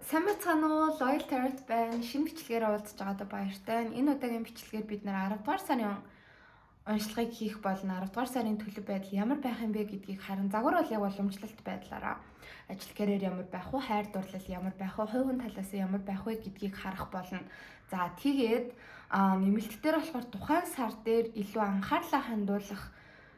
Сайн байцгаана уу? Loyal Tarot байна. Шинэ бичлэгээр уулзж байгаадаа баяртай. Энэ удаагийн бичлэгээр бид 10 дугаар сарын уншлагыг хийх болно. 10 дугаар сарын төлөв байдал ямар байх юм бэ гэдгийг харин загвар бол яг уламжлалт байдлаараа ажил карьер ямар байх вэ, хайр дурлал ямар байх вэ, хувь хүн талаас нь ямар байх вэ гэдгийг харах болно. За тэгээд нэмэлт дээр болохоор тухайн сар дээр илүү анхаарлаа хандуулах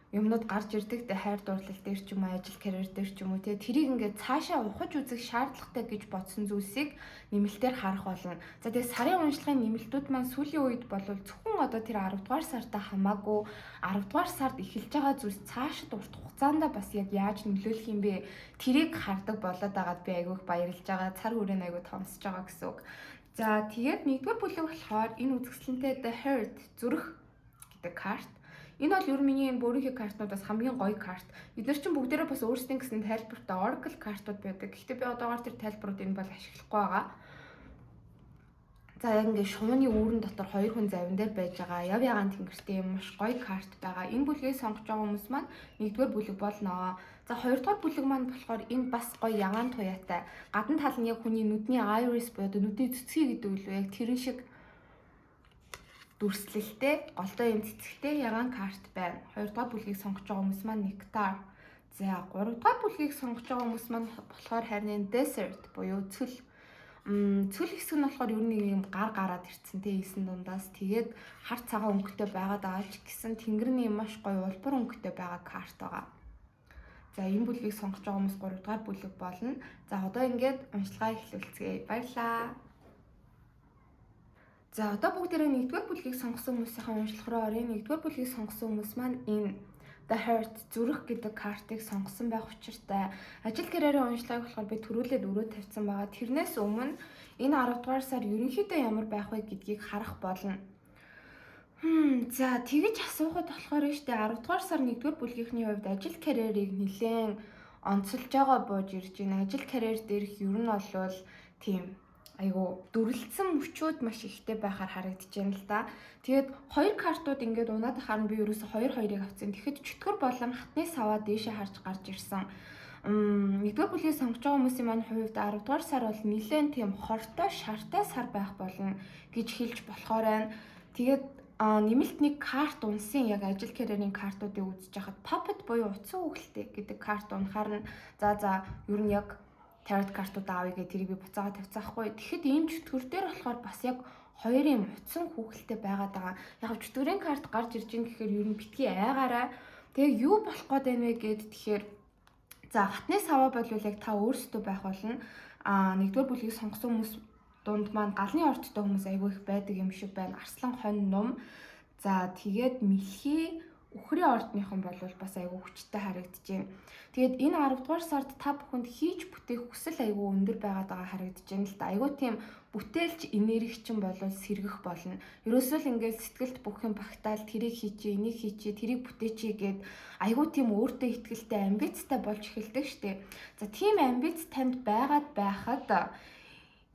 юмнууд гарч ирдэг тэ хайр дурлал дээр ч юм уу ажил карьер дээр ч юм уу тэ тэрийг ингээд цаашаа ухаж үзэх шаардлагатай гэж бодсон зүйлсийг нэмэлтээр харах болно. За тэгээ сарын уншлагын нэмэлтүүд маань сүүлийн үед бол зөвхөн одоо тэр 10 дугаар сартаа хамаагүй 10 дугаар сард эхэлж байгаа зүйлс цаашид урт хугацаанд бас яг яаж нөлөөлөх юм бэ? Тэрийг хардаг болоод байгаад би айгүйх баярлж байгаа. Цар хүрээ айгүй томсож байгаа гэсэн үг. За тэгээд нэгдүгээр бүлэг болохоор энэ үзэсгэлэнтэй The Hurt зүрх гэдэг карт. Энэ бол ер нь миний энэ бөөрийнхээ картнуудаас хамгийн гоё карт. Бид нар чинь бүгдээрээ бас өөрсдийн гэсэн тайлбартай Oracle картууд байдаг. Гэхдээ би одоогоор тэр тайлбарууд энэ бол ашиглахгүй байгаа. За яг ингээд шувууны үүрэн дотор хоёр хүн завин дээр байж байгаа. Яв ягаан тэнгэртэй юм маш гоё карт байгаа. Энэ бүлгийг сонгож байгаа хүмүүс маань нэгдүгээр бүлэг болно. За хоёрдугаар бүлэг маань болохоор энэ бас гоё ягаан туяатай. Гадна тал нь яг хүний нүдний iris буюу нүдний цэцгий гэдэг үл яг тэрэн шиг дүрслэлтэй, голтой юм цэцэгтэй ягаан карт байна. Хоёрдугаар бүлгийг сонгож байгаа хүмүүс маань Nectar. За гуравдугаар бүлгийг сонгож байгаа хүмүүс маань болохоор харин Desert буюу цөл. Цөл хэсэг нь болохоор ер нь юм гараад ирцэн тэ ийсэн дундаас тэгээд хар цагаан өнгөтэй байгаад байгаа ч гэсэн тэнгэрний маш гоё улбар өнгөтэй байгаа карт байгаа. За энэ бүлгийг сонгож байгаа хүмүүс гуравдугаар бүлэг болно. За одоо ингээд уншлагаа эхлүүлцгээе. Баярлалаа. За одоо бүгдээрээ нэгдүгээр бүлгийг сонгосон хүмүүсийн уншлах руу оръё. Нэгдүгээр бүлгийг сонгосон хүмүүс маань энэ The Hurt зүрх гэдэг картыг сонгосон байх учиртай. Ажил карьерийн уншлагыг болохоор би төрүүлээд өрөө тавьсан байгаа. Тэрнээс өмнө энэ 10 дугаар сар ерөнхийдөө ямар байх вэ гэдгийг харах болно. За тэгэж асуухад болохоор штэ 10 дугаар сар 1-р бүлгийнхний хувьд ажил карьерийг нэлээд онцолж байгаа бууж ирж байна. Ажил карьер дээрх ер нь бол тийм айгу дүрлэлсэн мөчүүд маш ихтэй байхаар харагдаж байна л да. Тэгээд хоёр картууд ингээд унаад харна би ерөөсө 2-2-ыг авсан. Тэгэхэд чөтгөр болон хатны саваа дээшээ харж гарч ирсэн. Нэгдүгээр бүлгийг сонгож байгаа хүмүүсийн маань хувьд 10 дугаар сар бол нэлээд тийм хортой, шартай сар байх болно гэж хэлж болохоор байна. Тэгээд нэмэлт нэг карт унсан яг ажил карьерийн картуудыг үзэж хахад Puppet буюу утсан үхэлтэй гэдэг карт унахаар нь за ер нь яг тарот картууд аавь гээ тэрийг би буцаага тавьцаахгүй. Тэгэхэд ийм чөтгөр дээр болохоор бас яг хоёрын утсан хүүхэлтэй байгаад байгаа. Яг чөтгөрийн карт гарч ирж ийн гэхээр ер нь битгий айгаараа. Тэгээ юу болох гээд байна вэ гэд тэгэхээр за хатны саваа бол яг та өөрсдөө байх болно. Нэгдүгээр бүлгийг сонгосон хүмүүс дунд маань галны орчтой хүмүүс айгүй их байдаг юм шиг байна. Арслан хонь нум. За тэгээд мэлхий үхрийн ордныхон бол бас айгүй хүчтэй харагдаж байна. Тэгээд энэ 10 дугаар сард та бүхэнд хийж бүтээх хүсэл айгүй өндөр байгаад байгаа харагдаж байна л да. Айгүй тийм бүтээлч энергичин болол сэргэх болно. Ерөөсөө л ингээд сэтгэлд бүх юм багтаал тэрийг хийчээ, энийг хийчээ, тэрийг бүтээчээ гэд айгүй тийм өөртөө ихтгэлтэй амбицтай болж эхэлдэг штеп. За тийм амбиц танд байгаад байхад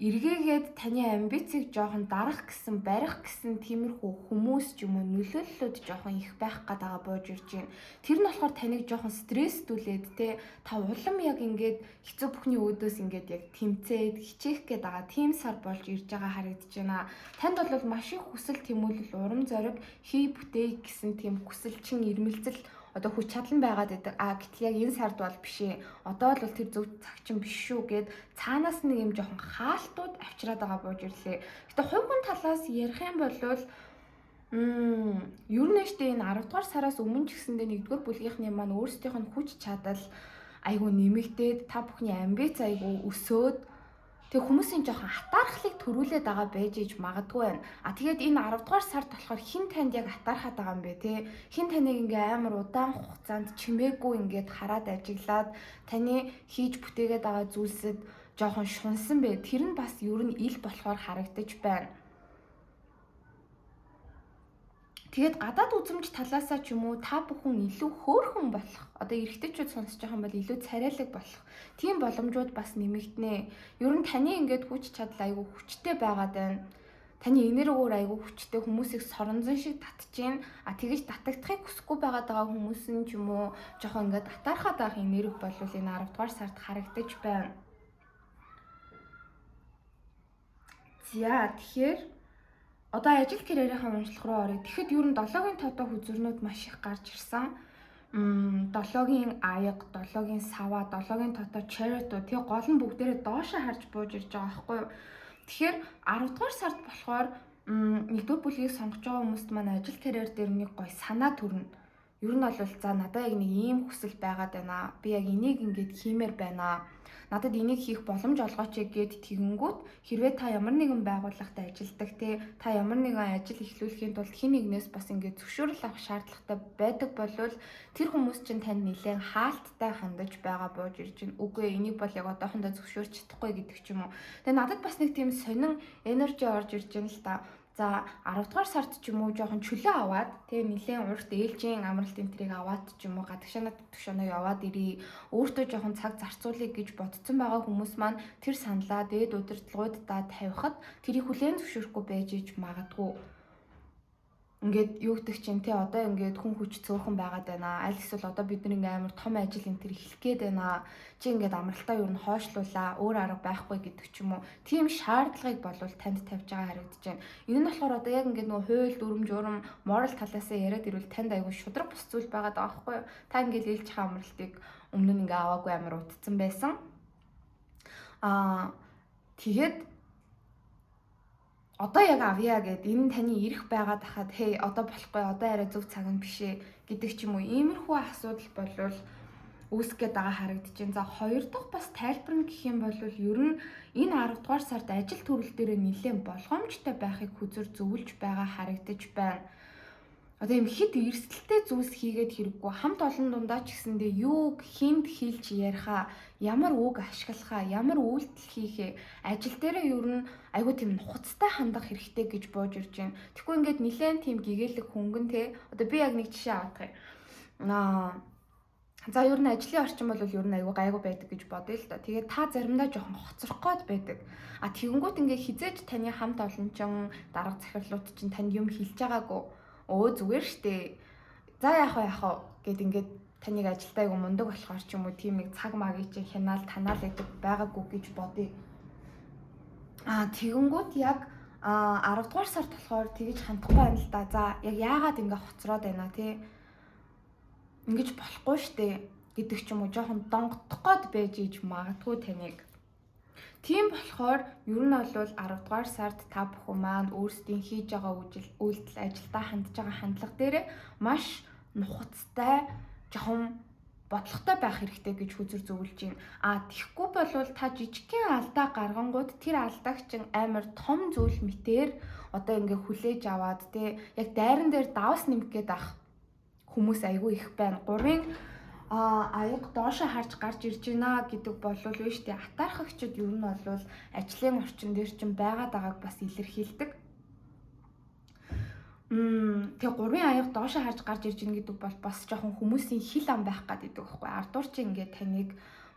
эргээгээд таны амбицийг жоохон дарах гэсэн, барих гэсэн тиймэрхүү хүмүүс ч юм уу нөлөөллүүд жоохон их байх гадаа бууж ирж байна. Тэр нь болохоор таныг жоохон стресстүүлээд те та улам яг ингээд хэцүү бүхний өөдөөс ингээд яг тэмцээд хичээх гээд байгаа тийм сар болж ирж байгаа харагдаж байна. Танд бол маш их хүсэл тэмүүлэл, урам зориг, хий бүтээх гэсэн тийм хүсэлчин ирмэлзэл одоо хүч чадал нь байгаад байдаг. Гэтэл яг энэ сард бол биш ээ. Одоо бол тэр зөв цаг чинь биш шүү гэд цаанаас нэг юм жоохон хаалтууд авчираад байгаа бууж ирлээ. Гэтэ хувь хүн талаас ярих юм бол ер нь штэ энэ 10 дугаар сараас өмнө ч гэсэндээ 1-р бүлгийнхний маань өөрсдийнх нь хүч чадал айгу нэмэгдээд та бүхний амбиц айгу өсөөд тэг хүмүүсийн жоохон хатаархлыг төрүүлээд байгаа байж иж магадгүй байна. Тэгээд энэ 10 дугаар сард болохоор хин танд яг хатаархаад байгаа юм бэ те. Хин таныг ингээ амар удаан хугацаанд чимээгүй ингээд хараад ажиглаад таны хийж бүтээгээд байгаа зүйлсэд жоохон шунсан бэ. Тэр нь бас ер нь ил болохоор харагдаж байна. Тэгээд гадаад үзмж талаасаа ч юм уу та бүхэн илүү хөөрхөн болох. Одоо эрэгтэйчүүд сонсож байгаа юм бол илүү царайлаг болох. Тийм боломжууд бас нэмэгдэнэ. Ер нь таны ингээд хүч чадал айгүй хүчтэй байгаад байна. Таны энергээр айгүй хүчтэй хүмүүсийг соронзон шиг татчихээн. Тэгэж татагдахыг хүсэхгүй байгаа хүмүүс нь ч юм уу жоохон ингээд татаархаад байх энерги болвол энэ 10 дугаар сард харагдаж байна. За тэгэхээр одоо ажил карьерийнхаа уншлах руу оръё. Тэгэхэд ер нь 7-гийн тото хүзүрнүүд маш их гарч ирсэн. 7-гийн аяга, 7-гийн сава, 7-гийн тото черету тэгээ гол нь бүгдээрээ доошоо харж бууж ирж байгаа байхгүй юу. Тэгэхээр 10 дугаар сард болохоор 1-р бүлгийг сонгож байгаа хүмүүст маань ажил карьер дээр нэг гоё санаа төрнө. Ер нь бол за надад яг нэг ийм хүсэл байгаад байна. Би яг энийг ингээд хиймээр байна. Надад энийг хийх боломж олгооч гэд тэгэнгүүт хэрвээ та ямар нэгэн байгууллагад ажилладаг те та ямар нэгэн ажил эхлүүлэхийн тулд хин нэгнээс бас ингээд зөвшөөрөл авах шаардлагатай байдаг болвол тэр хүмүүс чинь танд нэлээд хаалттай хандаж байгаа бууж ирж байна. Үгүй энийг бол яг одоохондоо зөвшөөрч чадахгүй гэдэг ч юм уу. Тэгээ надад бас нэг тийм сонин энержи орж ирж байна л та. За 10 дугаар сард ч юм уу жоохон чөлөө аваад тэгээ нэлээд урт ээлжийн амралт энтрийг аваад ч юм уу гадагшаанаа төвшөнөө яваад ирээ өөртөө жоохон цаг зарцуулъя гэж бодсон байгаа хүмүүс маань тэр саналаа дээд удирдлагуудаа тавихад тэрийг хүлээн зөвшөөрөхгүй байж иж магадгүй. Ингээд юу гэдэг чинь те одоо ингээд хүн хүч цөөхөн байгаад байна. Аль эсвэл одоо бид нэг амар том ажил энэ төр эхлэх гээд байна. Чи ингээд амралтаа юу н хойшлуулаа, өөр арга байхгүй гэдэг ч юм уу. Тийм шаардлагыг болвол танд тавьж байгаа харагдаж байна. Энэ нь болохоор одоо яг ингээд нөгөө хууль, дүрм, журам, морал талаасаа яриад ирвэл танд аягүй шудраг бус зүйл байгаад байгаа байхгүй юу? Та ингээд ээлж байгаа амралтыг өмнө нь ингээд аваагүй амар утцсан байсан. Тэгээд одоо яг авъя гэд энэ таны ирэх байгаад хахад хей одоо болохгүй одоо арай зөв цаг нь бишээ гэдэг ч юм уу иймэрхүү асуудал болвол үүсэх гээд байгаа харагдаж байна. За хоёр дахь бас тайлбар нь гэх юм бол ер нь энэ 10 дугаар сард ажил төрөл дээр нэлээд болгоомжтой байхыг хүзэр зөвлөж байгаа харагдаж байна. Одоо юм хэд эрсдэлтэй зүйлс хийгээд хэрэггүй хамт олон дундаа ч гэсэндээ юуг хинт хэлж яриха, ямар үг ашиглахаа, ямар үйлдэл хийхээ ажил дээрээ ер нь айгүй тийм нухацтай хандах хэрэгтэй гэж бууж ирж байна. Тэгэхгүй ингээд нэлээд тийм гэгээлэг хөнгөн те. Одоо би яг нэг жишээ авах юм. За ер нь ажлын орчин бол ер нь айгүй гайгүй байдаг гэж бодъё л да. Тэгээд та заримдаа жоохон хоцрох гээд байдаг. Тэгэнгүүт ингээ хизээж таны хамт олончин дарга захирлууд чинь танд юм хэлж байгаагүй. Зүгээр штэ. За яах вэ гэд ингээд таныг ажилдаа айгу мундаг болохоор ч юм уу тийм нэг цаг магийг чинь хянаал танаал гэдэг байгаагүй гэж бодъё. Тэгэнгүүт яг 10 дугаар сард болохоор тэгэж хандахгүй байна л да. За яг яагаад ингээ хоцроод байна тий? Ингэж болохгүй штэ гэдэг ч юм уу жоохон донгодох гээд байж иж магадгүй таныг. Тийм болохоор ер нь бол 10 дугаар сард та бүхэн маань өөрсдийн хийж байгаа үйлдэл ажилдаа хандж байгаа хандлага дээр маш нухацтай жоохон бодлоготой байх хэрэгтэй гэж хүзэр зөвлөж байна. Тэгэхгүй болвол та жижигхэн алдаа гаргангууд тэр алдааг чинь амар том зүйл мэтэр одоо ингээ хүлээж аваад те яг дайран дээр давс нэмэх гээд ах хүмүүс айгүй их байна. 3-ын аяг доошоо харж гарч ирж байна гэдэг болвол биш тий атаархагчид ер нь бол ажлын орчин дээр чинь байгаад байгааг бас илэрхийлдэг. Тэгээ 3-ын аяг доошоо харж гарч ирж байна гэдэг бол бас жоохон хүмүүсийн хил ам байх гэдэг байхгүй. Ардуур чи ингээд таныг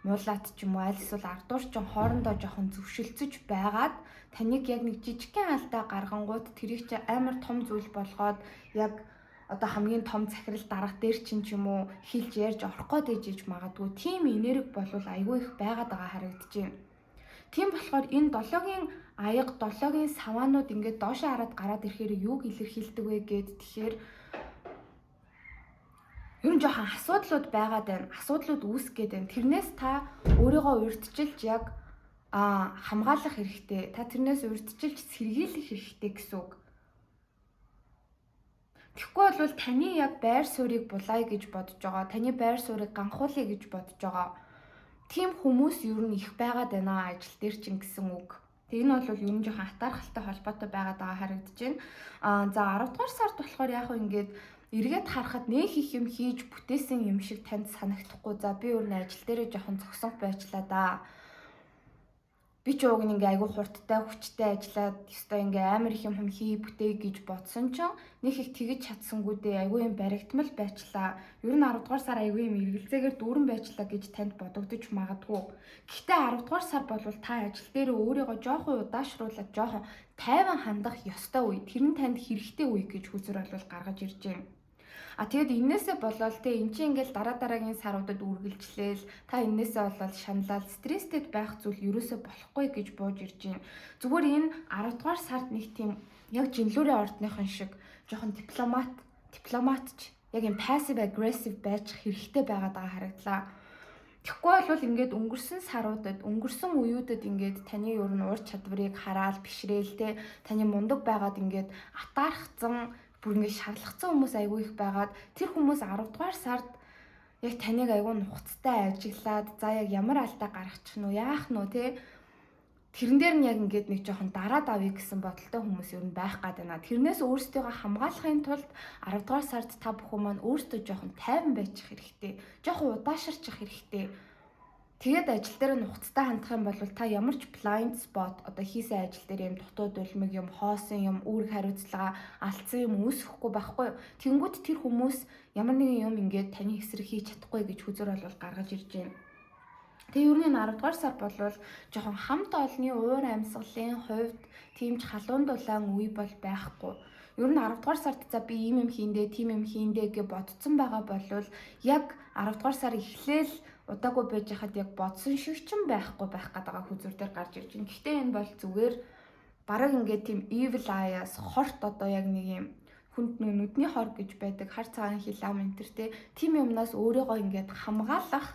муулаад ч юм уу аль эсвэл ардуур чи хоорондоо жоохон зөвшөлдсөж байгаад таныг яг нэг жижигхэн алдаа гаргангууд тэрийг чи амар том зүйл болгоод яг одоо хамгийн том захирал дарга дээр чинь ч юм уу хэлж ярьж орох гээд ижиж магадгүй тийм энерги болвол айгүй их байгаад байгаа харагдаж байна. Тийм болохоор энэ 7-гийн аяга 7-гийн саваанууд ингээд доошоо хараад гараад ирэхээр юуг илэрхийлдэг вэ гэд тэгэхээр ер нь жоохон асуудлууд байгаад байна. Асуудлууд үүсгээд байна. Тэрнээс та өөрийгөө урьдчилж яг хамгаалах хэрэгтэй. Та тэрнээс урьдчилж сэргийлэх хэрэгтэй гэсэн үг. Тэгэхгүй бол таны яг байр суурийг булаая гэж бодож байгаа. Таны байр суурийг ганхуулъя гэж бодож байгаа. Тийм хүмүүс ер нь их байгаад байна ажил дээр чинь гэсэн үг. Тэг энэ бол ер нь жоохон атаархалтай холбоотой байгаад байгаа харагдаж байна. За 10 дугаар сард болохоор яг хөө ингээд эргээд харахад нэг их юм хийж бүтээсэн юм шиг танд санагдахгүй. За би өөр нь ажил дээрээ жоохон зогсонх байчлаа да. Би ч уг ингээ айгүй хурдтай хүчтэй ажиллаад ёстой ингээ амар их юм хий бүтээ гэж бодсон ч нэг их тэгэж чадсангүй дээ айгүй юм баригдмал байчлаа. Ер нь 10 дугаар сар айгүй юм эргэлзээгээр дүүрэн байчлаа гэж танд бодогдож магадгүй. Гэхдээ 10 дугаар сар болвол та ажил дээр өөрийгөө жоохон удаашруулаад жоохон тайван хандах ёстой үе. Тэр нь танд хэрэгтэй үе гэж хүзэр олвол гаргаж ирж байна. Тэгээд энээсээ болоод те эн чинь ингээл дараагийн саруудад үргэлжлээл та энээсээ болоод шаналал стресстэй байх зүйл ерөөсөө болохгүй гэж бууж ирж байна. Зүгээр энэ 10 дугаар сард нэг тийм яг жинлүүрийн ордныхон шиг жоохон дипломатч яг юм passive aggressive байж хэрэгтэй байгаад байгаа харагдлаа. Тэгэхгүй бол ингээд өнгөрсөн саруудад, өнгөрсөн үеүүдэд ингээд таны ер нь ур чадварыг хараад бишрээл те таны мундаг байгаад ингээд атаархсан, бүр ингээд шарлахсан хүмүүс айгүй их байгаад тэр хүмүүс 10 дугаар сард яг таныг айгүй нухацтай ажиглаад за яг ямар алдаа гаргачих нь уу, яах нь уу те тэрэн дээр нь яг ингээд нэг жоохон дараад авъя гэсэн бодолтой хүмүүс ер нь байх гад байна. Тэрнээс өөрсдийгөө хамгаалахын тулд 10 дугаар сард та бүхэн маань өөртөө жоохон тайван байчих хэрэгтэй. Жоохон удаашарчих хэрэгтэй. Тэгээд ажил дээр нухацтай хандах юм бол та ямар ч blind spot одоо хийсэн ажил дээр юм дутууд улмиг юм хоосон юм үүрэг хариуцлага алдсан юм үүсэхгүй байхгүй. Тэнгүүд тэр хүмүүс ямар нэгэн юм ингээд таны эсрэг хийж чадахгүй гэж хүзөр бол гаргаж ирж байна. Тэгээ ер нь 10 дугаар сар болвол жоохон хамт олонний уур амьсгалын хувьд тийм ч халуун дулаан үе бол байхгүй. Ер нь 10 дугаар сард за би ийм юм хийндээ, тийм юм хийндээ гэж бодсон байгаа болвол яг 10 дугаар сар эхлээл удаагүй байж хаад яг бодсон шиг ч байхгүй байх гэдэг хүзүр дээр гарч ирж байна. Гэхдээ энэ бол зүгээр бараг ингээд тийм evil eye-аас хорт одоо яг нэг юм хүнд нүдний хор гэж байдаг хар цагаан хилам энтертэй тийм юмнаас өөрийгөө ингээд хамгаалах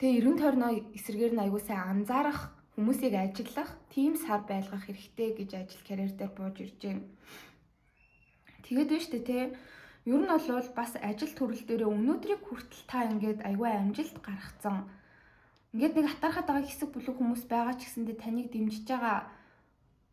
тэгээ эргэн тойрноо эсрэгээр нь аягүй сайн анзаарах, хүмүүсийг ажиглах, тийм сар байлгах хэрэгтэй гэж ажил карьер дээр бууж ирж байна. Тэгээд биш үү те. Ер нь бол бас ажил төрөл дээрээ өнөөдрийг хүртэл та ингээд аягүй амжилт гаргацсан. Ингээд нэг атархаад байгаа хэсэг бүлэг хүмүүс байгаа ч гэсэндээ таныг дэмжиж байгаа,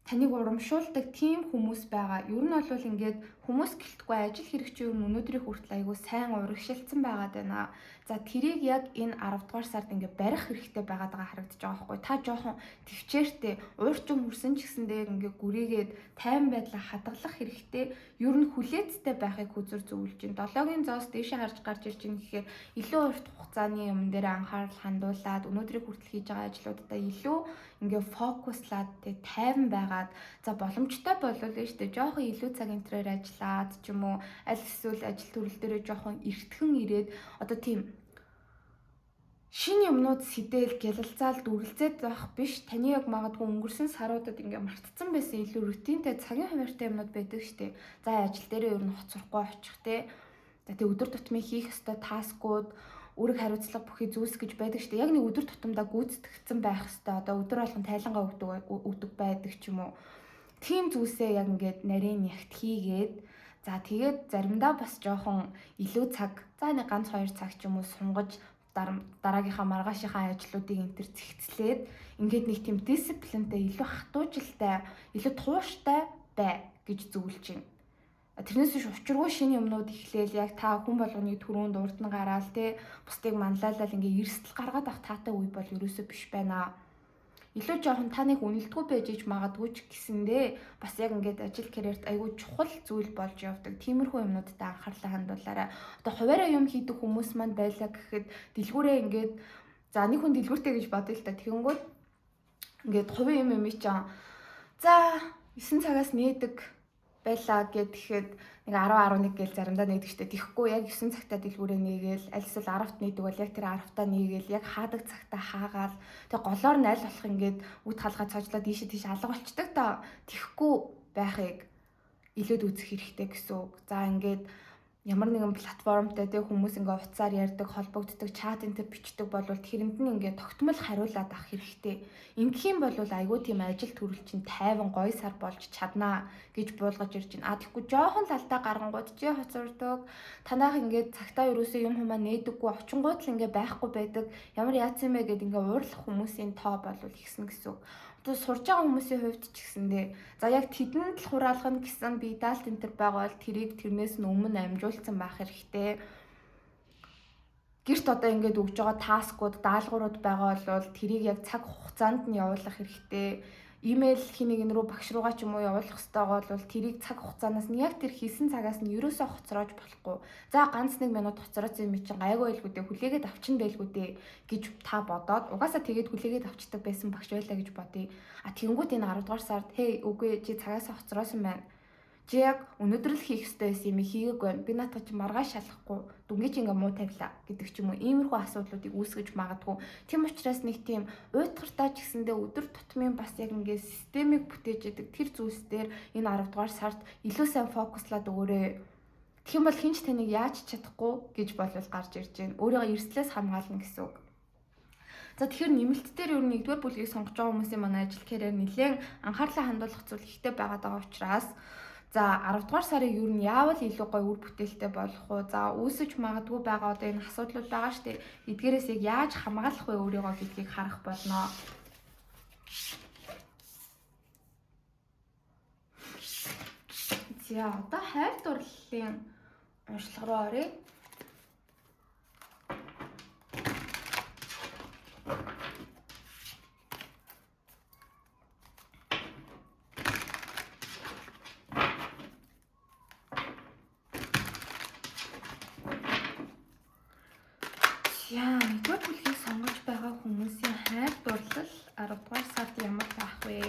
таныг урамшуулдаг тийм хүмүүс байгаа. Ер нь бол ингээд хүмүүс гэлтгүй ажил хэрэгч ер нь өнөөдрийг хүртэл аягүй сайн урагшилсан байгаад байна. За тэрийг яг энэ 10 дугаар сард ингээд барих хэрэгтэй байгаад байгаа харагдаж байгаа байхгүй. Та жоохон төвчээртэй уурчин хүрсэн ч гэсэндээ ингээд гүрийгээд тайван байдлаа хадгалах хэрэгтэй. Ер нь хүлээцтэй байхыг хүзэр зөвлөж байна. 7-гийн зоос дээшээ харж гарч ирж байгаа гэхээр илүү урт хугацааны юм дээр анхаарал хандуулад өнөөдрийг хүртэл хийж байгаа ажлуудаа илүү ингээд фокуслаад тайван байгаад за боломжтой болвол нь штэ жоохон илүү цаг энтрээр ажиллаад ч юм уу аль эсвэл ажил төрөл дээрээ жоохон эртхэн ирээд одоо тийм шинэ юмнууд сэтэл гялалзаал дүрлзээд байх биш таны яг магадгүй өнгөрсөн саруудад ингээ мартцсан байсан илүү рутинтэй цагийн хуваартай юмнууд байдаг штэ. За ажил дээрээ ер нь хоцрохгүй очих те. За тэг өдөр тутмын хийх ёстой таскууд үүрэг хариуцлага бүхий зүйлс гэж байдаг штэ. Яг нэг өдөр тутамдаа гүйцэтгэгдсэн байх ёстой. Одоо өдөр болгон тайлангаа өгдөг байдаг ч юм уу. Тийм зүйлсээ яг ингээд нарийн ягт хийгээд за тэгээд заримдаа бас жоохон илүү цаг за нэг ганц 2 цаг ч юм уу сунгаж дараагийнхаа маргаашийнхаа ажлуудыг энтер зэгцлээд ингээд нэг тийм дисциплинтэй илүү хатуужилтай илүү тууштай бай гэж зөвлөж байна. Тэрнээс биш учиргүй шинэ юмнууд ихлээл яг та хүн болгоны түрүүнд урд нь гараал те бусдыг манлайлал ингээ эрсдэл гаргаад авах таатай үе бол ерөөсөө биш байна. Илүү жоохон таныг үнэлдэггүй байж иж магадгүй ч гэсэндээ бас яг ингээд ажил карьерт айгүй чухал зүйл болж явдаг. Тиймэрхүү юмнуудад анхаарлаа хандуулаарай. Одоо хуваараа юм хийдэг хүмүүс маань байлаа гэхэд дэлгүүрээ ингээд за нэг хүн дэлгүүртэй гэж бодъё л та. Тэгэнгүүт ингээд хувийн юм чинь за 9 цагаас нээдэг байлаа гэхэд нэг 10-11 гээл заримдаа нээдэг штэ. Тэхгүй яг 9 цагтаа дэлгүүрээ нээгээл аль эсвэл 10-т нээдэг бол яг тэр 10-таа нээгээл яг хаадаг цагтаа хаагаал тэг голоор нь аль болох ингээд үд халгаа цажлаад ийшээ тийш алга болчдаг та. Тэхгүй байхыг илүүд үзэх хэрэгтэй гэсэн үг. За ингээд ямар нэгэн платформтой тэг хүмүүс ингээ уцаар ярьдаг, холбогддог, чат энтер бичдэг болвол тэрэнд нь ингээ тогтмол хариулаад авах хэрэгтэй. Ингэх юм бол айгүй тийм ажил төрөл чинь тайван гоё сар болж чаднаа гэж буулгаж ирж байна. Тэгэхгүй жоохон л алдаа гаргангууд чи хоцордог. Танайх ингээ цагтаа ерөөсөө юм хумаа нээдэггүй, очингууд л ингээ байхгүй байдаг. Ямар яатсан бэ гэд ингээ уурлах хүмүүсийн тоо болвол ихсэн гэсэн үг. Одоо сурж байгаа хүмүүсийн хувьд ч гэсэндээ за яг тэдэнд л хураалгах гэсэн би даалт энтер байгаа бол тэрийг тэрнээс нь өмнө амжуулсан байх хэрэгтэй. Гэрт одоо ингээд өгж байгаа таскууд, даалгаврууд байгаа бол тэрийг яг цаг хугацаанд нь явуулах хэрэгтэй. Имэйл хэнийг энэ рүү багш руугаа ч юм уу явуулах хэрэгтэй бол тэрийг цаг хугацаанаас нь яг тэр хийсэн цагаас нь ерөөсөө хоцроож болохгүй. За ганц 1 минут хоцроосон юм чинь гайгүй байлгүй дээ хүлээгээд авчин байлгүй дээ гэж та бодоод угаасаа тэгээд хүлээгээд авчдаг байсан багш байлаа гэж бодъё. Тэгэнгүүт энэ 10 дугаар сард хей үгүй чи цагаасаа хоцроосон байна. Чи яг өнөөдөр л хийх ёстой юм хийгээг байна. Би наатах чи маргааш шалахгүй дүнгийн чи ингээ муу тавилаа гэдэг ч юм уу. Иймэрхүү асуудлуудыг үүсгэж магадгүй. Тийм учраас нэг тийм уйтгартай ч гэсэндээ өдөр тутмын бас яг ингээ системийг бүтээж идэг тэр зүйлс дээр энэ 10 дугаар сард илүү сайн фокуслаад өгөөрэй. Тэгэх юм бол хинч таныг яаж чадахгүй гэж болвол гарч ирж байна. Өөрийгөө эрсдлээс хамгаална гэсэн үг. За тэгэхээр нэмэлт дээр ер нь 1-р бүлгийг сонгож байгаа хүмүүсийн манай ажил карьер нэлээд анхаарлаа хандуулах зүйл ихтэй байгаа учраас за 10 дугаар сарыг ер нь яавал илүү гоё үр бүтээлтэй болох уу? За үүсэж магадгүй байгаа одоо энэ асуудлууд байгаа штеп. Эдгээрээс яг яаж хамгаалах вэ өөрийгөө гэдгийг харах болно. За одоо хайр дурлалын уншлага руу оръё. Яа, 1-р бүлгийг сонгож байгаа хүмүүсийн хайр дурлал 10 дугаар сард ямар байх вэ?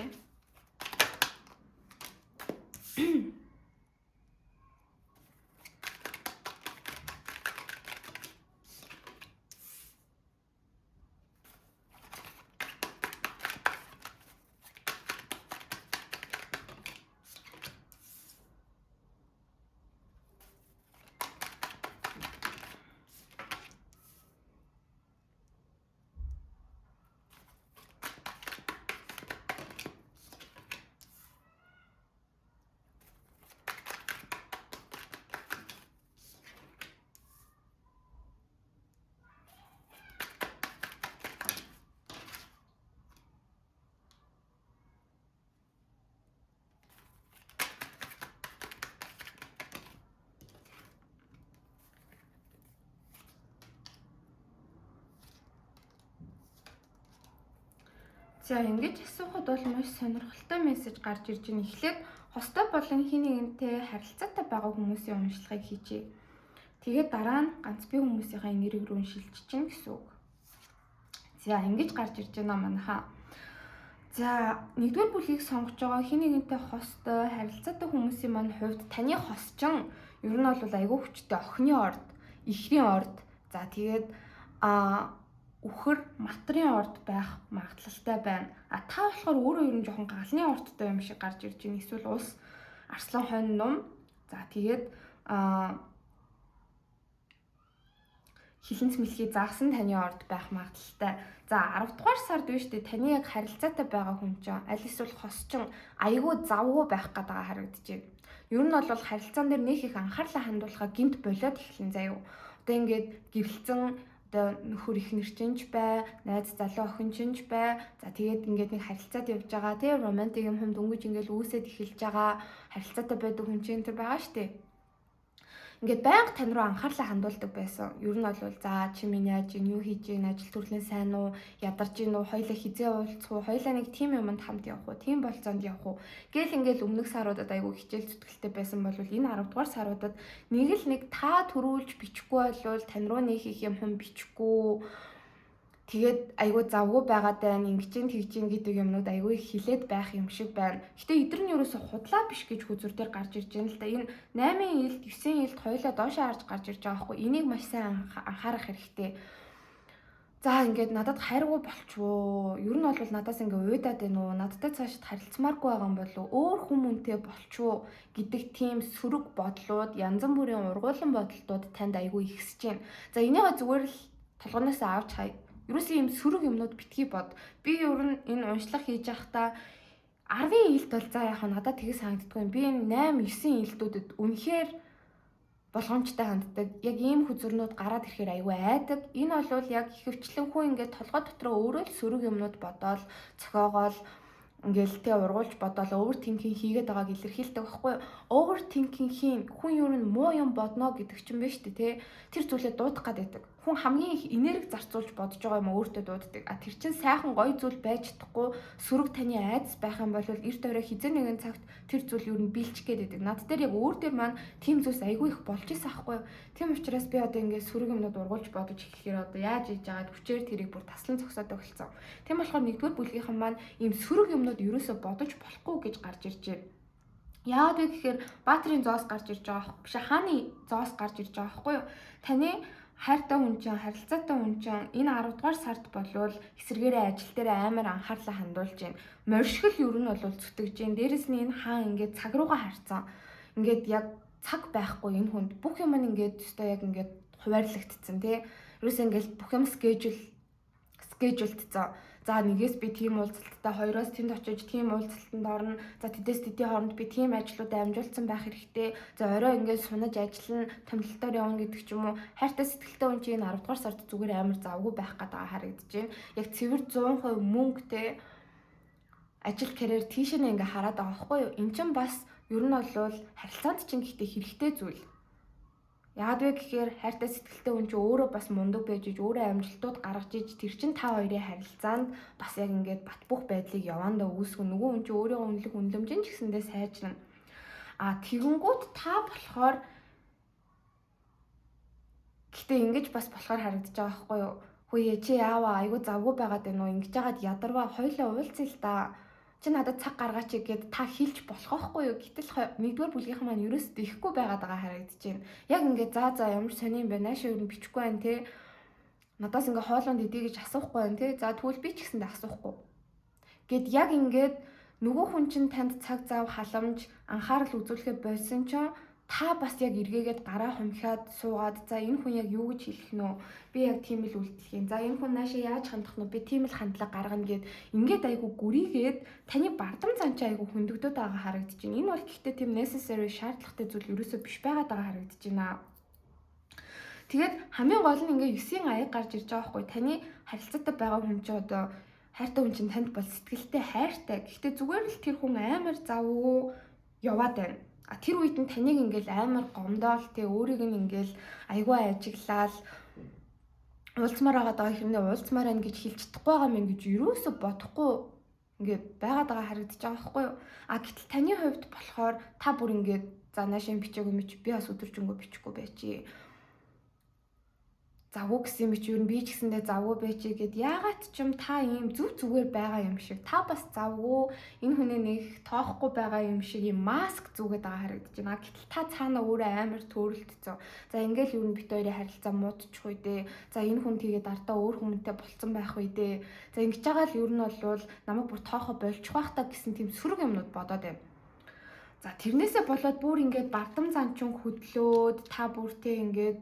За ингэж асуухад бол маш сонирхолтой мессеж гарч ирж байна. Эхлээд хостой болон хин нэгнтэй харилцаатай байгаа хүмүүсийн уншлагыг хийжээ. Тэгээд дараа нь ганц бие хүмүүсийнхээ нэрийг рүү шилжиж чинь гэсэн үг. За ингэж гарч ирж байна манайхаа. За 1-р бүлгийг сонгож байгаа хин нэгнтэй хостой харилцаатай хүмүүсийн маань хувьд таны хосчин ер нь бол айгүй хүчтэй охины орд, ихрийн орд. За тэгээд үхэр матрын орд байх магадлалтай байна. Та болохоор өөрөө ер нь жоохон галны ордтой юм шиг гарч ирж байна. Эсвэл ус арслан хойно нум. За тэгээд хилэнц мэлхий заасан таны орд байх магадлалтай. За 10 дугаар сард биш үү таны яг харилцаатай байгаа хүн чинь аль эсвэл хосчин айгүй завгүй байх гэдэг харагдчихэв. Ер нь бол харилцаан дээр нэг их анхаарлаа хандуулахаа гинт болоод эхлэн заяа. Одоо ингээд гэрэлцэн одоо нөхөр их нэрчинж бай, найз залуу охинчинж бай. За тэгээд ингээд нэг харилцаад явж байгаа тий романтик юм хүм дөнгөж ингээд үүсээд эхэлж байгаа харилцаатай байдаг хүн чинь тэр байгаа штэ. Ингээд байнга тань руу анхаарлаа хандуулдаг байсан. Ер нь бол за чи минь яаж юу хийж ийн ажил төрлийн сайн уу, ядарч ийн үү, хоёлаа хизээ уулзах уу, хоёлаа нэг тим юмд хамт явах уу, тим болцоонд явах уу. Гэл ингээд өмнөх саруудад айгүй хичээл зүтгэлтэй байсан бол энэ 10 дугаар саруудад нэг л нэг та төрүүлж бичихгүй болвол тань руу нэг их юм хүн бичихгүй. Тэгээд айгүй завгүй байгаад байна, ингэжин тэгжин гэдэг юмнууд айгүй хилээд байх юм шиг байна. Гэтэ эдгээр нь ерөөсө худлаа биш гэж хүзүр дээр гарч ирж байна л да. Энэ 8-ын илд, 9-ийн илд хоёлаа доошоо харж гарч ирж байгаа хгүй. Энийг маш сайн анхаарах хэрэгтэй. За ингээд надад хайргүй болчихвоо. Ер нь бол надаас ингээ уйдаад байна уу? Надтай цаашид харилцмааргүй байгаа юм болов уу? Өөр хүмүүнтэй болчихвоо гэдэг тийм сөрөг бодлууд, янз бүрийн ургуулсан бодолтууд танд айгүй ихсэж байна. За энийгээ зүгээр л толгоноос авч хай. Ерөөсөө юм сөрөг юмнууд битгий бод. Би ер нь энэ уншлага хийж байхдаа 10-ын илд бол за яг надад тгий санагддаггүй. Би энэ 8, 9-ийн илдүүдэд үнэхээр болгоомжтой ханддаг. Яг ийм хүзүрнүүд гараад ирэхээр аюу айдаг. Энэ бол яг ихэвчлэн хүн ингээд толгой дотроо өөрөө л сөрөг юмнууд бодоол, цохоогоол ингээл тэ ургуулж бодоол overthinking хийгээд байгааг илэрхийлдэг байхгүй. Overthinking хийн хүн ер нь муу юм бодно гэдэг чинь биш үү те. Тэр зүйлээ дуудах гэдэг. Хүн хамгийн их энерги зарцуулж бодож байгаа юм өөртөө дууддаг. А тэр чинь сайхан гоё зүйл байж чадахгүй сөрөг таны айдас байх юм бол эрт орой хизээ нэгэн цагт тэр зүйл ер нь биелчих гээд байдаг. Над дээр яг өөр дээр маань тийм зүйлс айгүй их болж исэн аахгүй. Тийм учраас би одоо ингээд сөрөг юмнууд ургуулж бодож эхлэхээр одоо яаж хийж байгаад хүчээр тэрийг бүр таслан зогсоод өгсөн. Тийм болохоор 1-р бүлгийнхэн маань ийм сөрөг юмнууд ерөөсө бодож болохгүй гэж гарч ирж байна. Яагаад вэ гэхээр баатрийн зоос гарч ирж байгаа биш хааны зоос гарч ирж байгаа байхгүй юу? Таны хайртай хүн чинь, харилцаатай хүн чинь энэ 10 дугаар сард болвол эсэргээрээ ажил дээр амар анхаарлаа хандуулж байна. Морьшгөл ер нь бол зүтгэж байна. Дээрэс нь энэ хаан ингээд цаг руугаа харцсан. Ингээд яг цаг байхгүй энэ хүнд бүх юм нь ингээд өстой яг ингээд хуваарлагдсан тий. Ерөөсөө ингээд бүх юм schedulедсан. За нэгээс би тийм уулзалттай, хоёроос тэнд очиж тийм уурлалтанд орно. За тэдээс тэдний хооронд би тийм ажлуудаа амжуулсан байх хэрэгтэй. За орой ингээд сунаж ажиллана, томилолтоор явна гэдэг ч юм уу. Хайртай сэтгэлтэй хүн чинь 10 дугаар сард зүгээр амар завгүй байх гэдэг харагдаж байна. Яг цэвэр 100% мөнгөтэй ажил карьер тийш нь ингээ хараад байгаа байхгүй юу? Эн чинь бас ер нь бол харилцаанд чинь гэхдээ хэрэгтэй зүйл. Яагаад вэ гэхээр хайртай сэтгэлтэй хүн чинь өөрөө бас мундаг байж иж өөрөө амжилтууд гаргаж иж тэр чин та хоёрын харилцаанд бас яг ингээд бат бөх байдлыг явандаа үүсгэн нөгөө хүн чинь өөрийнхөө үнэлэх үнэлэмжийн ч гэсэндээ сайжрна. Тэгэнгүүт та болохоор гэтээ ингэж бас болохоор харагдаж байгаа байхгүй юу? Хөөе чи яаваа айгу завгүй байгаад байна уу? Ингэж яагаад ядарваа хоёлоо уулзъя л да. Чи надад цаг гаргаач гэгээд та хэлж болох байхгүй юу? Гэтэл 1-р бүлгийнхэн маань ерөөсөө ихгүй байгаад байгаа харагдаж байна. Яг ингээд за ямар сони юм бэ? Наашаа юу бичихгүй байна те. Надаас ингээд хоолонд идэе гэж асуухгүй байна те. За тэгвэл би ч гэсэндээ асуухгүй. Гэт яг ингээд нөгөө хүн чинь танд цаг зав халамж анхаарал үзүүлэхэд болсон ч та бас яг эргээгээд гараа хумхиад суугаад за энэ хүн яг юу гэж хэлэх нөө би яг тийм л үйлдэлх юм. За энэ хүн наашаа яаж хандах нь би тийм л хандлага гаргана гэд ингээд айгу гүрийгээд таны бардам цан чи айгу хөндөгдөд байгаа харагдаж байна. Энэ бол гэхдээ тийм necessary шаардлагатай зүйл ерөөсөө биш байгаад байгаа харагдаж байна. Тэгээд хамгийн гол нь ингээд 9-ийн аяг гарч ирж байгаа байхгүй таны харилцаатай байгаа хүн чи одоо хайртай хүн чинь танд бол сэтгэлтэй хайртай. Гэхдээ зүгээр л тэр хүн амар завгүй яваад байна. Тэр үед нь таныг ингээл амар гомдоол те өөрийг нь ингээл айгүй ажиглал уулзмаар байгаа хэрнээ уулзмаар байна гэж хэлж чадахгүй байгаа юм гэж юусоо бодохгүй ингээд байгаад байгаа харагдаж байгаа байхгүй юу? Гэтэл таны хувьд болохоор та бүр ингээд за наашаа бичээгүй мэт би бас өдөржингөө бичихгүй байчи. Завгүй гэсэн мэт юу би ч гэсэндээ завгүй байчи гэд яагаад ч юм та ийм зүгээр байгаа юм шиг та бас завгүй энэ хүний нэг тоохгүй байгаа юм шиг юм маск зүгээд байгаа харагдаж байна. Гэтэл та цаана өөрөө амар төөрөлтцөө. За ингээл юу бит хоёрын харилцаа муудчих үү дээ. За энэ хүн тэгээд ардаа өөр хүмүүнтэй болцсон байх үү дээ. За ингэж байгаа л ер нь бол намайг бүр тоохо болчих байх та гэсэн тийм сөрөг юмнууд бодоод байна. За тэрнээсээ болоод бүр ингээд бардам занчин хөдлөөд та бүртээ ингээд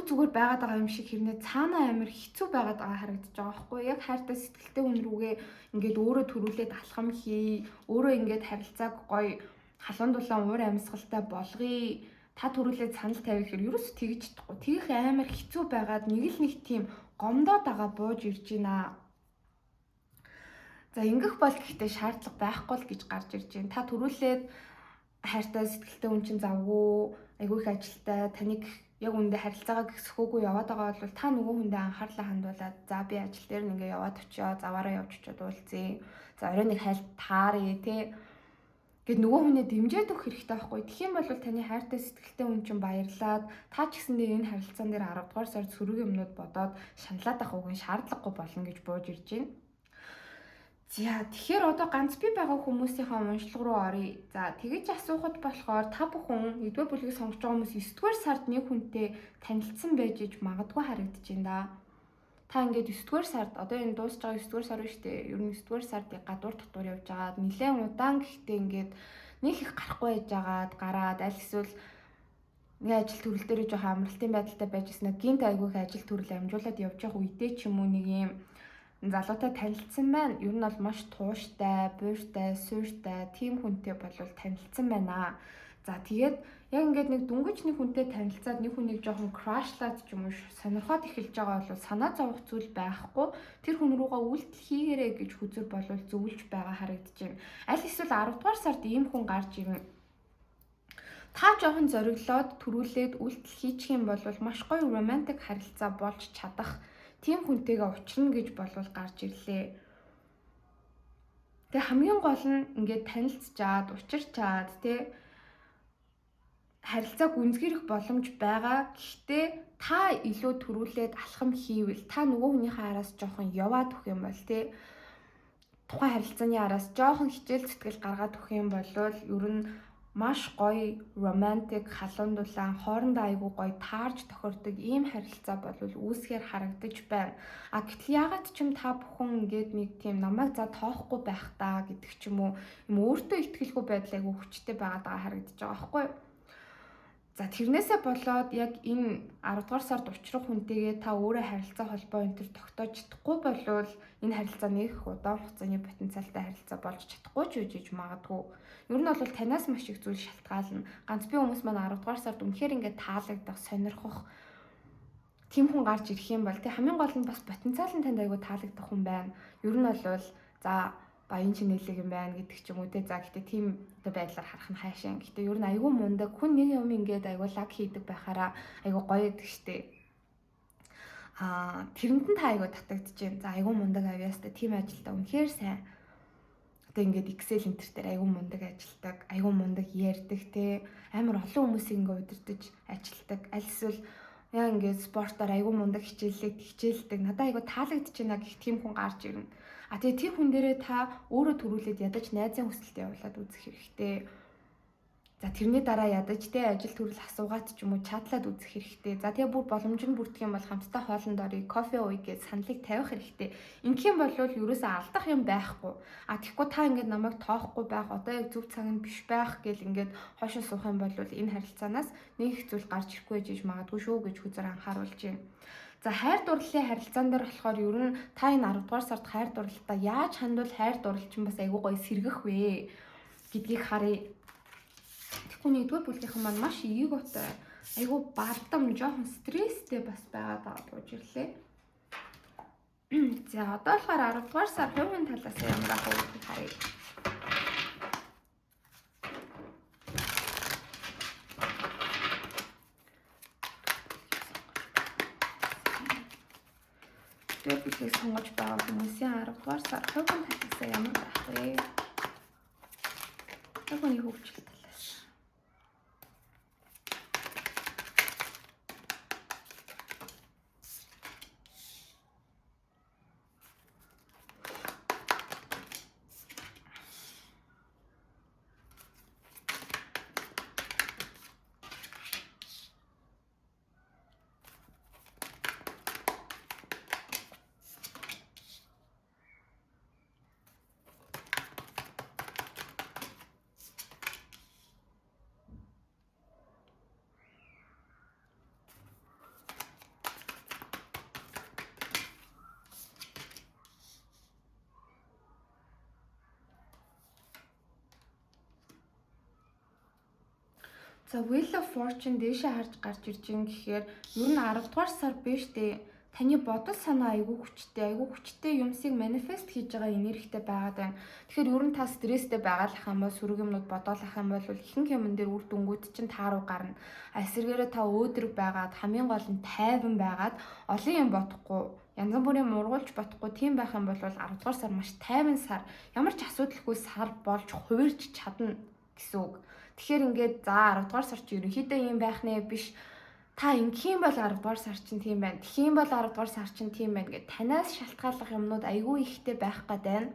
зүгээр байгаад байгаа юм шиг хэрнээ цаанаа амар хэцүү байгаад байгаа харагдаж байгаа байхгүй яг хайртай сэтгэлтэй хүн рүүгээ ингээд өөрөө төрүүлээд алхам хий өөрөө ингээд харилцааг гоё халуун дулаан уур амьсгалтай болгоё та төрүүлээд санал тавих хэрэг ерөөс тэгж чадахгүй тэгэх амар хэцүү байгаад нэг тийм гомдоод байгаа бууж ирж байна. За ингэх бол гэхдээ шаардлага байхгүй л гэж гарч ирж байна. Та төрүүлээд хайртай сэтгэлтэй хүн чинь завгүй айгүй их ажилтай таныг яг үндэ харилцаагаа гисэхөөгүй яваад байгаа бол та нөгөө хүндээ анхаарлаа хандуулад за би ажил дээр нэг яваад очио заваараа явж очиод уулзъя. За орой нэг хайлт тааръя те. Гэт нөгөө хүнээ дэмжиж өгөх хэрэгтэй байхгүй. Тэгэх юм бол таны хайртай сэтгэлтэй хүн чинь баярлаад та ч гэсэндээ энэ харилцаан дээр 10 дугаар сард сөрөг юмнууд бодоод шаналаад авах үгүй шаардлагагүй болно гэж бууж ирж байна. За тэгэхээр одоо ганц би байгаа хүмүүсийнхээ уншлага руу оръё. За тэгэж асуухад болохоор та бүхэн 1-р бүлгийг сонгож байгаа хүмүүс 9-р сард нэг хүнтэй танилцсан байж иж магадгүй харагдаж байна да. Та ингээд 9-р сард одоо энэ дуусж байгаа 9-р сар биш үү? Ер нь 9-р сард гадуур татвар явж байгаа. Нилээн удаан гэхдээ ингээд нэг их гарахгүй байж байгаад гараад аль эсвэл нэг ажил төрөл дээр жоохон амралтын байдалтай байжснаа гинт айгүйх ажил төрөл амжуулаад явж явах үедээ ч юм уу нэг юм залуутай танилцсан байна. Ер нь бол маш тууштай, буйртай, суйртай, тийм хүнтэй болвол танилцсан байна. За тэгээд яг ингээд нэг дүнгиж нэг хүнтэй танилцаад нэг хүнийг жоохон крашлаад ч юм уу сонирхоод эхэлж байгаа бол санаа зовох зүйл байхгүй. Тэр хүн рүүгээ үйлдэл хийгээрэй гэж хүзэр болвол зөвлөж байгаа харагдаж байна. Аль эсвэл 10 дугаар сард ийм хүн гарч ирнэ. Та жоохон зориглоод төрүүлээд үйлдэл хийчих юм бол маш гоё романтик харилцаа болж чадах тийм хүнтэйгээ уулзна гэж болвол гарч ирлээ. Тэгээ хамгийн гол нь ингээд танилцчаад, учирчаад тий харилцааг үнсгэрэх боломж байгаа. Гэхдээ та илүү төрүүлээд алхам хийвэл та нөгөө хүнийхээ араас жоохон яваад өгөх юм бол тий тухайн харилцааны араас жоохон хичээл зүтгэл гаргаад өгөх юм бол ер нь маш гоё романтик халуун дулаан хоорондоо айгүй гоё таарж тохирдог ийм харилцаа бол үүсгээр харагдаж байна. А гэтэл ягаад ч юм та бүхэн ингээд нэг тийм намайг за тоохгүй байх таа гэдэг ч юм уу юм өөртөө ихтгэлгүй байдал айгүй хүчтэй байгаадаа харагдаж байгаа байхгүй юу? За тэрнээсээ болоод яг энэ 10 дугаар сард учрах хүнтэйгээ та өөрөө харилцаа холбоо энэ төр тогтоож чадахгүй болвол энэ харилцаа нэг удаан хугацааны потенциалтай харилцаа болж чадахгүй ч үжиж магадгүй. Ер нь бол танаас маш их зүйл шалтгаална. Ганц би хүмүүс маань 10 дугаар сард үнэхээр ингээд таалагдах, сонирхох тийм хүн гарч ирэх юм бол тэг хамгийн гол нь бас потенциал нь танд айгүй таалагдах хүн байна. Ер нь бол за баян чинэлэг юм байна гэдэг ч юм уу те. За гэтээ тийм байдлаар харах нь хайшаа. Гэтээ ер нь айгүй мундаг хүн нэг юм ингээд айгүй лаг хийдэг байхаараа айгүй гоё гэдэг штэ. Тэрэнд нь та айгүй татагдчихээн. За айгүй мундаг авьяастай тийм ажилтаа үнэхээр сайн. Одоо ингээд Excel энтер дээр айгүй мундаг ажилтдаг, айгүй мундаг ярьдаг те. Амар олон хүмүүсийг ингээд удирдах ажилтдаг. Аль эсвэл яа ингээд спортоор айгүй мундаг хичээлдэг. Надад айгүй таалагдчихэна гэх тийм хүн гарч ирнэ. Тэгээ тэр хүн дээрээ та өөрөө төрүүлээд ядаж найзын хүсэлтэд явуулаад үзэх хэрэгтэй. За тэрний дараа ядаж те ажил төрөл асуугаад ч юм уу чатлаад үзэх хэрэгтэй. За тэгээ бүр боломж нь бүрдэх юм бол хамтдаа хоолнд орё, кофе ууя гэж саналыг тавих хэрэгтэй. Ингэх юм бол ерөөсөө алдах юм байхгүй. Тэгэхгүй та ингээд намайг тоохгүй байх, одоо яг зөв цаг нь биш байх гэл ингээд хойшоо суух юм бол энэ харилцаанаас нэг их зүйл гарч ирэхгүй гэж магадгүй шүү гэж хүзээр анхааруулж байна. За хайр дурлалын харилцаан дээр болохоор ер нь та энэ 10 дугаар сард хайр дурлалтаа яаж хандвал хайр дурлал чинь бас айгүй гоё сэргэх вэ гэдгийг харъя. Тэгэхгүй нэгдүгээр бүлгийнхэн маань маш эготой, айгүй бардам, жоохон стресстэй бас байгаад бууж ирлээ. За одоо болохоор 10 дугаар сар хувийн талаас ямар ах вэ гэдгийг харъя. Бүлгийг сонгож байгаа хүмүүсийн 10 дугаар сар хувийн талаас ямар байх вэ? Төгөөний хөгжил талаас. За Wheel of Fortune дээшээ харж гарч ирж байгаа гэхээр ер нь 10 дугаар сар биш дээ. Таны бодол санаа айгүй хүчтэй юмсыг манифест хийж байгаа энергитэй байгаад байна. Тэгэхээр ер нь та стресстэй байгаалах юм бол сөрөг юмнууд бодоолах юм бол ихэнх юмн дээр үр дүнгууд чинь та руу гарна. Эсвэргээрээ та өөдрөг байгаад хамгийн гол нь тайван байгаад олон юм бодохгүй янз бүрийн мургуулж бодохгүй тийм байх юм бол 10 дугаар сар маш тайван сар, ямар ч асуудалгүй сар болж хувирч чадна гэсэн үг. Тэгэхээр ингээд за 10 дугаар сар чи ерөнхийдөө юм байх нэ биш. Та ингэх юм бол 10 дугаар сар чинь тийм байна. Тэгэх юм бол 10 дугаар сар чинь тийм байна гэд танаас шалтгааллах юмнууд айгүй ихтэй байх гад байна.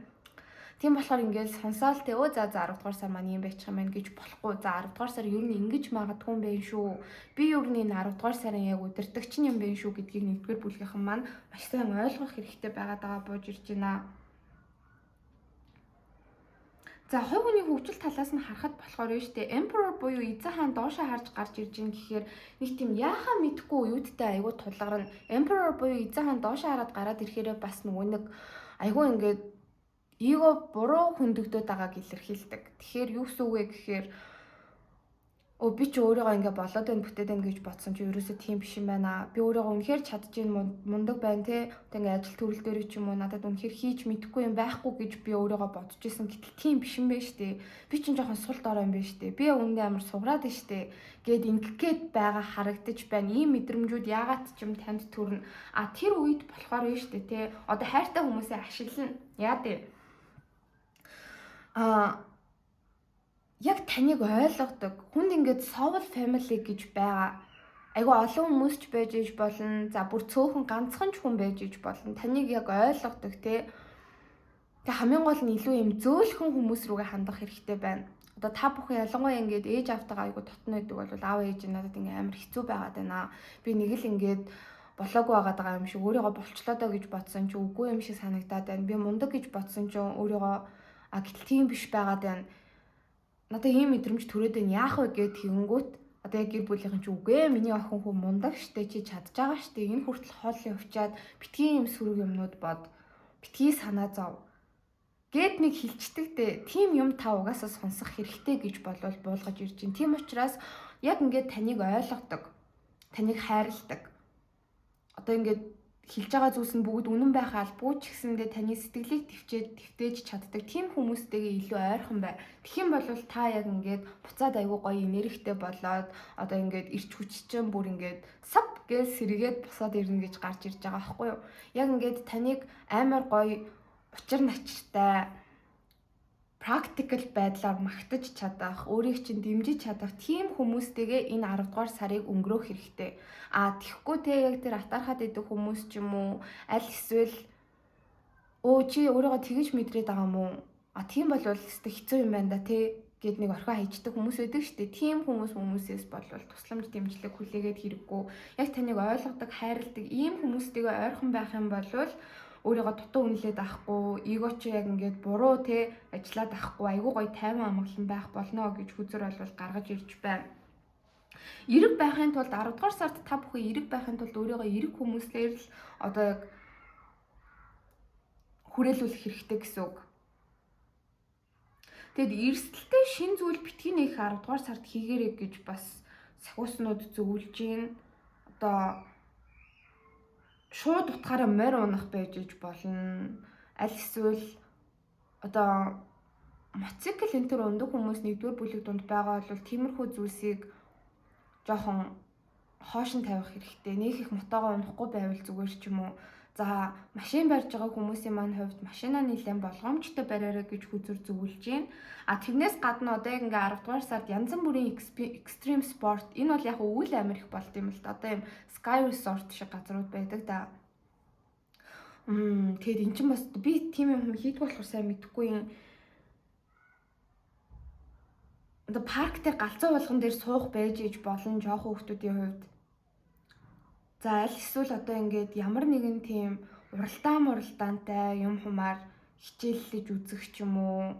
Тийм болохоор ингээд сонсоол те өө за 10 дугаар сар маань юм байчих юм байна гэж болохгүй. За 10 дугаар сар ер нь ингэж магадгүй юм байна шүү. Би ер нь энэ 10 дугаар сарын яг удирдагч юм байна шүү гэдгийг нэгдүгээр бүлгийнхэн маань маш сайн ойлгох хэрэгтэй байгаад байгаа бууж ирж байна. За хувь хүний хөгжил талаас нь харахад болохоор нь штэ Emperor буюу эзэн хаан доошоо харж гарч ирж байгаа гэхээр нэг тийм яахаа мэдхгүй уюудтай айгүй тулгарна. Emperor буюу эзэн хаан доошоо хараад гараад ирэхээрээ бас нөгөө нэг айгүй ингээд эго буруу хөндөгдөд байгааг илэрхийлдэг. Тэгэхээр юу гэсэн үг вэ гэхээр би ч өөрийгөө ингээ болоод байна бүтээд байна гэж бодсон чи ерөөсөө тийм биш юм байна. Би өөрийгөө үнэхээр чадчихин мундаг байна те. Одоо ингээ ажил төрөл дээр ч юм уу надад үнэхээр хийж мэдэхгүй юм байхгүй гэж би өөрийгөө бодож исэн. Гэтэл тийм биш юм байна штэ. Би ч жоохон сул дорой юм байна штэ. Би өмнө амар сугараад байна штэ. Гэт ингээд байгаа харагдаж байна. Ийм мэдрэмжүүд яагаад ч юм танд төрнө. Тэр үед болохоор нь штэ те. Одоо хайртай хүмүүсээ ашиглана. Яа дээ. Яг таныг ойлгодог хүнд ингээд soul family гэж байгаа. Айгу олон хүмүүс ч байж иж болно. За бүр цөөхөн ганцхан ч хүн байж иж болно. Таныг яг ойлгодог те. Тэг хамгийн гол нь илүү юм зөөлхөн хүмүүс рүүгээ хандах хэрэгтэй байна. Одоо та бүхэн ялангуяа ингээд ээж автайгаа айгу дотно байдаг бол аав ээж надад ингээ амар хэцүү байгаад байна. Би нэг л ингээд болоогүй байгаад байгаа юм шиг өөрийгөө болчлоо доо гэж бодсон чи үгүй юм шиг санагдаад байна. Би мундаг гэж бодсон чи өөрийгөө гэтэл тийм биш байгаад байна. Надад ийм мэдрэмж төрөөд байна. Яах вэ гэд тэгэнгүүт одоо яг гэр бүлийнхэн чи үгүй миний охин хүн мундаг штэ чи чадж байгаа штэ энэ хүртэл хооллын өвчаад битгий юм сөрөг юмнууд бод. Битгий санаа зов. Гэт нэг хилчдэг дээ. Тим юм та угаасаа сонсох хэрэгтэй гэж болвол буулгаж ирж байна. Тийм учраас яг ингээд таныг ойлгодог. Таныг хайрладаг. Одоо ингээд хэлж байгаа зүйлс нь бүгд үнэн байх албагүй ч гэсэндээ таны сэтгэлийг твтээж чаддаг. Тим хүмүүстэйгээ илүү ойрхон бай. Тэгхийн бол та яг ингээд буцаад айгүй гоё энергитэй болоод одоо ингээд ирч хүччин бүр ингээд сав гэж сэргээд босоод ирнэ гэж гарч ирж байгаа байхгүй юу? Яг ингээд таныг амар гоё учир начиртай практикл байдлаар магтаж чадах, өөрийг чинь дэмжиж чадах тийм хүмүүстэйгээ энэ 10 дугаар сарыг өнгөрөөх хэрэгтэй. Тэгэхгүй те яг тэр атаархаад идэх хүмүүс ч юм уу, аль эсвэл чи өөрийгөө тэгэж мэдрээд байгаа юм уу? Тийм бол хэцүү юм байна да те гэд нэг орхио хайчдаг хүмүүс байдаг шүү дээ. Тийм хүмүүсээс болвол тусламж дэмжлэг хүлээгээд хэрэггүй. Яг таныг ойлгодог, хайрладаг ийм хүмүүстэйгээ ойрхон байх юм бол өөрийгөө дутуу үнэлээд авахгүй, эго чи яг ингээд буруу те ажиллаад авахгүй, айгүй гоё тайван амгалан байх болно гэж хүзэр бол гаргаж ирж байна. Эрэг байхын тулд 10 дугаар сард та бүхэн эрэг байхын тулд өөрийгөө эрэг хүмүүслээр л одоо яг хүрээлүүлэх хэрэгтэй гэсэн үг. Тэгэд эрсдэлтэй шин зүйл битгий нэг 10 дугаар сард хийгээрэй гэж бас сахиуснууд зөвлөж гин. Одоо шууд утгаараа морь унах байж болно. Аль эсвэл одоо моцикл энэ төр өндөг хүмүүс нэгдүгээр бүлэг дунд байгаа бол тиймэрхүү зүйлсийг жоохон хоошин тавих хэрэгтэй. Нэг их мотогоо унахгүй байвал зүгээр ч юм уу. За машин барьж байгаа хүмүүсийн маань хувьд машинаа нэлээд болгоомжтой бариараа гэж хүзэр зөвлөж байна. Тэрнээс гадна одоо яг ингээ 10 дугаар сард янз бүрийн экстрим спорт энэ бол яг үйл амар их болд юм л да. Одоо юм sky resort шиг газрууд байдаг да. Тэгэд эн чинь бас би тийм юм хийдэг болохоор сайн мэдэхгүй юм. Одоо парктэй галзуу болгон дээр суух байж иж болон жоохон хүмүүсийн хувьд. За аль эсвэл одоо ингээд ямар нэгэн тийм уралдаантай юм хумаар хичээллэж үзэх ч юм уу.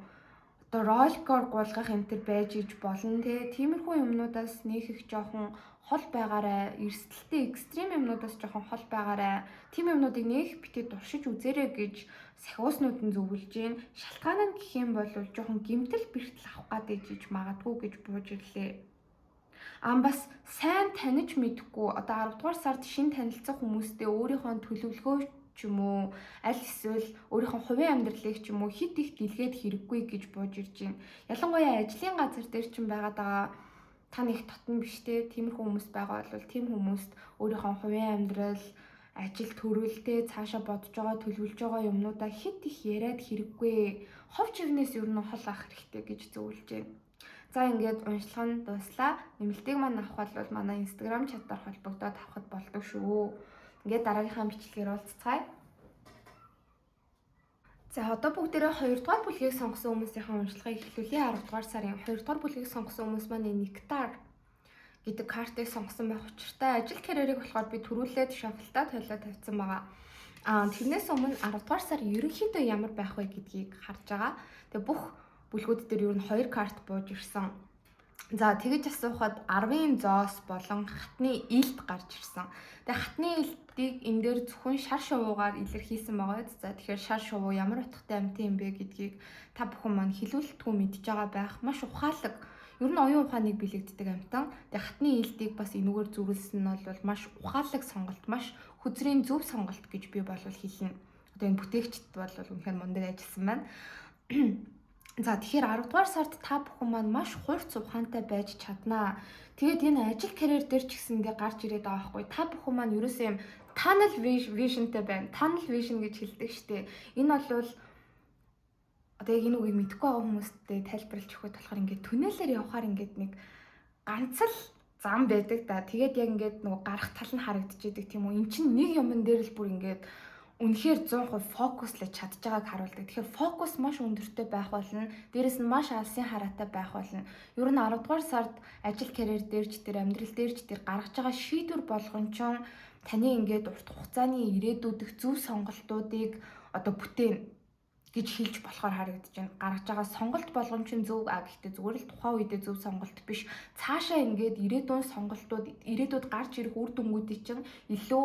Одоо роликоор гулгах энэ төр байж иж болно те. Тиймэрхүү юмнуудаас нэг их жоохон хол байгаарай. Эрсдэлтэй экстрим юмнуудаас жоохон хол байгаарай. Тим юмнуудыг нэг битээ туршиж үзээрэй гэж сахиуснууд нь зөвлөж гин. Шалтгаан нь гэх юм бол жоохон гэмтэл бэртэл авах гад ижиж магадгүй гэж бууж ирлээ. Бас сайн таних мэдхгүй одоо 10 дугаар сард шин танилцах хүмүүстэй өөрийнхөө төлөвлөгөө ч юм уу аль эсвэл өөрийнхөө хувийн амьдралыг ч юм уу хит их дэлгээд хэрэггүй гэж бууж ирж байна. Ялангуяа ажлын газар дээр ч байгаа та нэг татна биш те тиймэрхүү хүмүүс байгаа бол тийм хүмүүст өөрийнхөө хувийн амьдрал, ажил төрөлтэй цаашаа бодож байгаа төлөвлөж байгаа юмнуудаа хит их яриад хэрэггүй. Хов чигнээс ер нь хол авах хэрэгтэй гэж зөвлөж байна. За ингээд уншлах нь дуслаа. Нэмэлтийг маань авах бол манай Instagram чатаар холбогдоод авахд болдог шүү. Ингээд дараагийнхаа бичлэгээр уулзцгаая. За одоо бүгдээрээ 2 дугаар бүлгийг сонгосон хүмүүсийн уншлагыг эхлүүлье. 10 дугаар сарын 2 дугаар бүлгийг сонгосон хүмүүс маань Nectar гэдэг картыг сонгосон байх учиртай. Ажил карьерийг болохоор би төрүүлээд шафлтаа толиод тавьсан байгаа. Тэрнээс өмнө 10 дугаар сар ерөнхийдөө ямар байх вэ гэдгийг харж байгаа. Тэгээ бүх бүлгүүд дээр ер нь 2 карт бууж ирсэн. За тэгэж асуухад 10-ын зоос болон хатны илт гарч ирсэн. Тэгээ хатны илтийг энэ дээр зөвхөн шар шувуугаар илэрхийлсэн байгаа. За тэгэхээр шар шувуу ямар утгатай амьтан юм бэ гэдгийг та бүхэн маань хэлүүлэлтгүй мэдж байгаа байх. Маш ухаалаг. Ер нь оюун ухааныг бэлэгддэг амьтан. Тэгээ хатны илтийг бас энүүгээр зөрүүлсэн нь бол маш ухаалаг сонголт, маш хүзрийн зөв сонголт гэж би бол хэлнэ. Одоо энэ бүтээгчд бол үнэхээр мундаг ажилласан байна. За тэгэхээр 10 дугаар сард та бүхэн маань маш хурц ухаантай байж чаднаа. Тэгээд энэ ажил карьер дээр ч гэсэндээ гарч ирээд байгаа байхгүй. Та бүхэн маань ерөөсөө юм tunnel visionтэй байна. Tunnel vision гэж хэлдэг штеп. Энэ бол одоо яг энэ үгийг мэдэхгүй байгаа хүмүүстэй тайлбарлаж өгөхөд болохоор ингээд түнэлээр явхаар ингээд нэг ганц л зам байдаг да. Тэгээд яг ингээд нөгөө гарах тал нь харагдчихэдэг тийм үү. Эн чинь нэг юмн дээр л бүр ингээд үнэхээр 100% фокуслаж чадж байгааг харуулдаг. Тэгэхээр фокус маш өндөртэй байх болно. Дээрэс нь маш алсын хараатай байх болно. Ер нь 10 дугаар сард ажил карьер дээр ч тэр амьдрал дээр ч тэр гаргаж байгаа шийдвэр болгон ч таны ингээд урт хугацааны ирээдүйдэх зөв сонголтуудыг одоо бүтээн гэж хэлж болохоор харагдаж байна. Гаргаж байгаа сонголт болгон ч зөв гэхдээ зүгээр л тухайн үедээ зөв сонголт биш. Цаашаа ингээд ирээдүйн сонголтууд ирээдүйд гарч ирэх үр дүнгуудыг чинь илүү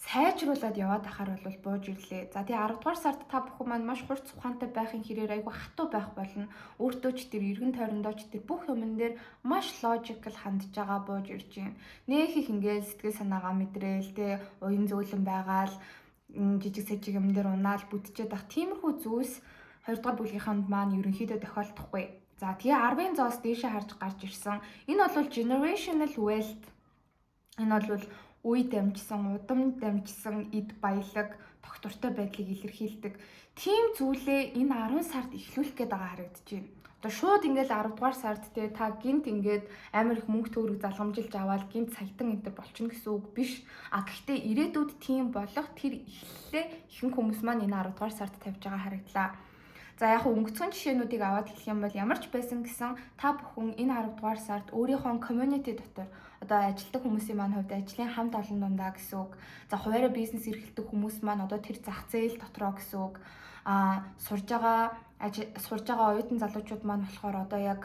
сайжруулад яваад ахаар бол бууж ирлээ. За тэгээ 10 дугаар сард та бүхэн маань маш хурц ухаантай байхын хэрээр айгүй хатуу байх болно. Өөртөө ч тэр эргэн тойрондоо ч тэр бүх юмн дээр маш логикл хандж байгаа бууж ирж байна. Нөх их ингээд сэтгэл санаагаа мэдрээл тэ уян зөөлөн байгаал жижиг сэжиг юм дээр унаал бүдчихэд ах тиймэрхүү зүйлс 20 дугаар бүлгийнханд маань ерөнхийдөө тохиолдохгүй. За тэгээ 10-ын зоос дээшээ харж гарч ирсэн. Энэ бол generational wealth. Энэ бол үе дамжсан, удам дамжсан эд баялаг, тогтвортой байдлыг илэрхийлдэг. Тийм зүйлээ энэ 10 сард эхлүүлэх гээд байгаа харагдаж байна. Одоо шууд ингээл 10 дугаар сард та гинт ингээд амар их мөнгө төгрөг залгамжилж аваад гинт саятан энтер болчихно гэсэн үг биш. Гэхдээ ирээдүйд тийм болох тэр эхлэлээ ихэнх хүмүүс маань энэ 10 дугаар сард тавьж байгаа харагдлаа. За яг өнгөцгөн жишээнүүдийг аваад хэлэх юм бол ямар ч байсан гэсэн та бүхэн энэ 10 дугаар сард өөрийнхөө community дотор одоо ажилтдаг хүмүүсийн маань хувьд ажлын хамт олон дундаа гэсэн үг. За хуваараа бизнес эрхэлдэг хүмүүс маань одоо тэр зах зээл дотроо гэсэн үг. Сурж байгаа оюутан залуучууд маань болохоор одоо яг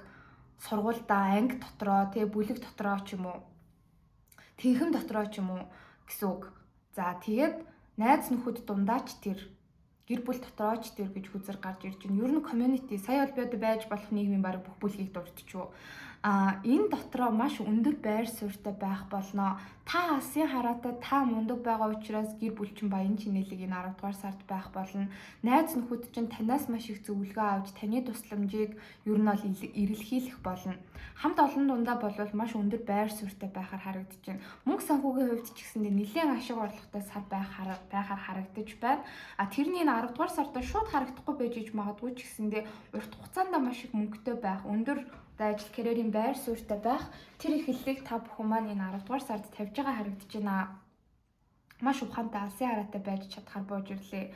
сургуульдаа анги дотроо тэгээ бүлэг дотроо ч юм уу тэнхэм дотроо ч юм уу гэсэн үг. За тэгээд найз нөхөд дундаа ч тэр гэр бүл дотроо ч тэр гэж хүзэр гарч ирж байна. Ер нь community сая бол байж болох нийгмийн баг бүх бүлгийг дурдчихв. Энэ дотроо маш өндөр байр суурьтай байх болно. Та алсын хараатай та мундаг байгаа учраас гэр бүлчин баян чинэлэг энэ 10 дугаар сард байх болно. Найз нөхөд чинь танаас маш их зөвлөгөө авч таны тусламжийг ер нь бол эрэлхийлэх болно. Хамт олон дундаа болвол маш өндөр байр суурьтай байхаар харагдаж байна. Мөнгө санхүүгийн хувьд ч гэсэндээ нэлээд ашиг орлоготой сар байхаар харагдаж байна. Тэрний энэ 10 дугаар сард шууд харагдахгүй байж иж магадгүй ч гэсэндээ урт хугацаанд маш их мөнгөтэй байх, өндөр ажил карьерийн байр суурьтай байх тэр эхлэлийг та бүхэн маань энэ 10 дугаар сард тавьж байгаа харагдаж байна. Маш ухаантай алсын хараатай байж чадхаар бууж ирлээ.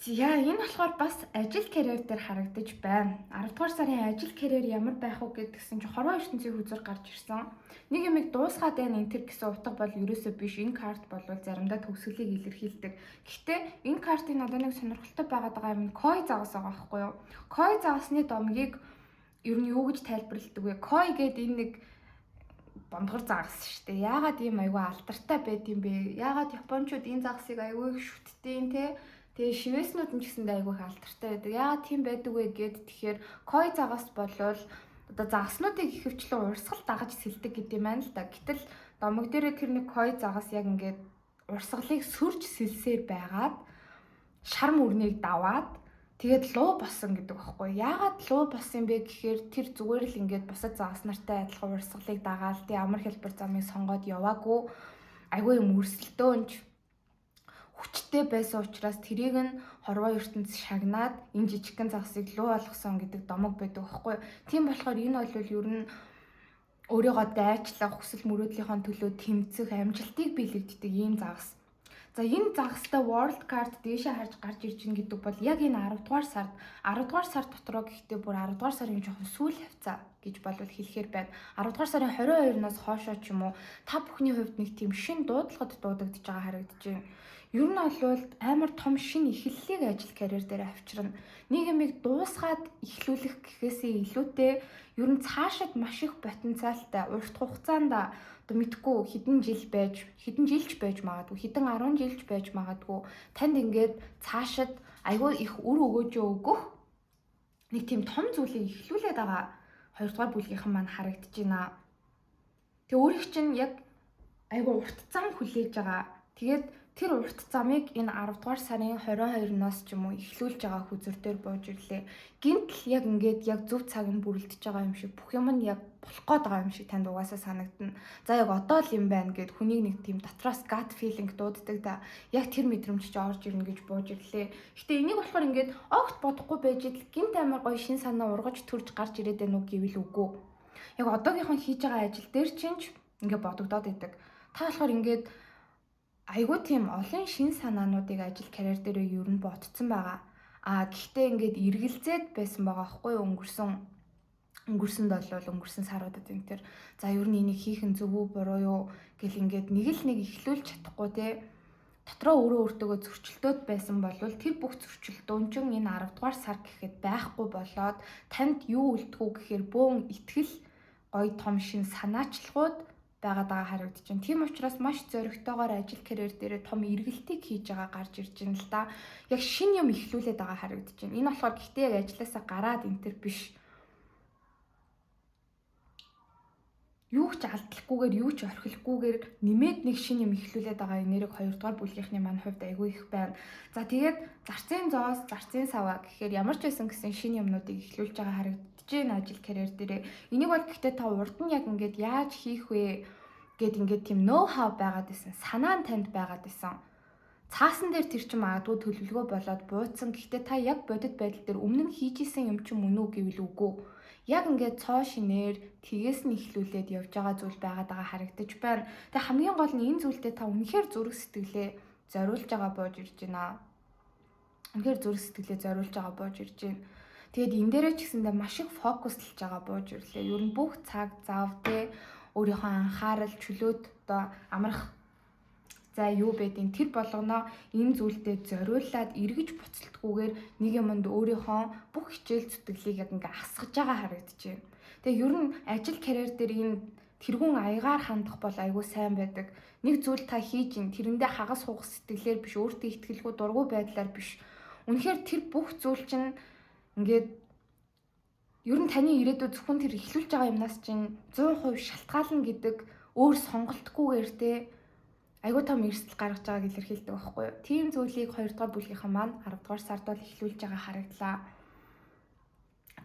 За энэ болохоор бас ажил карьер дээр харагдаж байна. 10 дугаар сарын ажил карьер ямар байх вэ гэдгсэн чинь хорвоо ертөнцийн хүзэр гарч ирсэн. Нэг юмыг дуусгаад байна энэ төр гэсэн утга бол ерөөсөө биш. Энэ карт бол заримдаа төгсгөлийг илэрхийлдэг. Гэхдээ энэ картын надад нэг сонирхолтой байгаад байгаа юм кой загас байгаа байхгүй юу? Кой загасны домгийг ер нь юу гэж тайлбарладаг вэ? Кой гэдэг энэ нэг бондгор загас шүү дээ. Яагаад ийм аюу алдартай байд юм бэ? Яагаад японочууд энэ загасыг аюу их шүтдэг те? Тэгээ шивээснүүд нь ч гэсэндээ аюу их алдартай байдаг. Яагаад тийм байдаг вэ гэд тэгэхээр кой загас болвол одоо загаснуудыг ихэвчлэн урсгал дагаж сэлдэг гэдэг юм байна л да. Гэтэл домог дээрээ тэр нэг кой загас яг ингээд урсгалыг сөрж сэлсээр байгаад шар мөрнийг даваад тэгээд луу босон гэдэг байхгүй. Яагаад луу босон бэ гэхээр тэр зүгээр л ингээд бусад загас нартай адилхан урсгалыг дагаал тий амар хэлбэр замыг сонгоод яваагүй айгүй юм өрсөлдөөнч хүчтэй байсан учраас тэрийг нь хорвоо ертөнц шагнаад энэ жижигхэн загсыг луу болгосон гэдэг домог байдаг байхгүй. Тийм болохоор энэ бол ер нь өөрийгөө дайчлах, хүсэл мөрөөдлийнхөө төлөө тэмцэх, амжилтыг биелэгддэг ийм загас. За энэ загастай world card дээшээ харж гарч ирж гин гэдэг бол яг энэ 10 дугаар сар дотроо гэхдээ бүр 10 дугаар сарын жоохон сүүл хавцаа гэж болвол хэлэхээр байна. 10 дугаар сарын 22-наас хоошоо ч юм уу та бүхний хувьд нэг тийм шин дуудлагад дуудагдж байгаа харагдаж байна. Ер нь бол амар том шин эхлэлийг ажил карьер дээр авчирна. Нэг юмыг дуусгаад эхлүүлэх гэхээсээ илүүтэй ер нь цаашид маш их потенциалтай урт хугацаанд одоо мэдгүй хэдэн жилч байж магадгүй хэдэн 10 жилч байж магадгүй танд ингээд цаашид айгүй их үр өгөөжөө өгөх нэг тийм том зүйлийг эхлүүлээд байгаа 2 дугаар бүлгийнхэн маань харагдаж байна. Тэгээ өөрийнх чинь яг айгүй урт зам хүлээж байгаа. Тэгээд тэр урт замыг энэ 10 дугаар сарын 22-наас ч юм уу эхлүүлж байгаа хүзэр дээр бууж ирлээ. Гинтл яг ингээд яг зөв цаг нь бүрэлдэж байгаа юм шиг бүх юм нь яг болох гээд байгаа юм шиг танд угаасаа санагдана. За яг одоо л юм байна гэд хүнийг нэг тийм дотроос gut feeling дууддаг да. Яг тэр мэдрэмж чи орж ирнэ гэж бууж ирлээ. Гэтэ энийг болохоор ингээд огт бодохгүй байж ил гинт амар гоё шин санаа ургаж төрж гарч ирээд байна уу гэвэл үгүй. Яг одоогийнхон хийж байгаа ажил дээр чинь ингээд бодогдоод идэг. Та болохоор ингээд айгүй тийм олон шин санаануудыг ажил карьер дээр ер нь ботцсон байгаа. Гэхдээ ингээд эргэлзээд байсан байгаа байхгүй юу өнгөрсөнд болвол өнгөрсөн саруудад энэ төр за ер нь энийг хийх нь зөв үү буруу юу гэл ингээд нэг л нэг ихлүүлж чадахгүй те дотроо өөрөө өөртөөгөө зөрчилдөөд байсан болвол тэр бүх зөрчилдөөнчин энэ 10 дугаар сар гэхэд байхгүй болоод танд юу үлдэх үү гэхээр бөөн итгэл гоё том шин санаачлагууд байгаад харагдаж байна. Тийм учраас маш зоригтойгоор ажил карьер дээр том эргэлтийг хийж байгаа гарч ирж байна л да. Яг шин юм ихлүүлээд байгаа харагдаж байна. Энэ болохоор гэхдээ яг ажилласаа гараад энэ төр биш. Юу ч алдлахгүйгээр юу ч орхилохгүйгээр нэмээд нэг шин юм ихлүүлээд байгаа энерги 2 дугаар бүлгийнхний маань хувьд айгүй их байна. За тэгээд зарцын зоос, зарцын саваа гэхээр ямар ч байсан гэсэн шин юмнуудыг ихлүүлж байгаа харагдаж байна ажил карьер дээрээ. Энийг бол гэхдээ та урд нь яг ингээд яаж хийх вэ гэд ингээд тийм ноу хау байгаад байсан. Санаа нь танд байгаад байсан. Цаасан дээр тэр чинь магадгүй төлөвлөгөө болоод бууцсан. Гэхдээ та яг бодит байдал дээр өмнө нь хийж исэн юм чинь мөн үү гэвэл үгүй. Яг ингээд цоо шинээр тгээс нь ихлүүлээд явж байгаа зүйл байгаад харагдаж байна. Тэгээ хамгийн гол нь энэ зүйлдээ та үнэхээр зүрх сэтгэлээ зориулж байгаа боож ирж байна. Үнэхээр зүрх сэтгэлээ зориулж байгаа боож ирж байна. Тэгээд энэ дээрээ ч гэсэндээ маш их фокуслж байгаа боож ирлээ. Ер нь бүх цаг зав тэ өөрийнхөө анхаарал чөлөөт одоо амрах за юу байдیں۔ Тэр болгоноо энэ зүйлдээ зориуллаад эргэж буцалтгүйгээр нэг юмд өөрийнхөө бүх хичээл зүтгэлийг яг ингээ асгаж байгаа харагдаж байна. Тэгээ ер нь ажил карьер дээр энэ тэргүүн аягаар хандах бол айгүй сайн байдаг. Нэг зүйл та хийж ин тэрэндээ хагас хугас сэтгэлээр биш өөртөө ихтгэлгүй дургуй байдлаар биш. Үнэхээр тэр бүх зүйл чинь ингээд ер нь таны ирээдүйд зөвхөн тэр ихлүүлж байгаа юмнаас чинь 100% шалтгаална гэдэг өөр сонголтгүйгээр те айгуу том эрсдэл гаргаж байгааг илэрхийлдэг байхгүй юу. Тийм зүйлийг 2 дугаар бүлгийнхэн маань 10 дугаар сард бол эхлүүлж байгаа харагдлаа.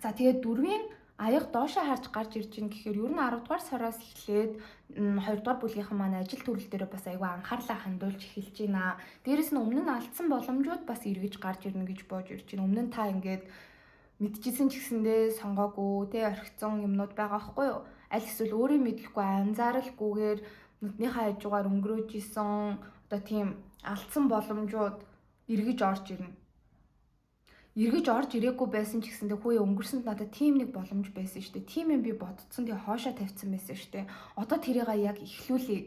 За тэгээд 4-ийн аяга доошоо харж гарч ирж байна гэхээр ер нь 10 дугаар сараас эхлээд 2 дугаар бүлгийнхэн маань ажил төрөл дээр бас айгуу анхаарлаа хандуулж эхэлж байна. Дээрэс нь өмнө нь алдсан боломжууд бас эргэж гарч ирнэ гэж боож ирж байна. Өмнө нь та ингээд мэдчихсэн ч гэсэндээ сонгоогүй тэ орхицсон юмнууд байгаа байхгүй юу. Аль эсвэл өөрийн мэдлэхгүй анзааралгүйгээр нүднийхээ хажуугаар өнгөрөөж исэн одоо тийм алдсан боломжууд эргэж орж ирнэ. Эргэж орж ирээгүй байсан ч гэсэндээ хөөе өнгөрсөнд надад тийм нэг боломж байсан шүү дээ. Тийм юм би бодцсон тэгээ хоошоо тавьсан байсан шүү дээ. Одоо тэрийг яг эхлүүлье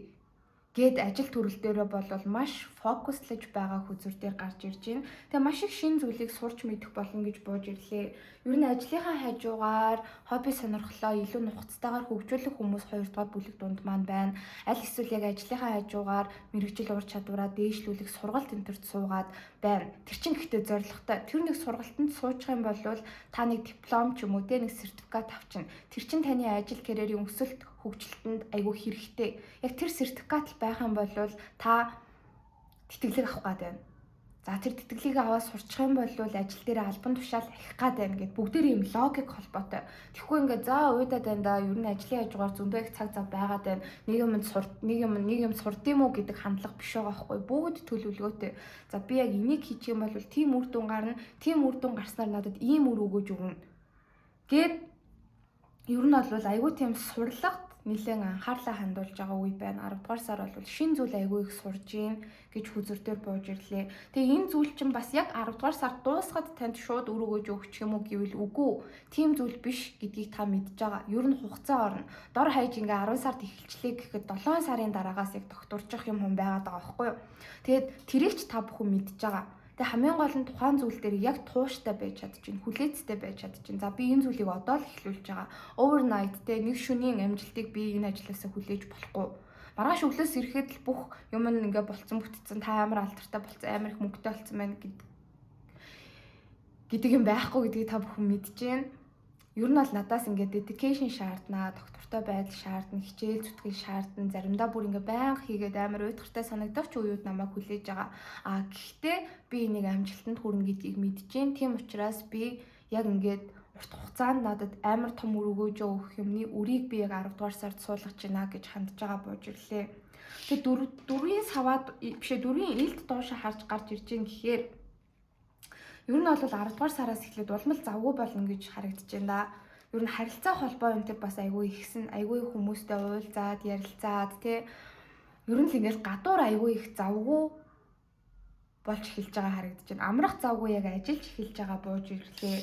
гэд ажил төрөл дээрээ бол маш фокуслаж байгаа хүзүр дээр гарч ирж байна. Тэгээ маш их шин зүйлийг сурч мэдэх болно гэж бууж ирлээ. Ер нь ажлынхаа хажуугаар хобби сонирхлоо илүү нухацтайгаар хөгжүүлэх хүмүүс 2 дугаар бүлэг дунд маань байна. Аль эсвэл яг ажлынхаа хажуугаар мэрэгжил ур чадвараа дээшлүүлэх сургалт энтерт суугаад байна. Тэр чинь гэхдээ зорилготой. Тэр нэг сургалтанд суучих юм бол та нэг диплом ч юм уу тэ нэг сертификат авчна. Тэр чинь таны ажил карьерийн өсөлт хөгжилтөнд айгүй хэрэгтэй. Яг тэр сертификат байх юм бол та тэтгэлэг авах гад байна. За тэр тэтгэлгийг аваад сурчих юм бол ажил дээр албан тушаал ахих гад байна гэд бүгдээр ийм логик холбоотой. Тэгэхгүй ингээд за уйдаад байна да ер нь ажлын хажуугаар зөндөө их цаг зав байгаад байна. Нэг юм сурдсан уу гэдэг хандлага биш байгаа байхгүй. Бүгд төлөвлөгөөтэй. За би яг энийг хийчих юм бол тийм үр дүн гарна. Тийм үр дүн гарснаар надад ийм үр өгөөж өгнө. Гэт ер нь бол айгүй тийм сурлагт нэлээд анхаарлаа хандуулж байгаа үе байна. 10 дугаар сар бол шин зүйл айгүй их сурж гин гэж хүзүртээр бууж ирлээ. Тэгээ энэ зүйл чинь бас яг 10 дугаар сар дуусгаад танд шууд үр өгөөж өгчих юм уу гэвэл үгүй. Тийм зүйл биш гэдгийг та мэдж байгаа. Ер нь хугацаа орно. Дор хаяж ингээ 10 сард эхэлчлээ гэхэд 7 сарын дараагаас яг тогтворчих юм байгаад байгаа байхгүй юу. Тэгээд тэрийг ч та бүхэн мэдж байгаа. Тэгээ хамгийн гол нь тухайн зүйл дээр яг тууштай байж чадчихна, хүлээцтэй байж чадчихна. За би энэ зүйлийг одоо л эхлүүлж байгаа. Overnight те нэг шөнийн амжилтыг би энэ ажилласаа хүлээж болохгүй. Маргааш өглөөс ирэхэд л бүх юм ингээ болцсон бүтцэн та амар алдартай болцсон, амар их мөнгөтэй болцсон байна гэдэг юм байхгүй гэдгийг та бүхэн мэдж байна. Ер нь бол надаас ингээ dedication шаардна, доктортой байдал шаардна, хичээл зүтгэл шаардна, заримдаа бүр ингээ байнга хийгээд амар уйтгартай санагдах үеуд намайг хүлээж байгаа. Гэхдээ би энийг амжилтанд хүрнэ гэдгийг мэдж байна. Тийм учраас би яг ингээд урт хугацаанд надад амар том үр өгөөж өгөх юмны үрийг би яг 10 дугаар сард суулгаж байна гэж хандж байгаа бууж ирлээ. Тэгээ 4-ийн элд доошо харж гарч ирж байгаа гэхээр ер нь бол 10 дугаар сараас эхлээд улмал завгүй болно гэж харагдаж байна да. Ер нь харилцаа холбоо энэ төр бас айгүй ихсэн, айгүй хүмүүстэй уулзаад, ярилцаад тий. Ер нь л ингээл гадуур аягүй их завгүй болж эхэлж байгаа харагдаж байна. Амрах завгүй яг ажиллаж эхэлж байгаа бууж ирлээ.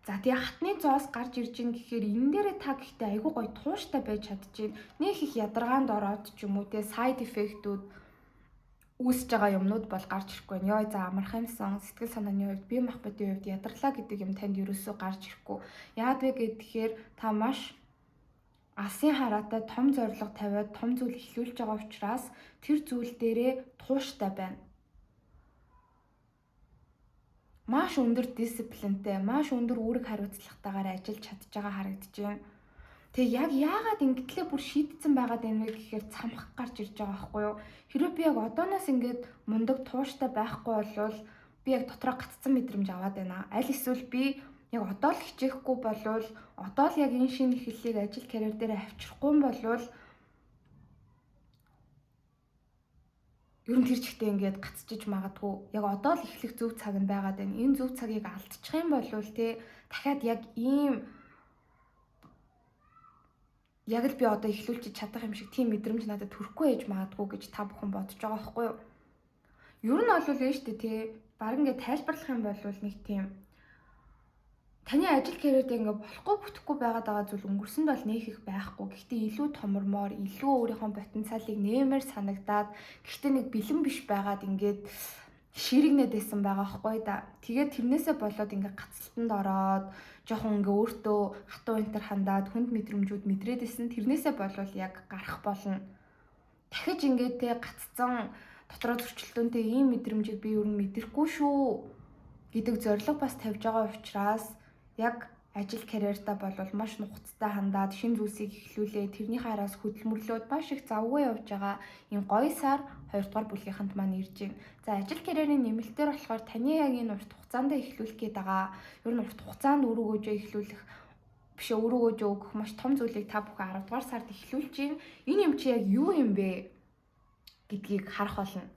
За тэгээ хатны зоос гарч ирж ийн гэхээр энэ дээрээ та гэхдээ айгүй гоё тууштай байж чадчихээн. Нэг их ядаргаанд ороод ч юм уу те сайд эффектүүд үүсэж байгаа юмнууд бол гарч ирэхгүй байна. Йой за амарх юмсан сэтгэл санааны хувьд бие махбодын хувьд ядарлаа гэдэг юм танд ерөөсөө гарч ирэхгүй. Яагаад вэ гэхээр та маш алсын хараатай том зорилго тавиад том зүйл эхлүүлж байгаа учраас тэр зүйл дээрээ тууштай байна. Маш өндөр дисциплинтэй, маш өндөр үүрэг хариуцлагатайгаар ажиллаж чадж байгаа харагдаж байна. Тэгээ яг яагаад ингэтлээ бүр шийдсэн байгаад байна вэ гэхээр цамхаг гарч ирж байгаа байхгүй юу? Хэрэв би яг одооноос ингээд мундаг тууштай байхгүй болвол би яг дотроо гацсан мэдрэмж аваад байна. Аль эсвэл би яг одоо л хичээхгүй болвол одоо л яг энэ шинэ эхлэлийг ажил карьер дээр авчрахгүй болвол ер нь тэр чигтээ ингээд гацчих магадгүй. Яг одоо л эхлэх зөв цаг нь байгаад байна. Энэ зөв цагийг алдчих юм бол те дахиад яг ийм яг л би одоо эхлүүлчих чадах юм шиг тийм мэдрэмж надад төрөхгүй ээж магадгүй гэж та бүхэн бодож байгаа байхгүй юу? Ер нь бол ээ штэ те баг ингээд тайлбарлах юм бол нэг тийм таны ажил карьерд ингээд болохгүй бүтэхгүй байгаад байгаа зүйл өнгөрсөнд бол нэх их байхгүй. Гэхдээ илүү томормоор, илүү өөрийнхөө потенциалыг нэмэр санагдаад гэхдээ нэг бэлэн биш байгаад ингээд ширэгнээд байсан байгаа байхгүй да. Тэгээд тэрнээсээ болоод ингээд гацалтанд ороод жоохон ингээ өөртөө хатуу энтер хандаад хүнд мэдрэмжүүд мэдрээдсэн тэрнээсээ болвол яг гарах болно. Дахиж ингээ те гаццсан дотроо зөрчилдөөнтэй ийм мэдрэмжийг би ер нь мэдрэхгүй шүү гэдэг зорилго бас тавьж байгаа учраас яг ажил карьертаа болвол маш нухацтай хандаад шинэ зүйлсийг эхлүүлээ тэрнийхээ араас хөдөлмөрлөөд маш их завгүй явж байгаа энэ гоё сар 2 дугаар бүлгийнханд маань ирж байна. За ажил карьерийн нэмэлтээр болохоор таны яг энэ урт хугацаанд эхлүүлэх гээд байгаа. Ер нь урт хугацаанд өрөөгөөжөө эхлүүлэх биш өрөөгөөжөө өгөх маш том зүйлийг та бүхэн 10 дугаар сард эхлүүлж байна. Энэ юм чи яг юу юм бэ гэдгийг харах болно.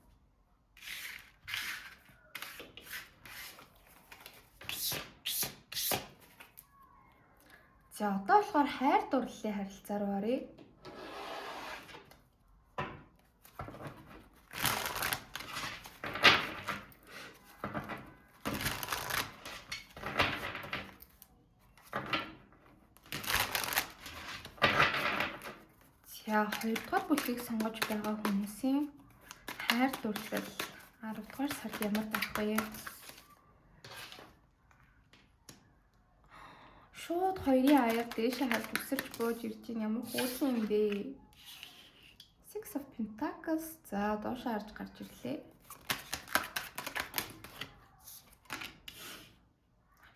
За одоо болохоор хайр дурлалын харилцаа руу оръё. За 2 дугаар бүлгийг сонгож байгаа хүмүүсийн хайр дурлал 10 дугаар сард ямар байх вэ? Шууд хоёрын аяар дээшээ харж өсөрч бууж ирж ийн ямар хөөсөн юм бэ? Six of Pentacles. За доошоо харж гарч ирлээ.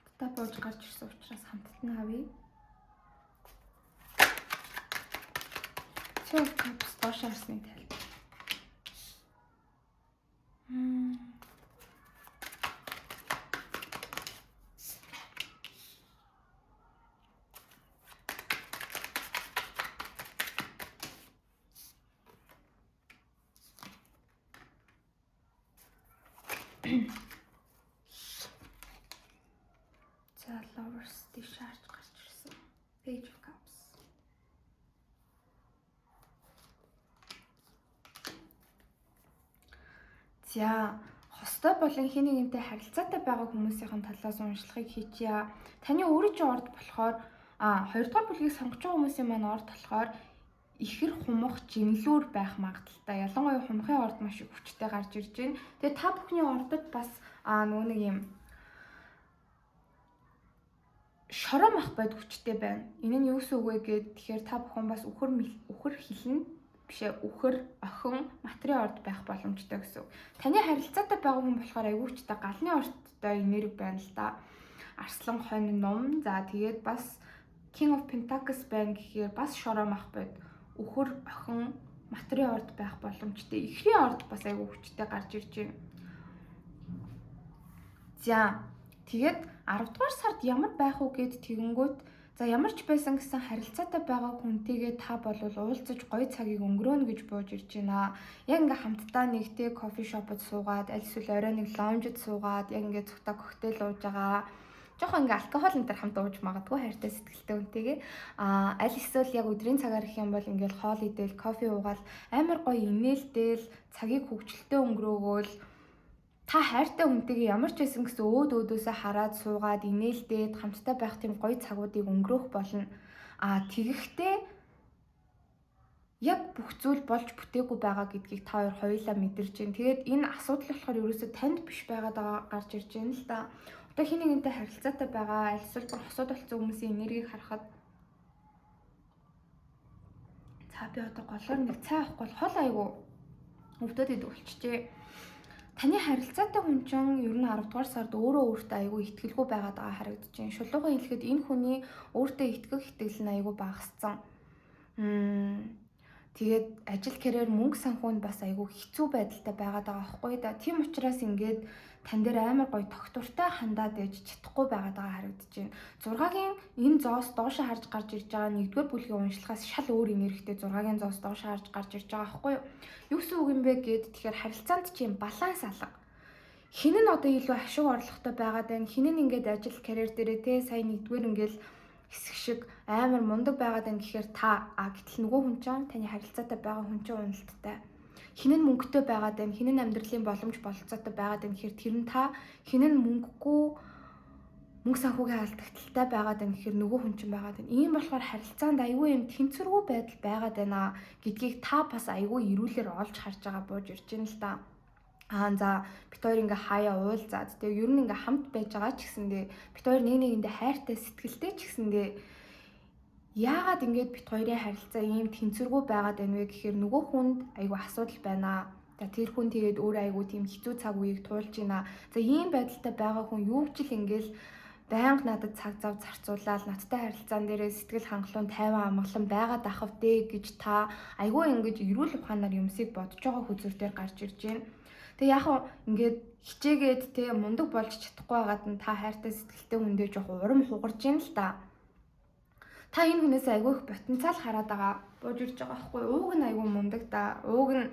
Хамтдаа бууж гарч ирсэн учраас хамтдаа авъя. Two of Cups доошоо харсны тал. За Lovers дэшаарч гарч ирсэн. Page of Cups. За хостой болон хин нэгнтэй харилцаатай байгаа хүмүүсийн талаас уншлагыг хийчихье. Таны өөрийн чинь орд болохоор 2 дугаар бүлгийг сонгож байгаа хүмүүсийн маань орд болохоор ихэр хумах жинлүүр байх магадaltaй. Ялангуяа хумхын орд маш их хүчтэй гарч ирж байна. Тэгээ та бүхний ордод бас нөгөө нэг юм шороо мах байд хүчтэй байна. Энэ нь юус үг вэ гэхээр тэгэхээр та бүхэн бас үхэр хилэн бишээ үхэр охин материал орд байх боломжтой гэсэн. Таны харилцаатай байгаа хүн болохоор аягүй хүчтэй галны ордтой энерги байна л да. Арслан хонь ном. За тэгээд бас King of Pentacles байна гэхээр бас шороо мах байд үхэр охин материал орд байх боломжтой. Эхний орд бас аягүй хүчтэй гарч ирж байна. За тэгээд 10 дугаар сард ямар байх уу гэд тэгэнгүүт за ямар ч байсан гэсэн харилцаатай байгаа хүнтэйгээ та болвол уулзаж гоё цагийг өнгөрөөнө гэж бууж ирж байна. Яг ингээ хамтдаа нэгтэй кофе шопод суугаад аль эсвэл орой нэг лаунжид суугаад яг ингээ цогтой коктейл ууж байгаа. жоохон ингээ алкогол энэ төр хамт ууж магадгүй хайртай сэтгэлтэй үнтэйгээ. Аль эсвэл яг өдрийн цагаар их юм бол ингээл хоол идэл, кофе уугаал амар гоё инээлтэл цагийг хөвгчлөлтөө өнгөрөөгөөл та хайртай хүнтэйгээ ямар ч байсан гэсэн өөдөөсөө хараад суугаад инээлдээд хамтдаа байх тийм гоё цагуудыг өнгөрөөх болно. Тэгэхдээ яг бүх зүйл болж бүтээгүй байгаа гэдгийг та хоёр хоёулаа мэдэрч байна. Тэгээд энэ асуудал болохоор ерөөсөө танд биш байгаад байгаа гарч ирж байна л да. Одоо хин нэгэнтэй харилцаатай байгаа, аль эсвэл бүр хосууд болсон хүмүүсийн энергийг харахад би одоо голоор нэг цай авахгүй бол хол айгу өвдөд идэв болчихжээ. Таны харилцаатай хүн чинь ер нь 10 дугаар сард өөрөө өөртөө айгу итгэлгүй байгаад байгаа харагдаж байна. Шулуухан хэлэхэд энэ хүний өөртөө итгэх итгэл нь айгу багассан. Тэгээд ажил карьер мөнгө санхүүнд бас айгүй хэцүү байдалтай байгаад байгаа байхгүй да. Тийм учраас ингээд тань дээр амар гоё тогтвортой хандаад ээж чадахгүй байгаад байгаа харагдаж байна. 6-гийн энэ зоос доош харж гарч ирж байгаа 1-р бүлгийн уншлагаас шал өөр энергитэй 6-гийн зоос доош харж гарч ирж байгаа байхгүй юу? Юу гэсэн үг юм бэ гэд тэгэхээр харилцаанд чинь баланс алга. Хин нь одоо илүү ашиг орлоготой байгаад байна. Хин нь ингээд ажил карьер дээрээ те сая 1-р ингээл хэсэг шиг амар мундаг байгаад байна гэхээр гэтэл нөгөө хүн чинь таны харилцаатай байгаа хүн чинь уналттай. Хин нь мөнгөтэй байгаад байна, хин нь амьдралын боломж бололцоотой байгаад байна гэхээр тэр нь хин нь мөнгө санхүүгийн алдагталтай байгаад байна гэхээр нөгөө хүн чинь байгаад байна. Ийм болохоор харилцаанд аюу юм тэнцвэргүй байдал байгаад байна гэдгийг бас аюу эрүүлэр олж харж байгаа бууж ирж байна л да. За бит хоёр ингээ хаяа уулзаад тэгээ ер нь ингээ хамт байж байгаа ч гэсэндээ бит хоёр нэг нэгэндээ хайртай сэтгэлтэй ч гэсэндээ яагаад ингээд бит хоёрын харилцаа ийм тэнцвэргүй байгаад байна вэ гэхээр нөгөө хүнд айгүй асуудал байна. Тэр хүн тэгээд өөрөө айгүй тийм хэцүү цаг үеийг туулж байна. За ийм байдалтай байгаа хүн юу ч л ингээл байнга надад цаг зав зарцуулаад надтай харилцаан дээрээ сэтгэл хангалуун тайван амгалан байгаад ахав дээ гэж айгүй ингэж эрүүл ухаанаар юмсыг бодож байгаа хүзүүр дээр гарч ирж байна. Тэгээ яг ингээд хичээгээд мундаг болж чадахгүй байгаад нь хайртай сэтгэлтэй хүндээ жоох урам хугарж ийн л да. Энэ хүнээс айгүй их потенциал хараад байгаа бууж ирж байгаа байхгүй. Ууг нь айгүй мундаг да. Ууг нь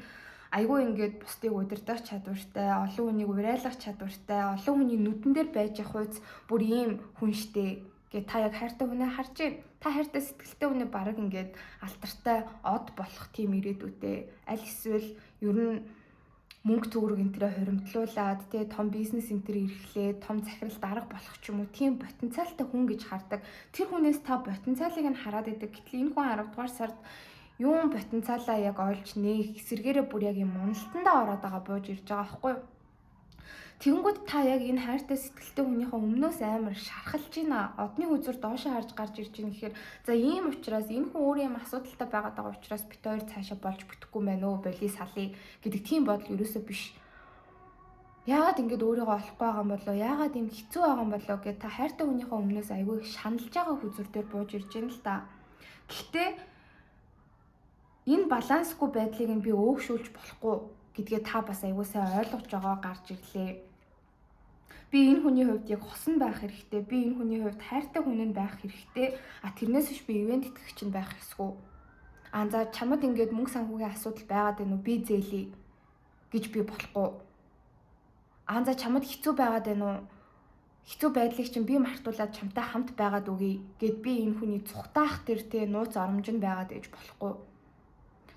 айгүй ингээд бусдыг удирдах чадвартай, олон хүнийг урайлах чадвартай, олон хүний нүдэн дээр байж явах үед бүр ийм хүн штэ гэ яг хайртай хүнээ харж байна. Хайртай сэтгэлтэй хүнээ бараг ингээд алдартай од болох тийм ирээдүйтэй. Аль эсвэл ер нь мөнгө төгрөг энтрээ хуримтлуулад том бизнес энтер эрхлээд том захирал дарга болох ч юм уу тийм потенциалтай хүн гэж хардаг. Тэр хүнээс потенциалыг нь хараад идэг. Гэтэл энэ хүн 10 дугаар сард юун потенциалаа яг олж нээх эсэргээрээ бүр яг юм уналтандаа ороод байгаа бууж ирж байгаа байхгүй юу? Тэгэнгүүт яг энэ хайртай сэтгэлтэй хүнийхээ өмнөөс амар шархалж байна. Одны хүзүүр доошоо харж гарч ирж байна гэхээр ийм учраас энэ хүн өөр юм асуудалтай байгаад байгаа учраас бит хоёр цаашаа болж бүтэхгүй байна өө боли салъя гэдэг тийм бодол ерөөсөө биш. Яагаад ингэж өөрийгөө олохгүй байгаа юм болоо? Яагаад ийм хэцүү байгаа юм болоо гэж хайртай хүнийхээ өмнөөс айгүй их шаналж байгаа хүзүүр дээр бууж ирж байна л да. Гэхдээ энэ балансгүй байдлыг би өөгшүүлж болохгүй гэдгээ бас айгүй сайн ойлгож байгаа гарч ирлээ. Би энэ хүний хувьд яг хосон байх хэрэгтэй. Би энэ хүний хувьд хайртай хүн нь байх хэрэгтэй. Тэрнээс биш би ивент итгэгч нь байх ёсгүй. За чамд ингээд мөнгө санхүүгийн асуудал байгаад байна уу? Би зээлий гэж би болохгүй. За чамд хэцүү байгаад байна уу? Хэцүү байдлыг чинь би мартуулаад чамтай хамт байгаад үгүй гэд би энэ хүний цухтаах тэр нууц оромж нь байгаад ээж болохгүй.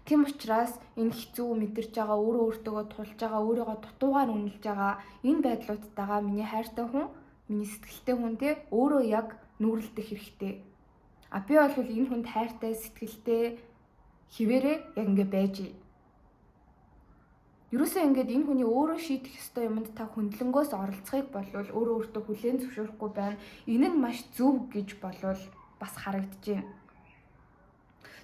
Тийм учраас энэ хэцүү мэдэрч байгаа өөртөө тулж байгаа өөрийгөө дутуугаар үнэлж байгаа энэ байдлуудтайгаа миний хайртай хүн, миний сэтгэлтэй хүнтэй өөрөө яг нүүрэлдэх хэрэгтэй. Би бол энэ хүнд хайртай, сэтгэлтэй хിവэрээ яг ингэ байж. Ерөөсөө ингээд энэ хүний өөрөө шийдэх ёстой юмд хөндлөнгөөс оролцохыг болвол өөртөө хүлээн зөвшөөрөхгүй байна. Энэ нь маш зөв гэж болвол бас харагдаж байна.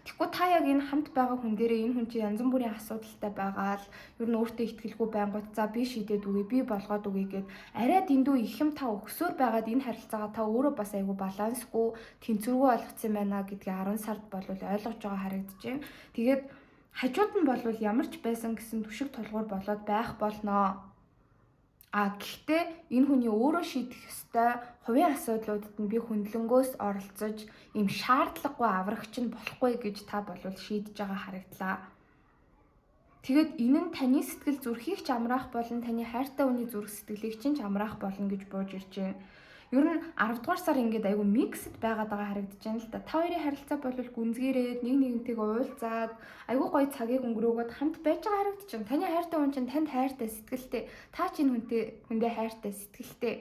Тэгэхгүй яг энэ хамт байгаа хүн дээрээ энэ хүн чинь янз бүрийн асуудалтай байгаа л ер нь өөртөө итгэлгүй байнгут би шийдээд үгүй би болгоод үгүй гэд арай дэндүү их юм өгсөөр байгаад энэ харилцаагаа өөрөө бас айгүй балансгүй тэнцвэргүй болгоцсон байна гэдгийг 10 сард болвол ойлгож байгаа харагдаж байна. Тэгээд хажууд нь болвол ямар ч байсан гэсэн түшиг тулгуур болоод байх болноо. Гэхдээ энэ хүний өөрөө шийдэх ёстой хувийн асуудлуудад нь би хөндлөнгөөс оролцож ийм шаардлагагүй аврагч нь болохгүй гэж болвол шийдэж байгаа харагдлаа. Тэгээд энэ нь таны сэтгэл зүрхийг ч амраах болон таны хайртай хүний зүрх сэтгэлийг ч амраах болно гэж бууж ирж байна. Ер нь 10 дугаар сар ингээд айгүй миксд байгаад байгаа харагдаж байна л да. Та хоёрын харилцаа бол гүнзгийрээд нэг нэгнтэйгээ уулзаад айгүй гоё цагийг өнгөрөөгөөд хамт байж байгаа харагдаж байна. Таны хайртай хүн чинь танд хайртай сэтгэлтэй. Та чинь хүндээ хайртай сэтгэлтэй.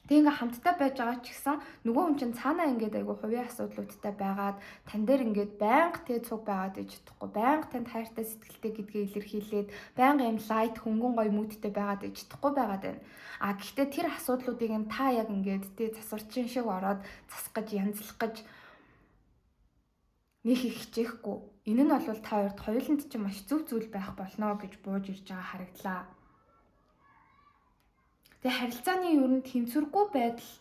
Тэг ингээ хамтдаа байж байгаа ч гэсэн нөгөө хүн чинь цаанаа ингээд айгүй хувийн асуудлуудтай байгаад тань дээр ингээд байнга цуг байгаад иж чадахгүй, байнга танд хайртай сэтгэлтэй гэдгийг илэрхийлээд байнга юм лайт хөнгөн гоё мүүдтэй байгаад иж чадахгүй байгаад байна. А гэхдээ тэр асуудлуудыг нь та яг ингээд засварчин шиг ороод засгаж янзлах гэж нэг их хичээхгүй. Энэ нь бол та хоёрт хоёуланд чинь маш зөв зүйл байх болно гэж бууж ирж байгаа харагдлаа. Тэгээ харилцааны ер нь тэнцвэргүй байдал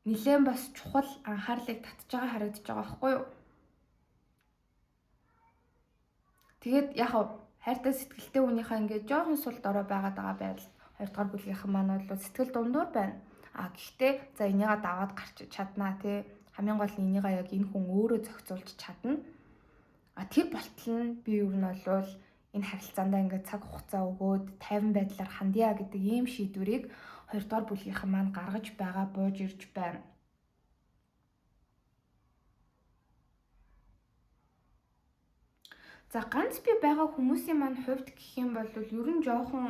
нэлээд бас чухал анхаарлыг татж байгаа харагдаж байгаа байхгүй юу? Тэгээд яг хайртай сэтгэлтэй хүнийхээ ингээд жоохон сул дорой байгаад байгаа байдал 2 дугаар бүлгийнхэн маань бол сэтгэл дундуур байна. А гэхдээ за энийгээ даваад гарч чаднаа тий. Хамгийн гол нь энийгээ яг энэ хүн өөрөө зохицуулж чадна. А тэр болтол нь би ер нь бол энэ харилцаандаа ингээд цаг хугацаа өгөөд 50 байдлаар хандъя гэдэг ийм шийдвэрийг 2 дугаар бүлгийнхэн маань гаргаж байгаа бууж ирж байна. За ганц би байгаа хүмүүсийн маань хувьд гэх юм бол ер нь жоохон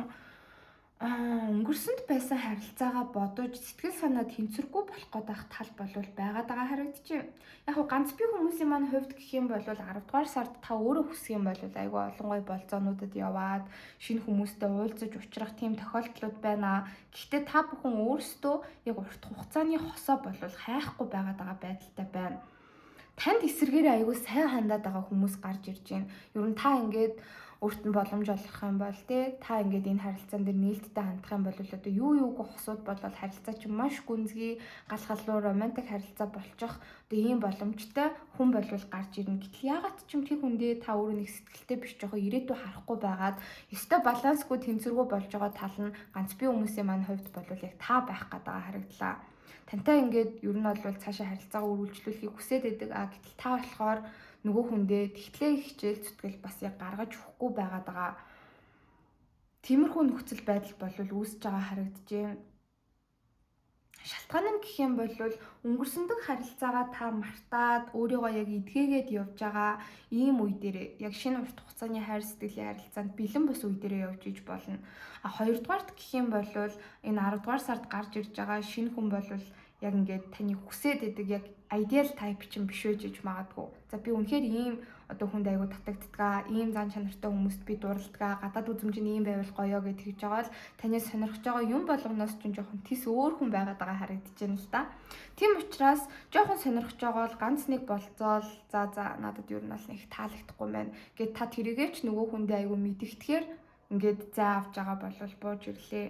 өнгөрсөнд байсан харилцаагаа бодож сэтгэл санаа тэнцвэргүй болох гэдэг тал болвол байгаад байгаа харагдчих. Яг хуу ганц би хүмүүсийн маань хувьд гэх юм бол 10 дугаар сард та өөрөө хүсэх юм бол айгүй олон гоё болцоонуудад яваад шинэ хүмүүстэй уулзаж уулзрах тийм тохиолдлууд байна. Гэхдээ та бүхэн өөрсдөө яг урт хугацааны хосоо бол хайхгүй байгаад байгаа байдалтай байна. Танд эсэргээрээ айгүй сайн хандаад байгаа хүмүүс гарч ирж байна. Ер нь та ингээд өөрт нь боломж олгох юм бол та ингээд энэ харилцаан дээр нээлттэй хандах юм бол одоо юу юугүй хосууд болол харилцаа чинь маш гүнзгий галхаллуу романтик харилцаа болчих одоо ийм боломжтой хүн болвол гарч ирнэ. Гэтэл яагаад ч юм тэр хүндээ та өөрөө нэг сэтгэлтэй биш жоохон ирээдүй харахгүй байгаад ёстой балансгүй тэнцвэргүй болж байгаа тал нь ганц бие хүмүүсийн маань хувьд бол яг та байх гэдэг харагдлаа. Тантай ингээд ер нь бол цаашаа харилцаагаа үргэлжлүүлэхийг хүсээд байдаг. Гэтэл та болохоор нөгөө хүндээ тэгтлээ хичээл зүтгэл бас яг гаргаж өгөхгүй байгаад байгаа. Тиймэрхүү нөхцөл байдал бол үүсэж байгаа харагдаж байна. Шалтгаан нь гэх юм бол өнгөрсөндөг харилцаагаа та мартаад өөрийгөө яг эдгээгээд явж байгаа ийм үе дээр яг шинэ урт хугацааны хайр сэтгэлийн харилцаанд бэлэн бус үе дээр явж иж болно. А хоёрдугаарт гэх юм бол энэ 10 дугаар сард гарч ирж байгаа шинэ хүн бол яг ингээд таны хүсээд байдаг яг ideal type чинь биш байж магадгүй. За би үнэхээр ийм одоо хүнд айгу татагддгаа, ийм зан чанартай хүмүүст би дурладгаа, гадаад үзмж нь ийм байвал гоё гэж хэлж байгаа л танаас сонирхож байгаа юм болгоноос ч жоохон тис өөр хүн байгаад байгаа харагдаж байна л да. Тийм учраас жоохон сонирхож байгаа бол ганц нэг болцоол за надад ер нь бол нэг таалагдахгүй байна гэд та тэрийгээ ч нөгөө хүндээ айгу мэдгэтгэхээр ингээд заа авч байгаа болвол бууж ирлээ.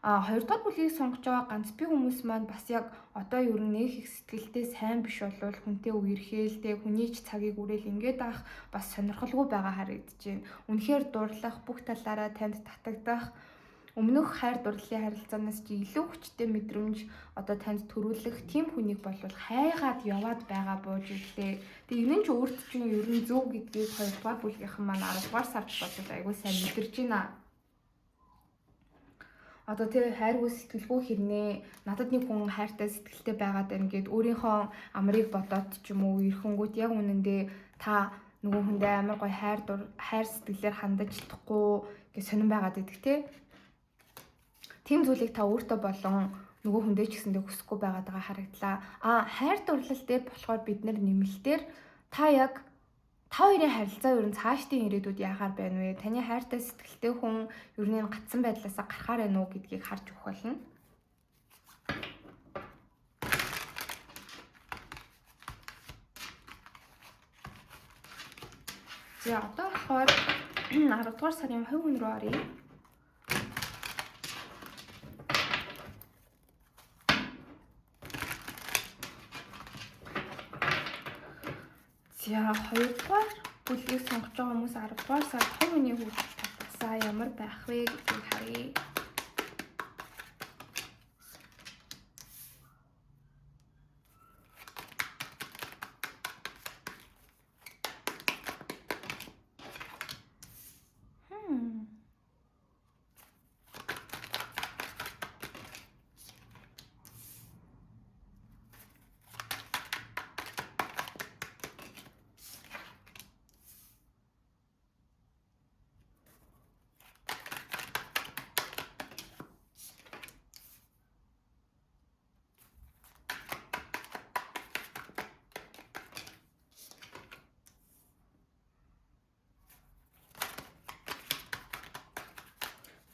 Хоёрдугаар бүлгийг сонгож байгаа ганц би хүмүүс маань бас яг одоо ер нь нэг их сэтгэлтэй сайн биш болвол хүнтэй үерхээлтэй хүний ч цагийг үрэл ингээд авах бас сонирхолгүй байгаа харагдаж байна. Үнэхээр дурлах бүх талаараа танд татагдах өмнөх хайр дурлалын харилцаанаас ч илүү хүчтэй мэдрэмж одоо танд төрүүлэх тийм хүнийг болвол хайгаад яваад байгаа бууж ирлээ. Тэгээ энэ нь ч өөрт чинь ер нь зөв гэдгийг хоёрдугаар бүлгийнхэн маань 10 дугаар сард болвол айгүй сайн мэдэрч байна. Одоо тэр хайргүй сэтгэлгүй хэрнээ надад нэг хүн хайртай сэтгэлтэй байгаад байна гэд өөрийнхөө амрыг бодоод ч юм уу эрхэнгүүд яг үнэндээ та нөгөө хүндээ амар гой хайр сэтгэлээр хандаж чадахгүй гэж сонирн байгаад идэх те. Тийм зүйлийг та өөртөө болон нөгөө хүндээ ч гэсэндээ хүсэхгүй байгаад байгаа харагдлаа. Хайр дурлал дээр болохоор бид нар нэмэлтээр та яг та хоёрын харилцаа ер нь цаашдын ирээдүйд яахаар байна вэ? Таны хайртай сэтгэлтэй хүн ер нь гацсан байдлаасаа гарахаар байна уу гэдгийг харж өгөх болно. За одоо болохоор 10 дугаар сарын хувь хүн рүү оръё. За 2 дугаар бүлгийг сонгож байгаа хүмүүс 10 дугаар сард хувь хүний хөгжил татгасаа ямар байх вэ гэдгийг харъя.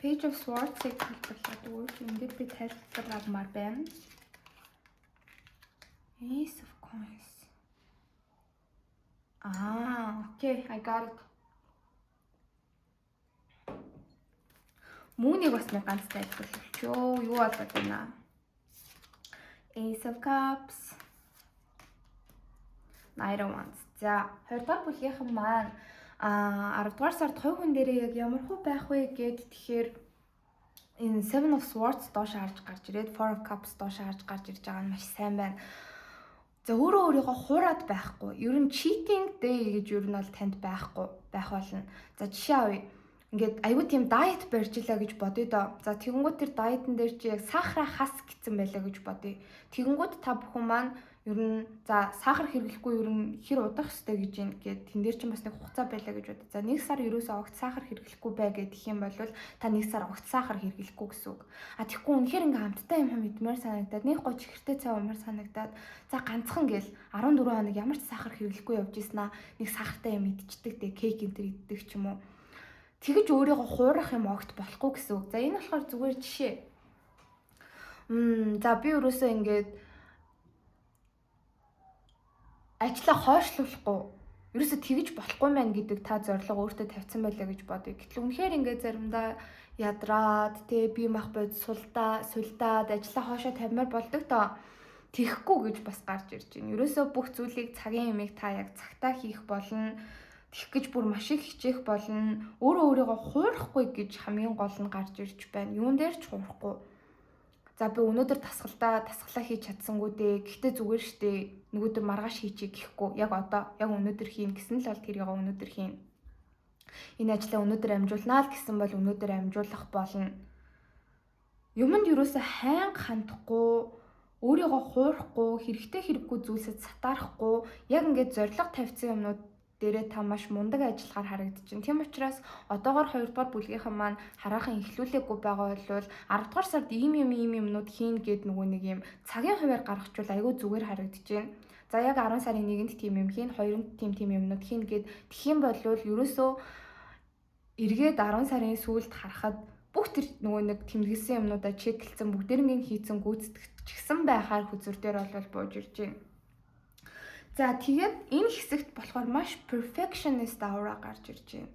Page of Swords-ыг хэлбэлээд өгөөч. Эндээр би тайлбарламаар байна. Ace of Coins. Okay, I got it. Муунийг бас нэг ганц тайлбарлавчөө. Юу болоод байна? Ace of Cups. Knight of Wands. За, 2 дугаар бүлгийнхэн маань 10 дугаар сард хувь хүн дээрээ яг ямар хөө байх вэ гэд тэгэхээр энэ Seven of Swords доош харж гарч ирээд Four of Cups доош харж гарч ирж байгаа нь маш сайн байна. За өөрөө өөрийгөө хуураад байхгүй. Ер нь cheating day гэж ер нь бол танд байх болно. За жишээ авъя. Ингээд аюу тийм diet барьжилаа гэж бодъё доо. За тэгэнгүүт тэр diet-н дээр чи яг сахараа хас гэсэн байлаа гэж бодъё. Тэгэнгүүт та бүхэн маань ер нь за сахар хэрэглэхгүй ер нь хэр удах ёстой гэж юм гээд тэн дээр чинь бас нэг хугацаа байлаа гэж бодъё. За 1 сар ерөөсөө огт сахар хэрэглэхгүй бай гэдэг юм бол та 1 сар огт сахар хэрэглэхгүй гэсэн үг. Тэгэхгүй үнэхээр ингээм амттай юм идмээр санагдаад нэг гоо чихэртэй цай уумаар санагдаад за ганцхан гээл 14 хоног ямар ч сахар хэрэглэхгүй явж ийснаа нэг сахартай юм идчихдэг те кейк энэ төр иддэг ч юм уу. Тэгэж өөрийгөө хуурах юм огт болохгүй гэсэн үг. За энэ болохоор зүгээр жишээ. За би өөрөөсөө ингээд ажлаа хойшлуулахгүй ерөөсө тэгэж болохгүй мэн гэдэг та зорилго өөртөө тавьсан байлаа гэж бодъё. Гэтэл үнэхээр ингээд заримдаа ядраад тэ би мах бод сулдаад ажлаа хоошоо тавьмаар болдог тоо. Тэхгүй гэж бас гарч ирж байна. Ерөөсө бүх зүйлийг цагийн юмыг та яг цагтаа хийх болно. Тэгэх гэж бүр маш их хичээх болно. Өөрийгөө хуурахгүй гэж хамгийн гол нь гарч ирж байна. Юун дээр ч хуурахгүй. За би өнөөдөр тасгалаа хийж чадсангүй дээ. Гэхдээ зүгээр штэ. Нөгөөдөр маргааш хийчихье гэхгүй. Яг одоо яг өнөөдөр хийн гэсэн л бол тэрийг өнөөдөр хийн. Энэ ажлаа өнөөдөр амжуулнаа л гэсэн бол өнөөдөр амжуулах болно. Юмд юусаа хайн хандахгүй, өөрийгөө хуурахгүй, хэрэгтэй хэрэггүй зүйлсэд сатаарахгүй, яг ингээд зориг тавьсан юмнууд дээрээ та маш мундаг ажиллахаар харагдчихэв. Тийм учраас одоогоор 2 дугаар бүлгийнхэн маань хараахан эхлүүлээгүй байгаа бол 10 дугаар сард ийм юмнууд хийн гэд нөгөө нэг юм цагийн хуваар гаргachвал айгүй зүгээр харагдчихэв. За яг 10 сарын 1-нд тийм юм хийн, 2-нд тийм юмнууд хийн гэд тэгхийн бол ерөөсөө эргээд 10 сарын сүүлд харахад бүх тэр нөгөө нэг тэмдэглэсэн юмнуудаа чеклсэн бүгдээрнгийн хийцэн гүйцэтгэжсэн байхаар хүзүр дээр бол бууж ирж байна. За тэгээд энэ хэсэгт болохоор маш perfectionist aura гарч ирж байна.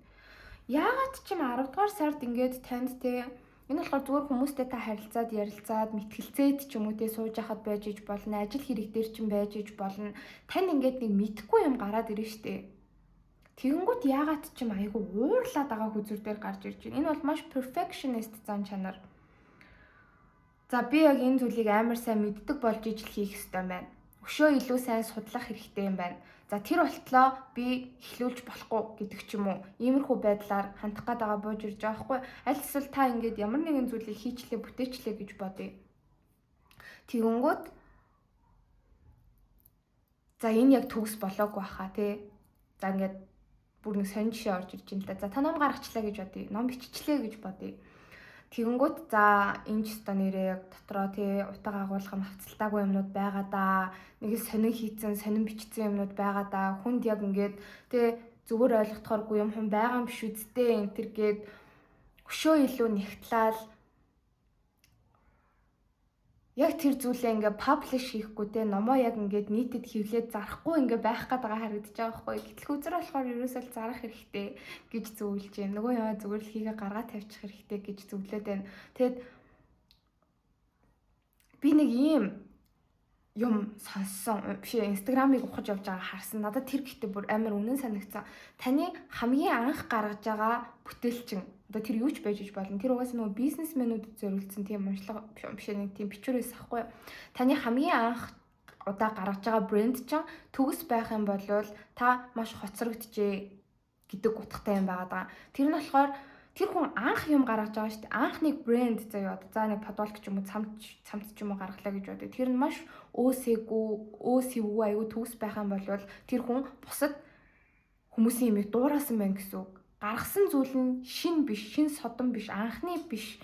Яагаад ч юм 10 дугаар сард ингээд танд те энэ болохоор зүгээр хүмүүстэй та харилцаад ярилцаад мэтгэлцээд ч юм уу те сууж яхад байж иж болно, ажил хэрэг дээр ч юм байж иж болно. Тань ингээд нэг мэдхгүй юм гараад ирнэ штэ. Тэгэнгүүт яагаад ч юм айгу уурлаад байгаа хүзүр дээр гарч ирж байна. Энэ бол маш perfectionist зан чанар. За би яг энэ зүйлийг амар сайн мэддэг болж ижил хийх ёстой байна. Өшөө илүү сайн судлах хэрэгтэй юм байна. За тэр болтлоо би эхлүүлж болохгүй гэдэг ч юм уу. Иймэрхүү байдлаар хандах гээд байгаа бууж ирж байгаа хгүй. Аль эсвэл та ингээд ямар нэгэн зүйлийг хийчлээ, бүтээчлээ гэж бодъё. Тэгэнгүүт за энэ яг төгс болоогүй баха тий. За ингээд бүр нэг сонь жишээ орж ирж байна л да. За та ном гаргачлаа гэж бодъё. Ном биччихлээ гэж бодъё. Тэгэнгүүт за энэ ч өстой нэрээ яг дотроо тий утга агуулгын хавцалтаагүй юмнууд байгаа да. Нэг сонин хийцэн, сонин бичсэн юмнууд байгаа да. Хүнд яг ингээд тий зүгээр ойлгохгүйгүй юм хүн байгаа юм биш үсттэй энэ төр гээд өшөө илүү нэгтлал яг тэр зүйлээ ингээ паблиш хийхгүй те номоо яг ингээд нийтэд хэвлээд зарахгүй ингээ байх гээд байгаа харагдаж байгаа байхгүй. Гэтэл үзэр болохоор ерөөсөө зарах хэрэгтэй гэж зөвлөж байна. Нөгөө яа зүгээр л хийгээ гаргаад тавьчих хэрэгтэй гэж зөвлөд байна. Тэгэд би нэг ийм юм сонссон. Биш Инстаграмыг ухаж явж байгаа харсан. Надад тэр гэхдээ бүр амар үнэн санагцсан. Таны хамгийн анх гаргаж байгаа бүтээлчин одоо тэр юу ч байж болно. Тэр угаасаа нөгөө бизнесмэнүүдэд зориулсан тийм уншлага биш нэг тийм бичвэрээс ахгүй. Таны хамгийн анх удаа гаргаж байгаа брэнд чинь төгс байх юм бол та маш хоцрогдчихэ гэдэг утгатай юм байгаа даа. Тэр нь болохоор тэр хүн анх юм гаргаж байгаа шүү дээ. Анх нэг брэнд заяа одоо за нэг подвалк ч юм уу цамц ч юм уу гаргалаа гэж бодъё. Тэр нь маш өөсэвгүй аюу төгс байх юм бол тэр хүн бусад хүмүүсийн юмыг дуурайсан байна гэсэн үг. Гаргасан зүйл нь шин биш, шин содон биш, анхны биш.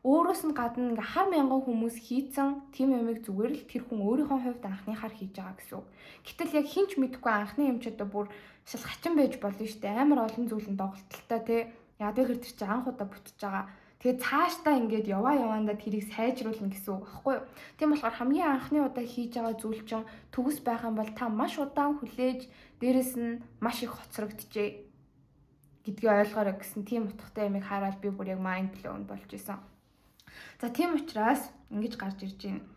Өөрөөс нь гадна ингээ хар мянган хүмүүс хийцэн тийм юмыг зүгээр л тэр хүн өөрийнхөө хувьд анхныхаар хийж байгаа гэсэн үг. Гэтэл яг хинч мэдхгүй анхны юм ч одоо бүр шалгачин байж болно шүү дээ. Амар олон зүйлэн доголдолтой тий. Яг тэр чинь анх удаа бүтэж байгаа. Тэгээд цаашдаа ингээд яваандаа тэрийг сайжруулна гэсэн үг багхгүй юу. Тийм болохоор хамгийн анхны удаа хийж байгаа зүйл чинь төгс байх юм бол та маш удаан хүлээж дээрэс нь маш их хоцрогдчихэ гэдгийг ойлгоорой гэсэн тийм утгатай ямиг хараад би бүр яг mind blown болж исэн. За тийм учраас ингэж гарч ирж байна.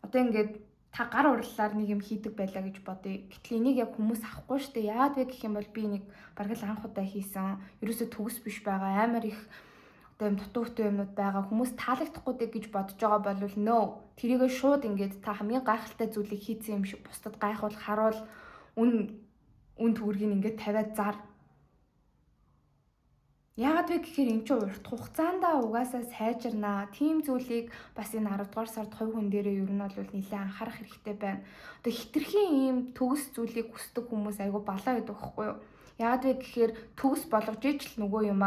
Одоо ингээд та гар урлалаар нэг юм хийдэг байлаа гэж бодъё. Гэтэл энийг яг хүмүүс авахгүй штэ. Яагаад вэ гэх юм бол би нэг бараг л анх удаа хийсэн. Ерөөсөө төгс биш байгаа амар их одоо юм дутуутай юмнууд байгаа. Хүмүүс таалагдахгүй дээ гэж бодож байгаа бол no. Тэрийгээ шууд ингээд та хамгийн гайхалтай зүйлийг хийсэн юм шиг бусдад гайхуул харуул үн төгрөгийг ингээд тавиад зар. Яагаад вэ гэхээр эн чинь урт хугацаанда угаасаа сайжирнаа. Тим зүйлийг бас энэ 10 дугаар сард хувь хүн дээрээ ер нь бол нэлээд анхаарах хэрэгтэй байна. Одоо хитрхийн ийм төгс зүйлийг хүсдэг хүмүүс айгүй балаа байдаг байхгүй юу? Яагаад вэ гэхээр төгс болгож ижил нөгөө юм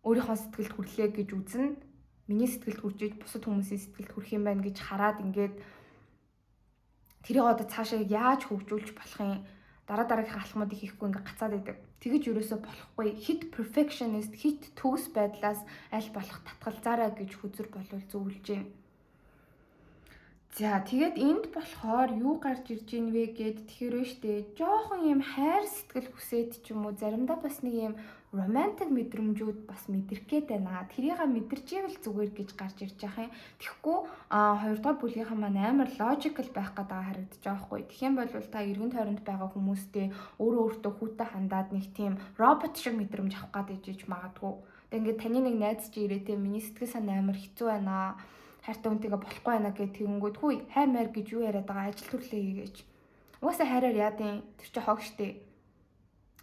өөрийнхөө сэтгэлд хүрлээ гэж үзнэ. Миний сэтгэлд хүрч иж бусад хүмүүсийн сэтгэлд хүрэх юм байна гэж хараад ингээд тэрийг одоо цаашаа яаж хөгжүүлж болох юм? Дараагийнхаа алхмуудыг хийхгүй ингээд гацаад байдаг. Тэгэж юусоо болохгүй. Хит perfectionist, хит төгс байдлаас аль болох татгалзаараа гэж хүзэр болвол зөвлөж байна. За тэгээд энд болохоор юу гарч ирж ийн вэ гэд тэгэхээр штэ жоохон юм хайр сэтгэл хүсээд ч юм уу заримдаа бас нэг юм романтик мэдрэмжүүд бас мэдрэх гээд байна. Тэрийг мэдэрч ивэл зүгээр гэж гарч ирж байгаа юм. Тэгэхгүй 2 дугаар бүлгийнхэн маань амар логикал байх гэдэг харагдаж байгаа хгүй. Тэгэх юм бол та эргэн тойронд байгаа хүмүүстэй өөрөө өөртөө хүүтэй хандаад нэг тийм робот шиг мэдрэмж авах гээд ижиж магадгүй. Тэгээд ингээд таны нэг найз чи ирээтэй миний сэтгэл санаа амар хэцүү байна. Хайртай хүнтэйгээ болохгүй байна гэх тэгэнгүүт хүй хайр маяр гэж юу яриад байгаа ажил төрлөө хийгээч. Угаасаа хайраар яадын тэр чи хог штэ.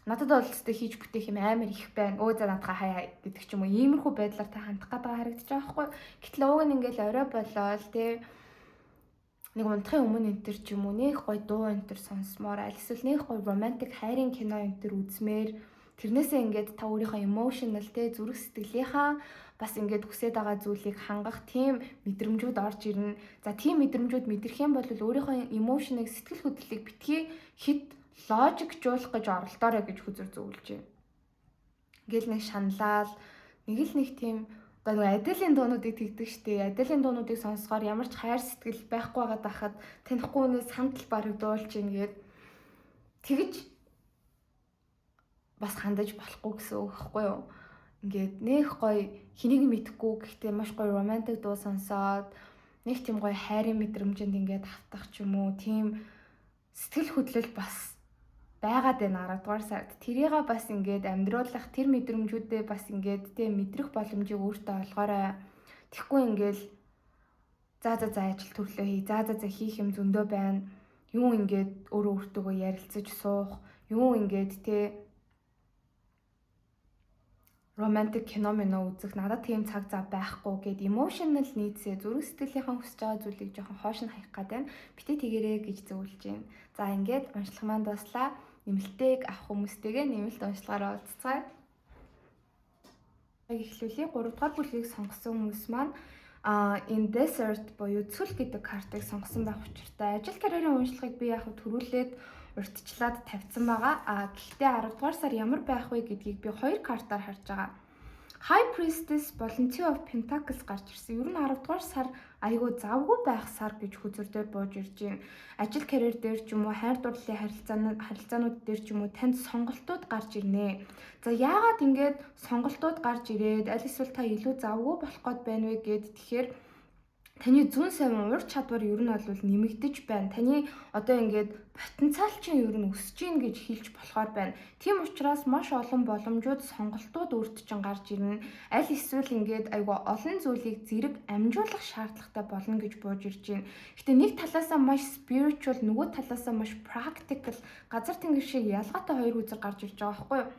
Надад бол өстэй хийж бүтээх юм амар их байна. Өө за надхаа хай гэдэг ч юм уу. Иймэрхүү байдлаар та хандах гэдэг харагдаж байгаа байхгүй. Гэтэл уг нь ингээл орой болоод тий нэг унтахын өмнө энэ төр ч юм уу нэх гой дуу энэ төр сонсмоор аль эсвэл нэх гой романтик хайрын кино энэ төр үзмээр тэрнээсээ ингээд та өөрийнхөө emotional тий зүрх сэтгэлийнхаа бас ингээд хүсэж байгаа зүйлийг хангах тийм мэдрэмжүүд орж ирнэ. За тийм мэдрэмжүүд мэдрэх юм бол өөрийнхөө эмоушныг сэтгэл хөдлөлийг битгий хит логикжуулах гэж оролдоорой гэж хүзэр зөвлөж байна. Ингээл нэг шаналал нэг тийм одоо нэг Аделийн дуунуудыг тэгдэг штеп. Аделийн дуунуудыг сонсохоор ямар ч хайр сэтгэл байхгүй байгаад байхад танихгүй хүнээс сандал бараг дуулж ингээд тэгж бас хандаж болохгүй гэсэн үг байхгүй юу? Ингээд нэх гоё хэнийг мэдхгүй гэхдээ маш гоё романтик дуу сонсоод нэг тийм гоё хайрын мэдрэмжэнд ингээд автах ч юм уу тийм сэтгэл хөдлөл бас байгаад байна 10 дугаар сард. Тэрийгээ бас ингээд амьдруулах тэр мэдрэмжүүдээ бас ингээд тийм мэдрэх боломжийг өөртөө олгоорой. Тэгэхгүй ингээд за ажил төрлөө хий. За хийх юм зөндөө байна. Юу ингээд өөрөө өөртөөгөө ярилцаж суух. Юу ингээд тий романтик кино үзэх надад тийм цаг зав байхгүй гэд emotional needs-ээ зүрх сэтгэлийнхаа хүсэж байгаа зүйлийг жоохон хоош нь хаях гэдэг байна. Битээ тэгэрээ гэж зөвлөж байна. За ингээд уншлах маань дуслаа. Нэмэлтийг авах хүмүүстэйгээ нэмэлт уншлагаараа уулзцгаая. Эхлүүлье. 3 дугаар бүлгийг сонгосон хүмүүс маань in desert буюу цүл гэдэг картыг сонгосон байх учиртай. Ажил карьерийн уншлагыг би яг төрүүлээд урьдчилаад тавьсан байгаа. Гэхдээ 10 дугаар сар ямар байх вэ гэдгийг би 2 картаар харж байгаа. High Priestess болон Two of Pentacles гарч ирсэн. Ер нь 10 дугаар сар айгүй завгүй байх сар гэж хүзэрдээр бууж ирж байна. Ажил карьер дээр ч юм уу, хайр дурлалын харилцаанууд дээр ч юм уу танд сонголтууд гарч ирнэ. За яагаад ингэж сонголтууд гарч ирээд аль эсвэл та илүү завгүй болох гээд байна вэ гэд тэгэхээр таны зүүн совин ур чадвар ер нь бол нэмэгдэж байна. Таны одоо ингээд потенциал чинь ер нь өсөж гин гэж хэлж болохоор байна. Тийм учраас маш олон боломжууд сонголтууд өөрт чинь гарч ирнэ. Аль эсвэл ингээд айгүй олон зүйлийг зэрэг амжуулах шаардлагатай болно гэж бууж ирж байна. Гэтэ нэг талаасаа маш spiritual, нөгөө талаасаа маш practical, газар тэнгэр шиг ялгаатай хоёр үзэг гарч ирж байгаа байхгүй юу?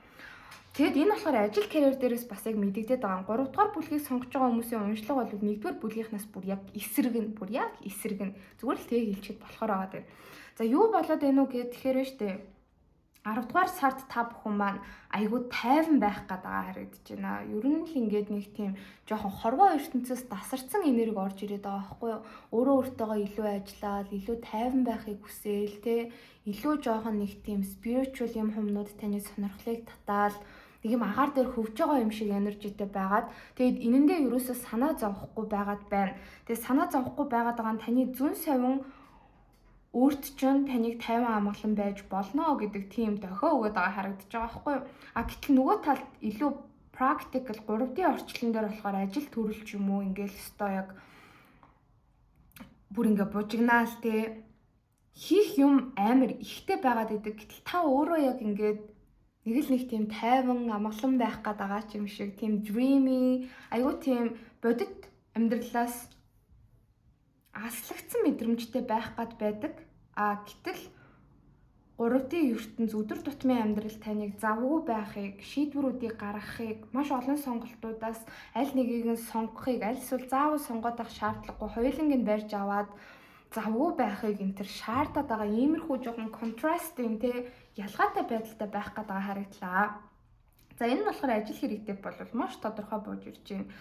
Тэгэд энэ болохоор ажил карьер дээрээс бас яг мэдэгдээд байгаа. 3 дугаар бүлгийг сонгож байгаа хүмүүсийн уншлага бол 1-р бүлгийнхнаас бүр яг эсрэг нь. Зүгээр л тэгээ хэлчихэд болохоор байгаа дээ. За юу болоод байна уу гэхээр штэ 10 дугаар сард та бүхэн маань айгүй тайван байх гэдэг харагдаж байна. Ер нь л ингээд нэг тийм жоохон хорвоо ертөнцөөс тасарсан энерги орж ирээд байгаа байхгүй юу? Өөрөө өөртөөгөө илүү ажиллаад, илүү тайван байхыг хүсээл те илүү жоохон нэг тийм spiritual юм хүмүүд таны сонирхлыг татаал нэг юм агаар дээр хөвж байгаа юм шиг энержитэй байгаад тэгээд энэндээ ерөөсөө санаа зовхгүй байгаад байна. Тэгээд санаа зовхгүй байгаад байгаа нь таны зүн совин өөрт чинь таныг 50 амгалан байж болно гэдэг тийм дохио өгöd байгаа харагдаж байгаа байхгүй юу? А гэтэл нөгөө талд илүү practical 3D орчлон дээр болохоор ажил төрөл ч юм уу ингээл өстой яг бүр ингээ бужигнаал те хийх юм амар ихтэй байгаад идэг. Гэтэл та өөрөө яг ингээд нэг л нэг тийм тайван амгалан байх гээд байгаа ч юм шиг тийм dreamy айгуу тийм бодит амьдралаас аслагдсан мэдрэмжтэй байх гээд байдаг. А гэтэл 3D ертөнц өдөр тутмын амьдрал таныг завгүй байхыг, шийдвэрүүдийг гаргахыг, маш олон сонголтуудаас аль нэгийг нь сонгохыг, аль эсвэл заавал сонгоод авах шаардлагагүй хоёуланг нь барьж аваад завгүй байхыг энэ төр шаардаад байгаа иймэрхүү жоохон контрастинг те ялгаатай байдалтай байх гээд байгаа харагдлаа. За энэ нь болохоор ажил хэрэгтэй бол маш тодорхой бууж ирж байна.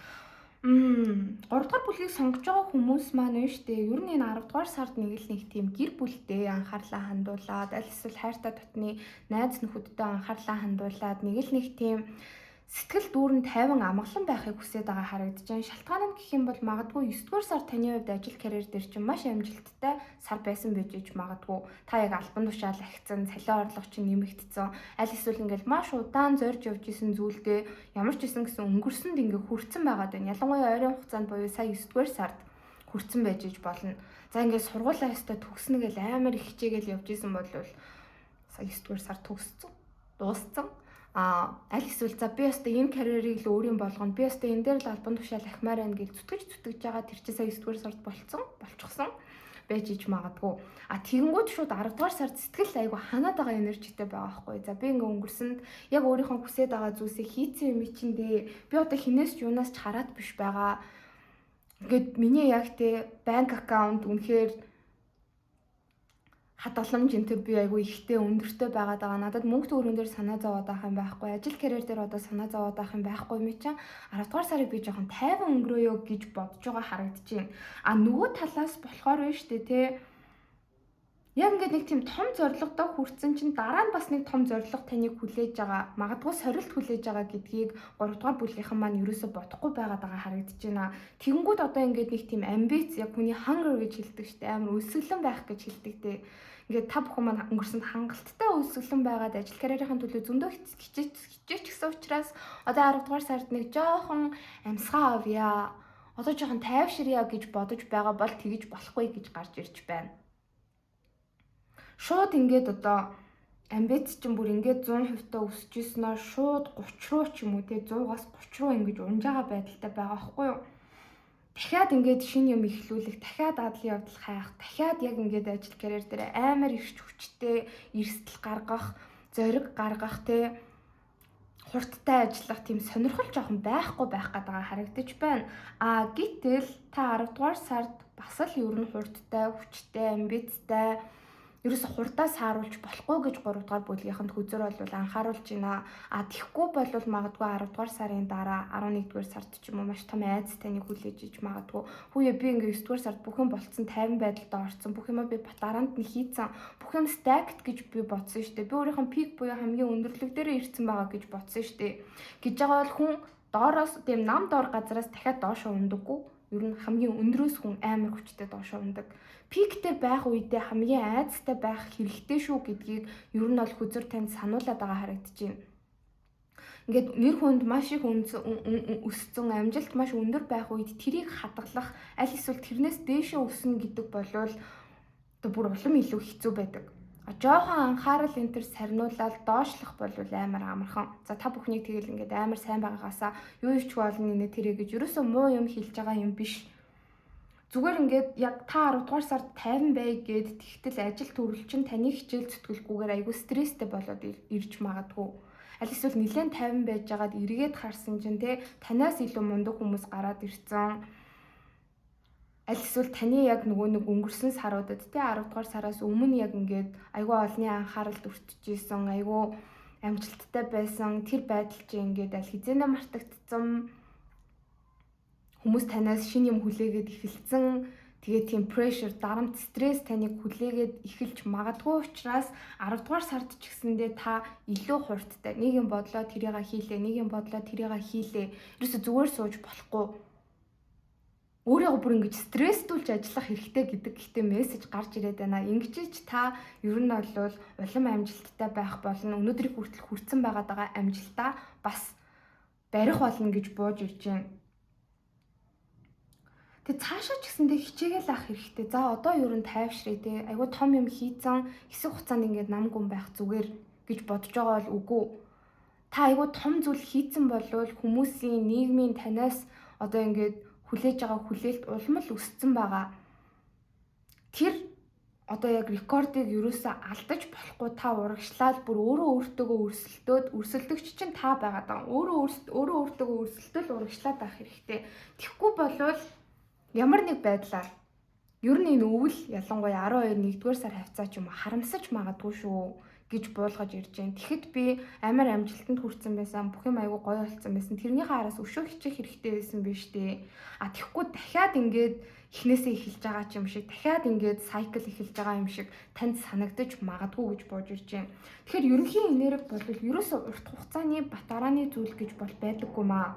3 дугаар бүлгийг сонгож байгаа хүмүүс маань нь штэ ер нь энэ 10 дугаар сард нэг л нэг тийм гэр бүлтэй анхаарлаа хандуулаад аль эсвэл хайртай дотны найз нөхөдтэй анхаарлаа хандуулаад нэг л нэг тийм сэтгэл дүүрэн тайван амгалан байхыг хүсэж байгаа харагдаж байна. Шалтгаан нь гэх юм бол магадгүй 9 дугаар сар таны хувьд ажил карьер дээр чинь маш амжилттай сар байсан байж магадгүй. Та яг албан тушаал ахицсан, цалин орлого чинь нэмэгдсэн. Аль эсвэл ингээл маш удаан зорж явж исэн зүйлдээ ямар ч исэн гэсэн өнгөрсөнд ингээ хүрцэн байгаад байна. Ялангуяа ойрын хугацаанд буюу сая 9 дугаар сард хүрцэн байж болно. За ингээд сургуулаа өстой төгснө гэл амар их хичээгээл явж исэн бол сая 9 дугаар сар төгссөн. Дууссан. Аль эсвэл за би өстой энэ карьерийг л өөрийн болгоно. Би өстой энэ дээр л албан тушаал ахмаар байна гэж зүтгэж байгаа тэр чинь сая 9 дугаар сард болчихсон байж иж магадгүй. Тэгэнгүүт шууд 10 дугаар сард сэтгэл айгу ханаад байгаа энержитэй байгаа байхгүй. За би ингээ өнгөрсөнд яг өөрийнхөө хүсэж байгаа зүйлсээ хийцэн юм чиндээ. Би одоо хинээс ч юунаас ч хараад биш байгаа. Ингээд миний яг те банк аккаунт үнэхээр хадгаламж энэ төр би айгүй ихтэй өндөртэй байгаад байгаа. Надад мөнгө төгрөн дээр санаа зовоод байх юм байхгүй. Ажил карьер дээр одоо санаа зовоод байх юм байхгүй юм чинь 10 дугаар сарыг би жоохон тайван өнгөрөөё гэж бодож байгаа харагдаж байна. Нөгөө талаас болохоор нь штэ те яг ингээд нэг тийм том зорилгодоо хүрсэн чинь дараа нь бас нэг том зорилго таныг хүлээж байгаа. Магадгүй сорилт хүлээж байгаа гэдгийг 3 дугаар бүлгийнхэн маань ерөөсө бодохгүй байгаад байгаа харагдаж байна. Тэгэнгүүт одоо ингээд нэг тийм амбиц яг хүний hunger гэж хэлдэг штэ амар өсөглөн байх гэж хэлдэг те. Ингээд та бүхэн маань өнгөрсөнд хангалттай өсөглөн байгаад ажил карьерийн төлөө зөндөө хичээч гэсэн учраас одоо 10 дугаар сард нэг жоохон амьсгаа авъя. Одоо жоохон тайвширъя гэж бодож байгаа бол тэгэж болохгүй гэж гарч ирж байна. Шууд ингээд одоо амбиц чинь бүр ингээд 100% та өсөж ирсэнаа шууд 30 руу ч юм уу те 100-аас 30 руу ингэж унж байгаа байдалтай байгаа байхгүй юу? Дахиад ингээд шинэ юм ихлүүлэх, дахиад дадлын явдал хайх, дахиад яг ингээд ажил карьер дээр амар ирч хүчтэй эрсдэл гаргах, зориг гаргах те хурдтай ажиллах тийм сонирхол жоохон байхгүй байх гэдэг харагдаж байна. Гэтэл та 10 дугаар сард бас л ер нь хурдтай, хүчтэй, амбицтай ерөөсө хурдаа сааруулж болохгүй гэж 3 дугаар бүлгийнхэнд хүзэр бол анхааруулж байна. Тэгэхгүй бол магадгүй 10 дугаар сарын дараа 11 дугаар сард ч юм уу маш том айц таныг хүлээж иж магадгүй. Хүүе би ингээ 9 дугаар сард бүх юм болцсон 50 байдалд орсон. Бүх юм би батараанд нь хийцэн. Бүх юм stacked гэж би бодсон шүү дээ. Би өөрийнхөө peak буюу хамгийн өндөрлөг дээр ирсэн байгаа гэж бодсон шүү дээ. Гэж байгаа бол хүн доороос тийм нам доор газараас дахиад доошоо ундаггүй. Ер нь хамгийн өндрөөс хүн амар хүчтэй доошоо ундаг. Пиктэй байх үедээ хамгийн айцтай байх хэрэгтэй шүү гэдгийг ер нь бол хүзэр танд сануулад байгаа харагдаж байна. Ингээд нэр хүнд маш их өссөн, амжилт маш өндөр байх үед тэрийг хадгалах, аль эсвэл тэрнээс дээшээ өснө гэдэг болвол одоо бүр улам илүү хэцүү байдаг. Жоохон анхаарал энэ төр сарниулаад доошлох болвол амар амархан. За та бүхнийг тэгэл ингээд амар сайн байгаагаасаа юу ч болно нэ тэрэ гэж ерөөсөө муу юм хэлж байгаа юм биш. Зүгээр ингээд яг та 10 дугаар сард тайван бай гэд тэгтэл ажил төрөл чинь таны хичээл зүтгэлгүйгээр айгүй стресстэй болоод ирж магадгүй. Аль эсвэл нэлээд тайван байж байгаад эргээд харсан чинь те танаас илүү мундаг хүмүүс гараад ирцэн. Аль эсвэл таны яг нөгөө нэг өнгөрсөн саруудад те 10 дугаар сараас өмнө яг ингээд айгүй олны анхааралд өртөжсэн, айгүй амжилттай байсан тэр байдал чинь ингээд аль хизээнэ мартагдсан. Хүмүүс танаас шинэ юм хүлээгээд эхэлсэн. Тэгээд тийм pressure, дарамт, стресс таныг хүлээгээд эхэлж магадгүй учраас 10 дугаар сард ч гэсэндээ та илүү хурдтай. Нэг юм бодлоо тэрийгээ хийлээ, нэг юм бодлоо тэрийгээ хийлээ. Ерөөсө зүгээр сууж болохгүй. Өөрийгөө бүр ингэж стресстүүлж ажиллах хэрэгтэй гэдэг ихтэй мессеж гарч ирээд байна. Ингэж та ер нь бол улам амжилттай байх болно. Өнөөдрийг хүртэл хүрсэн байгаа амжилтаа бас барих болно гэж бууж ирж байна. Тэгээ цаашаа ч гэсэндээ хичээгээл авах хэрэгтэй. За одоо ер нь тайвшрээ те. Айгуу том юм хийцэн хэсэг хугацаанд ингээд намгүн байх зүгээр гэж бодож байгаа бол үгүй. Та айгуу том зүйл хийцэн болвол хүмүүсийн нийгмийн танаас одоо ингээд хүлээж байгаа хүлээлт улам л өссөн байгаа. Тэр одоо яг рекордыг ерөөсөө алдаж болохгүй. Та урагшлаад бүр өөртөө өрсөлдөгч чинь та байгаад байгаа. Өөртөө өрсөлдөл урагшлаад авах хэрэгтэй. Тэгэхгүй болвол ямар нэг байдлаар ер нь энэ өвөл ялангуяа 12 1-р сар хавцаа ч юм уу харамсаж магадгүй шүү гэж буулгаж ирж байна. Тэгэхэд би амар амжилтанд хүрсэн байсан. Бүх юм айгүй гоё болсон байсан. Тэрнийхээ араас өшөө хичих хэрэгтэй байсан биз дээ. А тэгэхгүй дахиад ингээд эхнээсээ эхэлж байгаа ч юм шиг, дахиад ингээд сайкл эхэлж байгаа юм шиг танд санагдаж магадгүй гэж бууж ирж байна. Тэгэхээр ерөнхийн энерги бол ерөөсөө урт хугацааны батарааны зүйл гэж бол байдаггүй маа.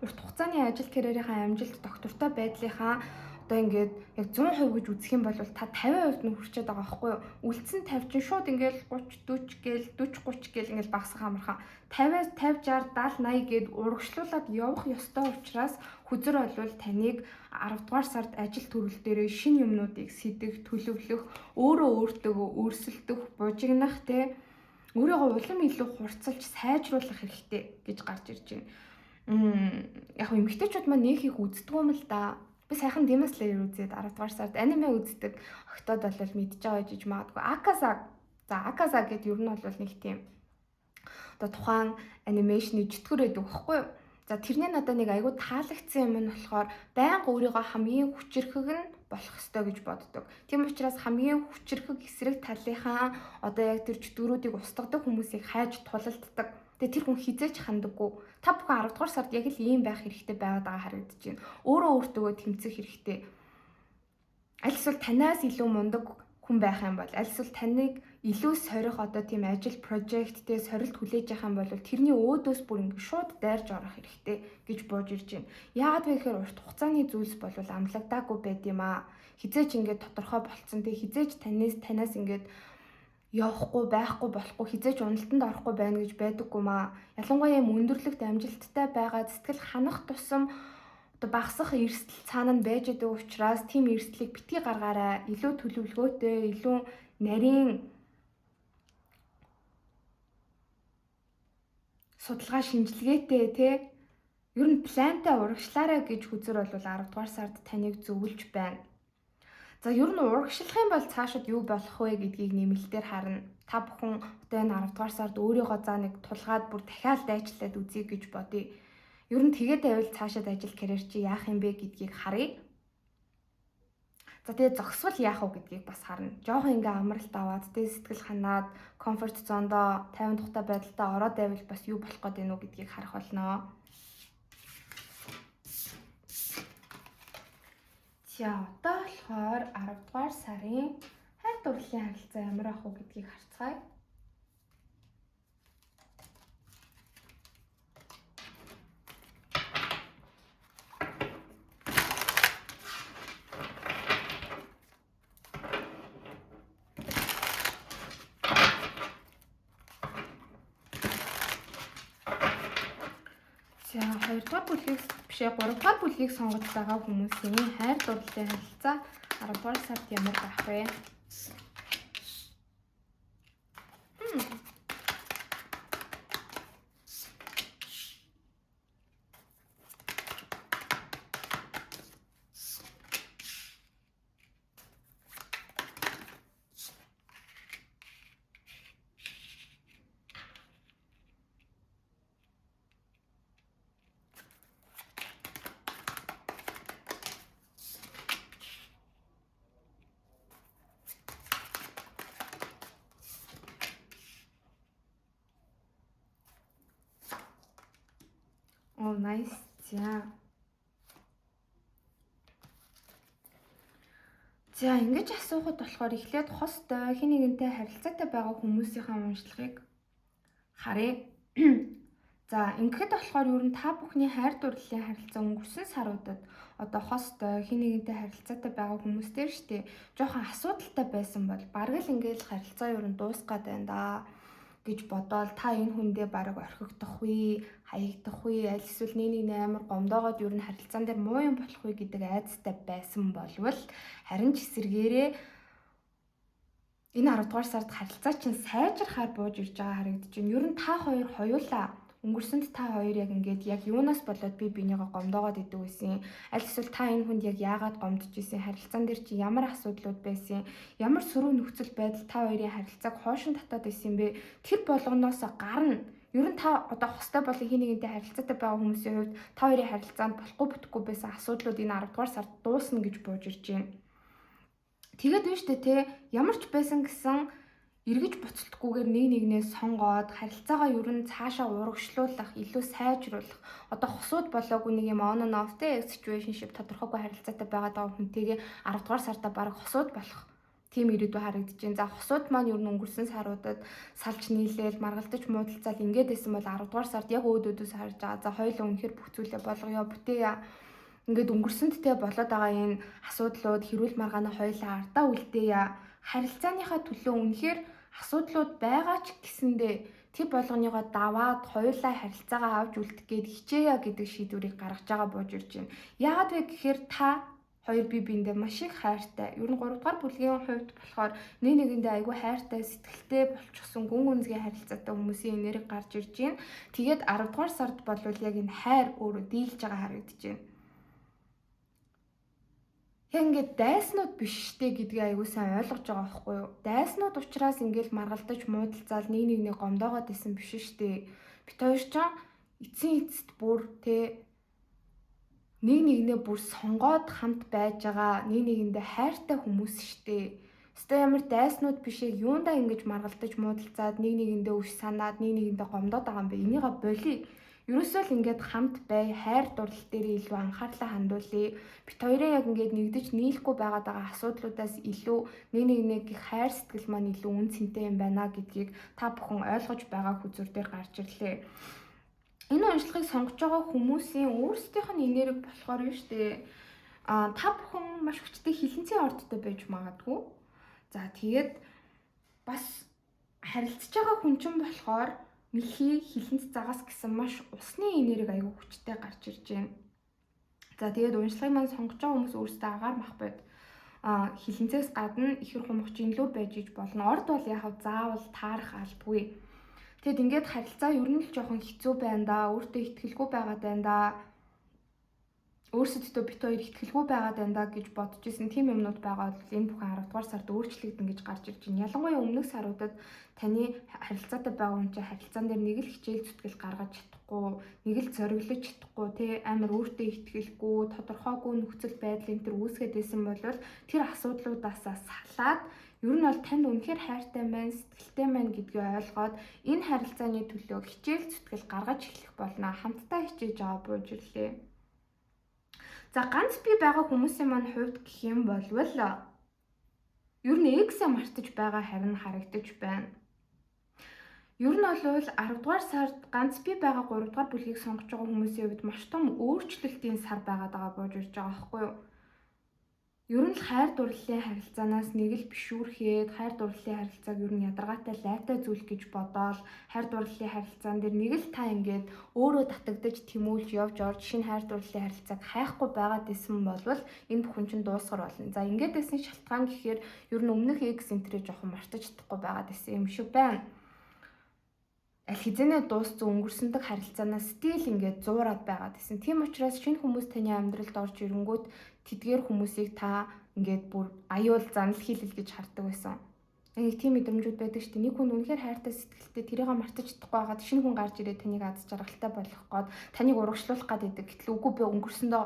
Урт хугацааны ажил карьерийнхаа амжилт доктортой байдлынхаа одоо ингээд яг 100% гэж үзэх юм бол та 50% нь хүрчээд байгаа байхгүй юу? Үлдсэн 50 чинь шууд ингээд 30 40 гээл 40 30 гээл ингээд багасах амархан 50-аас 50 60 70 80 гээд урагшлуулад явах ёстой учраас хүзэр болвол таныг 10 дугаар сард ажил төрөл дээрээ шинэ юмнуудыг сэдэх, төлөвлөх, өөртөө өөрсөлдөх, бужигнах те өөрийгөө улам илүү хурцлж сайжруулах хэрэгтэй гэж гарч ирж байна. Яг эмэгтэйчүүд маань нэг их үздэг юм л да. Би сайхан Demon Slayer үзээд 10 дугаар сард аниме үздэг. Октод бол мэдж байгаа жиж магадгүй. Акаса гэдэг ер нь бол нэг тийм одоо тухайн анимашны житгүүр байдаг байхгүй юу? За тэрний надад нэг айгүй таалагдсан юм нь болохоор байнга өөрийгөө хамгийн хүчрэхэг нь болох ёстой гэж боддог. Тийм учраас хамгийн хүчрэхэг эсрэг талынхаа одоо яг тэр житгүүрүүдийг устгадаг хүмүүсийг хайж тулалддаг. Тэгээ тэр хүн хизээч хандаггүй. Та бүхэн 10 дугаар сард яг л ийм байх хэрэгтэй байгаад байгаа харагдаж байна. Өөртөө тэмцэх хэрэгтэй. Аль эсвэл танаас илүү мундаг хүн байх юм бол, аль эсвэл таныг илүү сорих одоо тийм ажил, прожекттэй сорилт хүлээж явах юм бол тэрний өөдөөс бүр ингэ шууд дайрж орох хэрэгтэй гэж бууж ирж байна. Яагаад вэ гэхээр урт хугацааны зүйлс бол амлагдаагүй байд юм аа. Хизээч ингэ тодорхой болцсон. Тэгээ хизээч танаас ингэ явахгүй байхгүй болохгүй хизээч уналтанд орохгүй байна гэж байдаггүй маа. Ялангуяа юм өндөрлөгт амжилттай байгаа сэтгэл ханах тусам одоо багасах эрсдэл цаана нь байж байгаа учраас тийм эрсдлийг битгий гаргаарай. Илүү төлөвлөгөөтэй, илүү нарийн судалгаа шинжилгээтэй те ер нь плантай урагшлаарай гэж хүзэр бол 10 дугаар сард таныг зөвлөж байна. За ер нь урагшлах юм бол цаашид юу болох вэ гэдгийг нэмэлтээр харна. Та бүхэн одоо энэ 10 дугаар сард өөрийгөө за нэг тулгаад бүр дахиад дайчлаад үзье гэж бодъё. Ер нь тэгээд байвал цаашид ажил карьер чи яах юм бэ гэдгийг харъя. За тэгээд зогсвол яах вэ гэдгийг бас харна. Жохон ингээ амралт аваад тэгээд сэтгэл ханаад комфорт зондоо 50 тухтай байдалтай ороод байвал бас юу болох гээд байна уу гэдгийг харах болно. За одоо болохоор 10 дугаар сарын хайр дурлалын харилцаа ямар ах вэ гэдгийг харцгаая. За 2 дугаар бүлгийг бишээ 3 дугаар бүлгийг сонгож байгаа хүмүүсийн хайр дурлалын харилцаа 10 дугаар сард ямар байх вэ? Oh nice. За. За ингэж асуухад болохоор эхлээд хостой хин нэгэнтэй харилцаатай байгаа хүмүүсийнхээ уншлагыг харъя. За ингэхэд болохоор ер нь та бүхний хайр дурлалын харилцаа өнгөрсөн саруудад одоо хостой хин нэгэнтэй харилцаатай байгаа хүмүүстээр штэ жоохон асуудалтай байсан бол бараг л ингээл харилцаа ер нь дуусгаад байна да гэж бодоол та энэ хүндээ бараг орхигдох үе, хаягдах үе, аль эсвэл нэг амар гомдоогоод ер нь харилцаан дээр муу юм болох үе гэдэг айцтай байсан болвол харин ч эсэргээрээ энэ 10 дугаар сард харилцаа чинь сайжрахаар бууж ирж байгаа харагдаж байна. Ер нь та хоёр хоёулаа өнгөрсөнд та хоёр яг ингээд яг юунаас болоод бинийгаа гомдоогоод идэв гэсэн. Аль эсвэл та энэ хүнд яг яагаад гомдож исэн, харилцаан дээр чи ямар асуудлууд байсан, ямар сөрөг нөхцөл байдал та хоёрын харилцааг хоошин татаад исэн бэ? Тэр болгоноос гарна. Ер нь та одоо хостой болон хин нэгэнтэй харилцаатай байгаа хүмүүсийн хувьд та хоёрын харилцаанд болохгүй бүтэхгүй байсан асуудлууд энэ 10 дугаар сард дуусна гэж бууж ирж байна. Тэгээд вэ штэ те ямар ч байсан гэсэн эргэж буцалтгүйгээр нэг нэгнээ сонгоод харилцаагаа ер нь цаашаа урагшлуулах, илүү сайжруулах. Одоо хосууд болоогүй нэг юм on and off те situationship тодорхойгүй харилцаатай байгаа хүнтэйгээ 10 дугаар сартаа бараг хосууд болох тийм ирээдүй харагдаж байна. За хосууд маань ер нь өнгөрсөн саруудад салж нийлээл маргалдаж муудалцаад ингээд байсан бол 10 дугаар сард яг өөдөөдөөс харж байгаа. За хоёулаа үнэхээр бүх зүйлээ болгоё, бүтээе. Ингээд өнгөрсөнд те болоод байгаа энэ асуудлууд хэрүүл маргаана хоёулаа ардаа үлдээе. Харилцааныхаа төлөө үнэхээр асуудлууд байгаа ч гэсэндээ тэр болгоныгоо даваад хоёулаа харилцаагаа авч үлдэх гээд хичээе гэдэг шийдвэрийг гаргаж байгаа бууж ирж байна. Яагаад вэ гэхээр та хоёр бие биендээ маш их хайртай. Ер нь 3 дугаар бүлгийн хувьд болохоор нэг нэгэндээ айгүй хайртай, сэтгэлтэй болчихсон гүн гүнзгий харилцаатай хүмүүсийн энерги гарч ирж байна. Тэгээд 10 дугаар сард болвол яг энэ хайр өөрөө дийлж байгаа харагдаж байна. Яг ингээд дайснууд биш штэ гэдгийг аягүй сайн ойлгож байгаа байхгүй юу? Дайснууд учраас ингээд маргалдаж муудалцаал нэг нэгнээ гомдоогоод исэн биш штэ. Бид хоёр ч эцсийн эцэст бүр те нэг нэгнээ бүр сонгоод хамт байж байгаа нэг нэгэндээ хайртай хүмүүс штэ. Өстой ямар дайснууд биш яг юундаа ингэж маргалдаж муудалцаад нэг нэгэндээ үш санаад нэг нэгэндээ гомдоод байгаа юм бэ? Энийгээ болий. Ерөөсөө л ингээд хамт бай, хайр дурлал дээр илүү анхаарлаа хандуулъя. Бид хоёрын яг ингээд нэгдэж нийлэхгүй байгаад байгаа асуудлуудаас илүү нэг нэгнийх хайр сэтгэл маань илүү үн цэнтэй юм байна гэдгийг та бүхэн ойлгож байгаа хүзүүр дээр гарч ирлээ. Энэ уншлагыг сонгож байгаа хүмүүсийн өөрсдийнх нь энерги болохоор юм штэ. Та бүхэн маш хүчтэй хилэнцгийн ордтой байж магадгүй. За тэгээд бас харилцаж байгаа хүн чинь болохоор мэлхий хилэнц загас гэсэн маш усны энерги аягүй хүчтэй гарч ирж байна. За тэгээд уншлагыг маань сонгож байгаа хүмүүс өөрсдөө агаар мах байд. Хилэнцээс гадна ихэр хумгч инлүү байж иж болно. Орд бол яг заавал таарах албагүй. Тэгэд ингээд харилцаа ер нь л жоохон хэцүү байна да. Өөртөө ихтгэлгүй байгаад байна да. Өөрсөддөө бит хоёр ихтгэлгүй байгаад байна да гэж бодож исэн тийм юмнууд байгаа бол энэ бүхэн 10 дугаар сард өөрчлөгдөн гэж гарч ирж байна. Ялангуяа өмнөх саруудад таны харилцаатай байгаа хүн чинь харилцаан дээр нэг л хичээл зүтгэл гаргаж чадахгүй, нэг л зориглож чадахгүй, тэ амар өөртөө ихтгэлгүй, тодорхойгүй нөхцөл байдлын төр үүсгээд байсан бол тэр асуудлуудаас салаад ер нь бол танд үнэхээр хайртай маань, сэтгэлтэй маань гэдгийг ойлгоод энэ харилцааны төлөө хичээл зүтгэл гаргаж эхлэх болно. Хамтдаа хичээж байгаа бууж ирлээ. За ганц би байгаа хүмүүсийн маань хувьд гэх юм бол ер нь X-а мартаж байгаа харин харагдаж байна. Ер нь бол 10 дугаар сард ганц би байгаа 3 дугаар бүлгийг сонгож байгаа хүмүүсийн хувьд маш том өөрчлөлтийн сар байгаад байгаа бууж ирж байгаа байхгүй юу? Ер нь л хайр дурлалын харилцаанаас нэг л бишүүрхэд хайр дурлалын харилцааг ер нь ядаргаатай лайтай зүйл гэж бодоол хайр дурлалын харилцаан дээр нэг л та ингээд өөрөө татагдаж тэмүүлж явж орж шинэ хайр дурлалын харилцааг хайхгүй байгаад исэн болвол энэ бүхэн чинь дуусгар болно. За ингээд байсан шалтгаан гэхээр ер нь өмнөх X энтрээ жоохон мартаж чадахгүй байгаад исэн юм шиг байна. Аль хэзээ дууссан өнгөрсөндөг харилцаанаас стил ингээд зуураад байгаад исэн. Тийм учраас шинэ хүмүүс таны амьдралд орж ирэнгүүт тэдгээр хүмүүсийг та ингээд бүр аюул занал хийлэл гэж хардаг байсан. Нэг тийм мэдрэмжүүд байдаг шүү дээ. Нэг хүн үнэхээр хайртай сэтгэлтэй тэрийг мартаж чадахгүй байгаад шинэ хүн гарч ирээд таныг аз жаргалтай болгох гээд таныг урагшлуулах гээд байдаг. Гэтэл үгүй би өнгөрсөндөө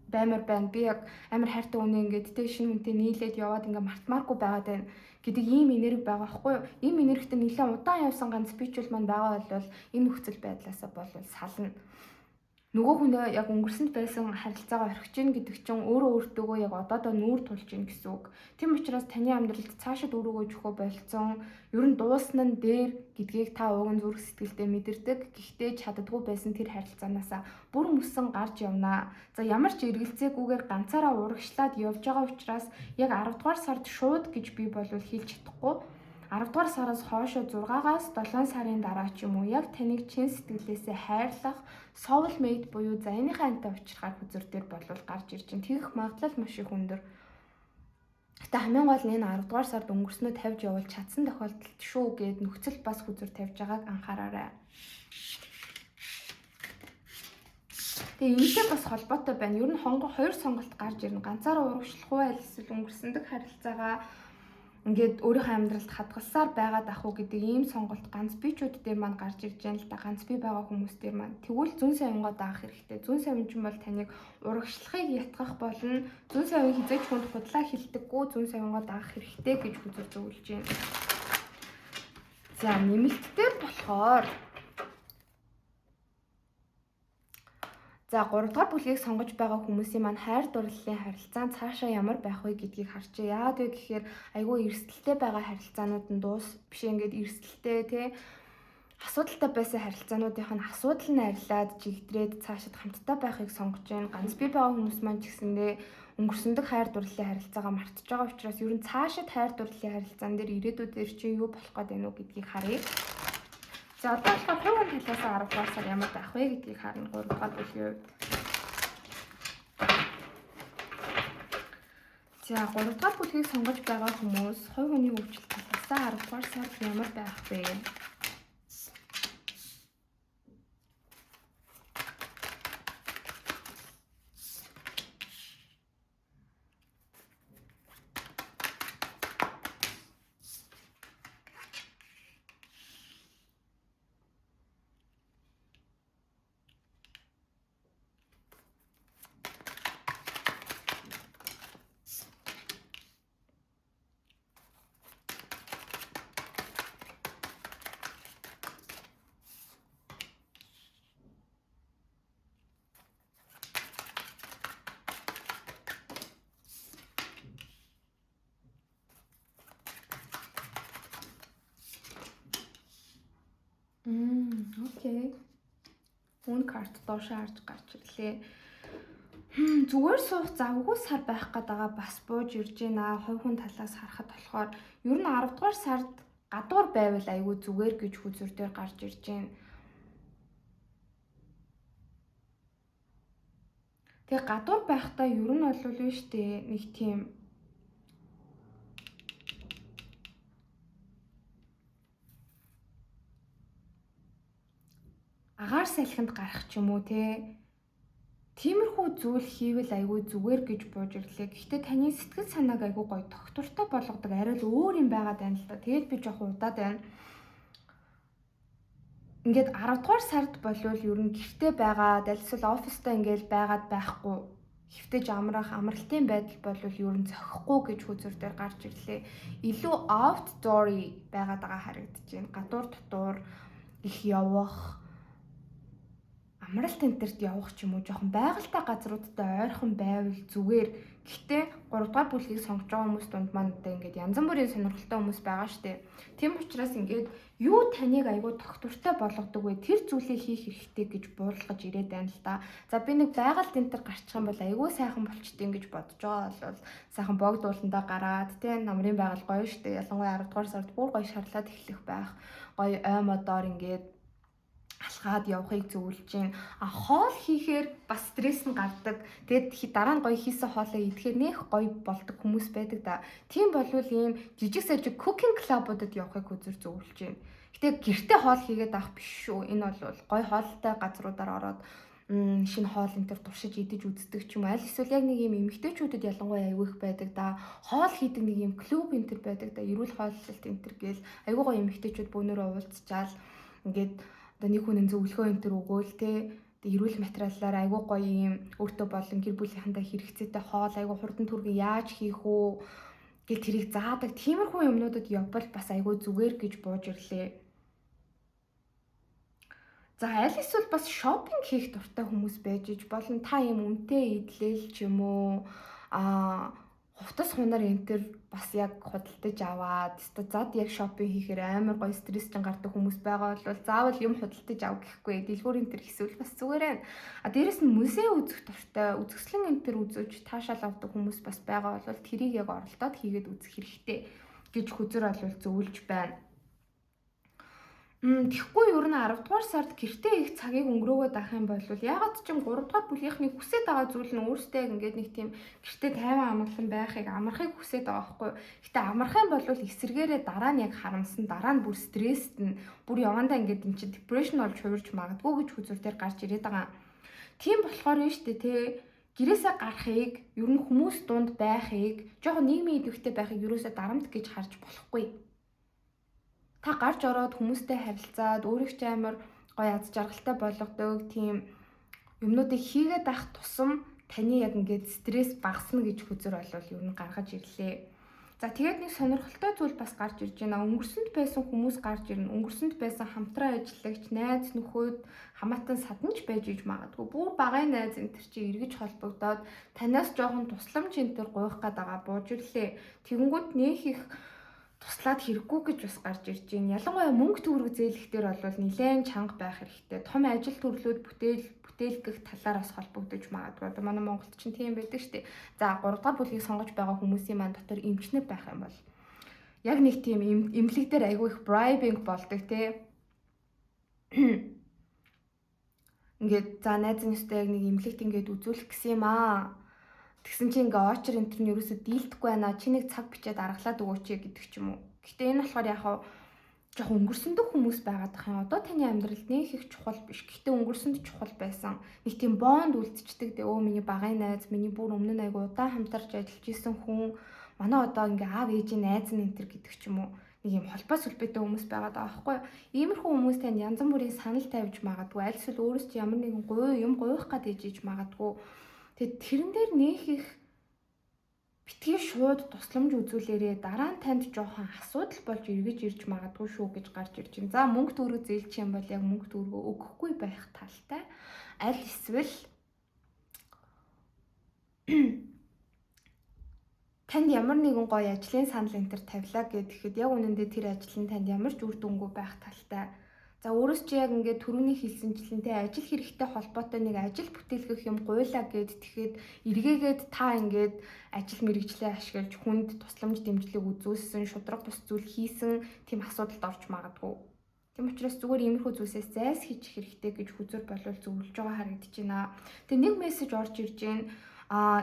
баймар байна. Би яг амар хайртай үнэ ингээд тэ шинэ хүнтэй нийлээд яваад ингээд мартмааргүй байгаад байна гэдэг ийм энерги байгаа байхгүй юу? Ийм энергитэй нэлээд удаан явсан ганц спичүүл маань байгаа бол энэ нөхцөл байдлаасаа болвол сална. нөгөө хүнээ яг өнгөрсөнд байсан харилцаагаа орхиж гин гэдэг чинь өөрөө өөртөөгөө яг одоодоо нүүр тулж гин гэсэн үг. Тийм учраас таны амьдралд цаашид өрөөгөө жөхөө болцсон, ер нь дуусна нь дээр гэдгийг та уг нь зүрх сэтгэлдээ мэдэрдэг. Гэхдээ чаддгүй байсан тэр харилцаанаасаа бүр мөсөн гарч явнаа. За ямар ч эргэлзээгүйгээр ганцаараа урагшлаад явж байгаа учраас яг 10 дугаар сард шууд гэж би болвол хэлж чадахгүй. 10 дугаар сараас хойшоо 6-аас 7 сарын дараа ч юм уу яг таныг чин сэтгэлээсээ хайрлах soulmate буюу заяныхаа антай уулзрахаар хүзэр дээр болвол гарч ирж байна. Тэгэх магадлал маш их өндөр. Гэтэ хамгийн гол нь энэ 10 дугаар сард өнгөрснөө тавьж явуул чадсан тохиолдолд шүү гэд нөхцөл бас хүзэр тавьж байгааг анхаараарай. Тэгээ энэтэй бас холбоотой байна. Ер нь хонгоо 2 сонголт гарч ирнэ. Ганцаараа урагшлах уу эсвэл өнгөрсөндөг харилцаагаа ингээд өөрийнхөө амьдралд хадгалсаар байгаад ах уу гэдэг ийм сонголт ганц бичүүд дээр маань гарч ирж байна л да. Ганц би байгаа хүмүүс дээр маань. Тэгвэл зүүн савингоо даах хэрэгтэй. Зүүн савин ч юм бол таныг урагшлахыг ятгах болно. Зүүн савин хизээч хүнд худлаа хилдэггүй зүүн савингоо даах хэрэгтэй гэж хүзэр зөвлөж байна. За нэмэлтээр болохоор за 3 дугаар бүлгийг сонгож байгаа хүмүүсийн маань хайр дурлалын харилцаа цаашаа ямар байх вэ гэдгийг харчээ. Яагаад вэ гэхээр айгүй эрсдэлтэй байгаа харилцаанууд нь дуус биш ингээд эрсдэлтэй тий асуудалтай байсан харилцаануудынх нь асуудал нь арилаад жигдрээд цаашид хамтдаа байхыг сонгож байна. Ганц би байгаа хүмүүс маань ч гэсэндээ өнгөрсөндөг хайр дурлалын харилцаагаа мартаж байгаа учраас ер нь цаашид хайр дурлалын харилцаан дээр ирээдүйдээр чи юу болох гээд байна уу гэдгийг харъя. За одоо болохоор хувийн талаас 10 дугаар сар ямар байх вэ гэдгийг харна 3 дугаар бүлгийн үед. За 3 дугаар бүлгийг сонгож байгаа хүмүүс хувь хүний хөгжил талаас 10 дугаар сард ямар байх вэ? Окей. Үн карт доош харж гарч ирлээ. Зүгээр суух завгүй сар байх гээд байгаа бас бууж ирж байна. Хувь хүн талаас харахад болохоор ер нь 10 дугаар сард гадуур байвал айгүй зүгээр гэж хүзэр дээр гарч ирж байна. Тэгээ гадуур байхдаа ер нь бол нь штэ нэг тийм агаар салхинд гарах ч юм уу те. Тиймэрхүү зүйл хийвэл айгүй зүгээр гэж бууж ирлээ. Гэхдээ таны сэтгэл санааг айгүй гоё тогтвортой болгодог арай л өөр юм байгаад байна л да. Тэгээд би жоох удаад байна. Ингээд 10 дугаар сард болвол ер нь гэртээ байгаа, эсвэл оффистай ингээд байгаад байхгүй. Хөвтөж амрах, амралтын байдал болвол ер нь зохихгүй гэж хүзэр дээр гарч ирлээ. Илүү outdoor байгаад байгаа харагдаж байна. Гадуур дотуур их явах, амралт энтерт явах ч юм уу жоохон байгальтай газруудтай ойрхон байвал зүгээр. Гэхдээ 3 дугаар бүлгийг сонгож байгаа хүмүүс дунд маань одоо ингээд янз бүрийн сонирхолтой хүмүүс байгаа штэ. Тийм учраас ингээд юу таныг айгүй тогтвортой болгодог вэ? Тэр зүйлээ хийх хэрэгтэй гэж буурлаж ирээд байна л да. За би нэг байгальт энтер гарчих юм бол айгүй сайхан болчтой гэж бодож байгаа бол сайхан богдууландаа гараад тий намрын байгаль гоё штэ. Ялангуяа 10 дугаар сард бүр гоё шарлаад эхлэх байх. Гоё ой модоор ингээд алхаад явахыг зөвлөж байна. Хоол хийхээр бас стресс нь гардаг. Тэгээд дараа нь гоё хийсэн хоолоо идэхээр нэх гоё болдог хүмүүс байдаг да. Тийм болвол ийм жижиг сажиг cooking club-удад явахыг хүзэр зөвлөж байна. Гэтэ гэртээ хоол хийгээд авах биш шүү. Энэ бол гоё хоолтой газруудаар ороод шинэ хоол энтер туршиж идэж үздэг ч юм. Аль эсвэл яг нэг юм эмэгтэйчүүдэд ялангуяа айгүй их байдаг да. Хоол хийдэг нэг юм клуб энтер байдаг да. Эрүүл хооллолт энтер гээл айгүй гоё эмэгтэйчүүд бөөнөрөө уулзчаал ингээд одоо нэг хүн зөвлөгөө энтер өгөөл те эрүүл материалаар айгүй гоё юм өөртөө болон гэр бүлийнхэнтэй хэрэгцээтэй хоол айгүй хурдан түргэн яаж хийх үү гэл тэрийг заадаг. Тиймэрхүү юмнуудад явбал бас айгүй зүгээр гэж бууж ирлээ. За аль эсвэл бас шопинг хийх дуртай хүмүүс байж иж болно. Та юм үнэтэй идэл ч юм уу хувцас хунаар энтер бас яг худалдаж аваад зад яг шопинг хийхээр амар гоё стресс ч гардаг хүмүүс байгаа бол заавал юм худалдаж ав гэхгүй дэлгүүр энтер эсвэл бас зүгээрээ. Дээрэс нь музей үзэх дуртай, үзэсгэлэн энтер үзэж таашаал авдаг хүмүүс бас байгаа бол тэрийг яг оролдоод хийгээд үзэх хэрэгтэй гэж хүзэр олвол зөвлөж байна. Тэгэхгүй ер нь 10 дугаар сард гэртээ их цагийг өнгөрөөгөөд авах юм бол ягаад ч 3 дугаар бүлгийнхний хүсэж байгаа зүйл нь өөртөө ингээд нэг тийм гэртээ тайван амгалан байхыг амархыг хүсэж байгаа байхгүй. Гэтэ амарх юм бол эсэргээрээ дараа нь яг харамсан, дараа нь бүр стресст нь бүр явандаа ингээд эн чинь депрешн болж хувирч магадгүй гэж хүзүр дээр гарч ирээд байгаа. Тийм болохоор нь штэ те гэрээсээ гарахыг ер нь хүмүүс дунд байхыг жоохон нийгмийн идэвхтэй байхыг ерөөсөө дарамт гэж харж болохгүй. Та гарч ороод хүмүүстэй харилцаад өөрийг ч амар гоё аз жаргалтай болгодог тийм юмнуудыг хийгээд байх тусам таны яг ингээд стресс багасна гэж хүзэр болвол ер нь гаргаж ирлээ. За тэгээд нэг сонирхолтой зүйл бас гарч ирж байна. Өнгөрсөнд байсан хүмүүс гарч ирнэ. Өнгөрсөнд байсан хамтран ажиллагч, найз нөхөд хамаатан саданч байж иж магадгүй. Бүр багын найз энэ төр чи эргэж холбогдоод танаас жоохон тусламж энэ төр гуйх гээд байгаа бууж ирлээ. Тэгэнгүүт нөх их туслаад хэрэггүй гэж бас гарч ирж байна. Ялангуяа мөнгө төгрөг зээлэх дээр бол нэлээд чанга байх хэрэгтэй. Том ажил төрлүүд бүтээлгэх талаар бас холбогдож магадгүй. Одоо манай Монголд ч тийм байдаг шүү дээ. За 3 дахь бүлгийг сонгож байгаа хүмүүсийн маань дотор эмчнэр байх юм бол яг нэг тийм эмнэлэг дээр айгүй их bribing болдог те. Ингээд за найз нөхдөд яг нэг эмнэлэгт ингээд үзүүлэх гэсэн юм аа. Тэгсэн чинь ингээ очер энтер нь ерөөсө дийлдэхгүй байна. Чи нэг цаг бичээд аргалаад өгөөч гэдэг ч юм уу. Гэтэ энэ болохоор яг жоох өнгөрсөндөө хүмүүс байгаад ах юм. Одоо таны амьдралд нэг их чухал биш. Гэтэ өнгөрсөнд чухал байсан. Нэг тийм бонд үлдчихдэг. Өө миний багын найз, миний бүр өмнө нь айгу удаан хамтарч ажиллаж исэн хүн. Манай одоо ингээ аав ээжийн найз нь энтер гэдэг ч юм уу. Нэг юм холбоо сүлбэтэй хүмүүс байгаад байгаа байхгүй. Иймэрхүү хүмүүс танд янз бүрийн санал тавьж магадгүй. Аль эсвэл өөрөөс чи ямар нэгэн юм гуйх гээд ижиж магадгүй. Тэгээд тэрэн дээр нөх их битгий шууд тусламж үзүүлээрээ дараа нь танд жоохон асуудал болж эргэж ирж магадгүй шүү гэж гарч ирж байна. За мөнгө төгрөг зээлчих юм бол яг мөнгө төгрөгөө өгөхгүй байх талтай. Аль эсвэл танд ямар нэгэн гоё ажлын санал энтер тавилаа гэхэд яг үнэндээ тэр ажил нь танд ямар ч үр дүнгүй байх талтай. За өөрөөс чи яг ингээд түрүүний хэлсэнчлэн те ажил хэрэгтэй холбоотой нэг ажил бүтээлгэх юм гуйлаа гэд тэгэхэд эргээгээд та ингээд ажил мэргэжлээ ашиглаж хүнд тусламж дэмжлэг үзүүлсэн шудраг тус зүйл хийсэн тийм асуудалд орж магадгүй. Тийм учраас зүгээр иймэрхүү зүйлсээс зайс хийж хэрэгтэй гэж хүзэр болвол зөвлөж байгаа харагдаж байна. Тэгээ нэг мессеж орж ирж байна.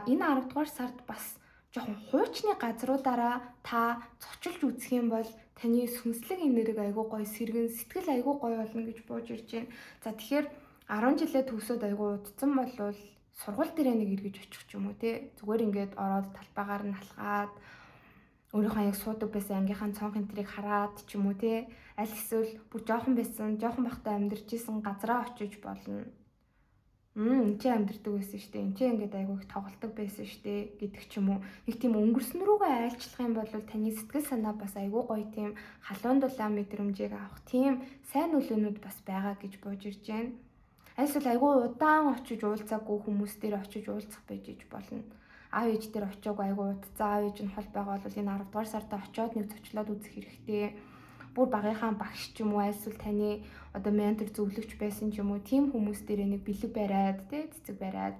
Энэ 10 дугаар сард бас жоохон хуучны газруудаараа та цочилж үзэх юм бол таны сүнслэг энерги айгүй гоё сэргэн сэтгэл айгүй гоё болно гэж бууж ирж байна. За тэгэхээр 10 жилээ төгсөөд айгүй удцсан болвол сургууль дээрээ нэг эргэж очих ч юм уу те. Зүгээр ингээд ороод талбайгаар нь алхаад өөрийнхөө яг суудаг байсан ангийнхаа цонх энтрийг хараад ч юм уу те. Аль эсвэл бүр жоохон бахтай амьдарч исэн газараа очиж болно. Энд чи амьдэрдэг байсан шүү дээ. Энд чи ингээд айгүй их тоглолтог байсан шүү дээ гэдэг ч юм уу. Нэг тийм өнгөрсөн рүүгээ айлчлах юм бол таны сэтгэл санаа бас айгүй гоё тийм халуун дулаан мэдрэмжийг авах тийм сайн нөлөөнүүд бас байгаа гэж бууж ирж байна. Эсвэл айгүй удаан очиж уулзаагүй хүмүүс дээр очиж уулзах байж иж болно. Аав ээж дээр очиагүй айгүй удцаа аав ээж нь хол байгаа бол энэ 10 дугаар сартаа очиод нэг зочлоод үзэх хэрэгтэй. Бүр багийнхаа багш ч юм уу эсвэл таны одоо ментор зөвлөгч байсан ч юм уу тийм хүмүүс дээрээ нэг бэлэг бариад тий цэцэг бариад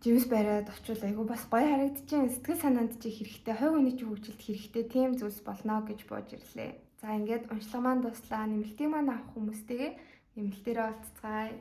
живс бариад очвол айгу бас гоё харагдчихээн сэтгэл санаанд чи хэрэгтэй хойг үний чи хөгжилт хэрэгтэй тийм зүйлс болно гэж бууж ирлээ. За ингээд уншлага маань дуслаа. Нэмэлтийг маань авах хүмүүстэйгээ нэмэлтээрээ олцгаая.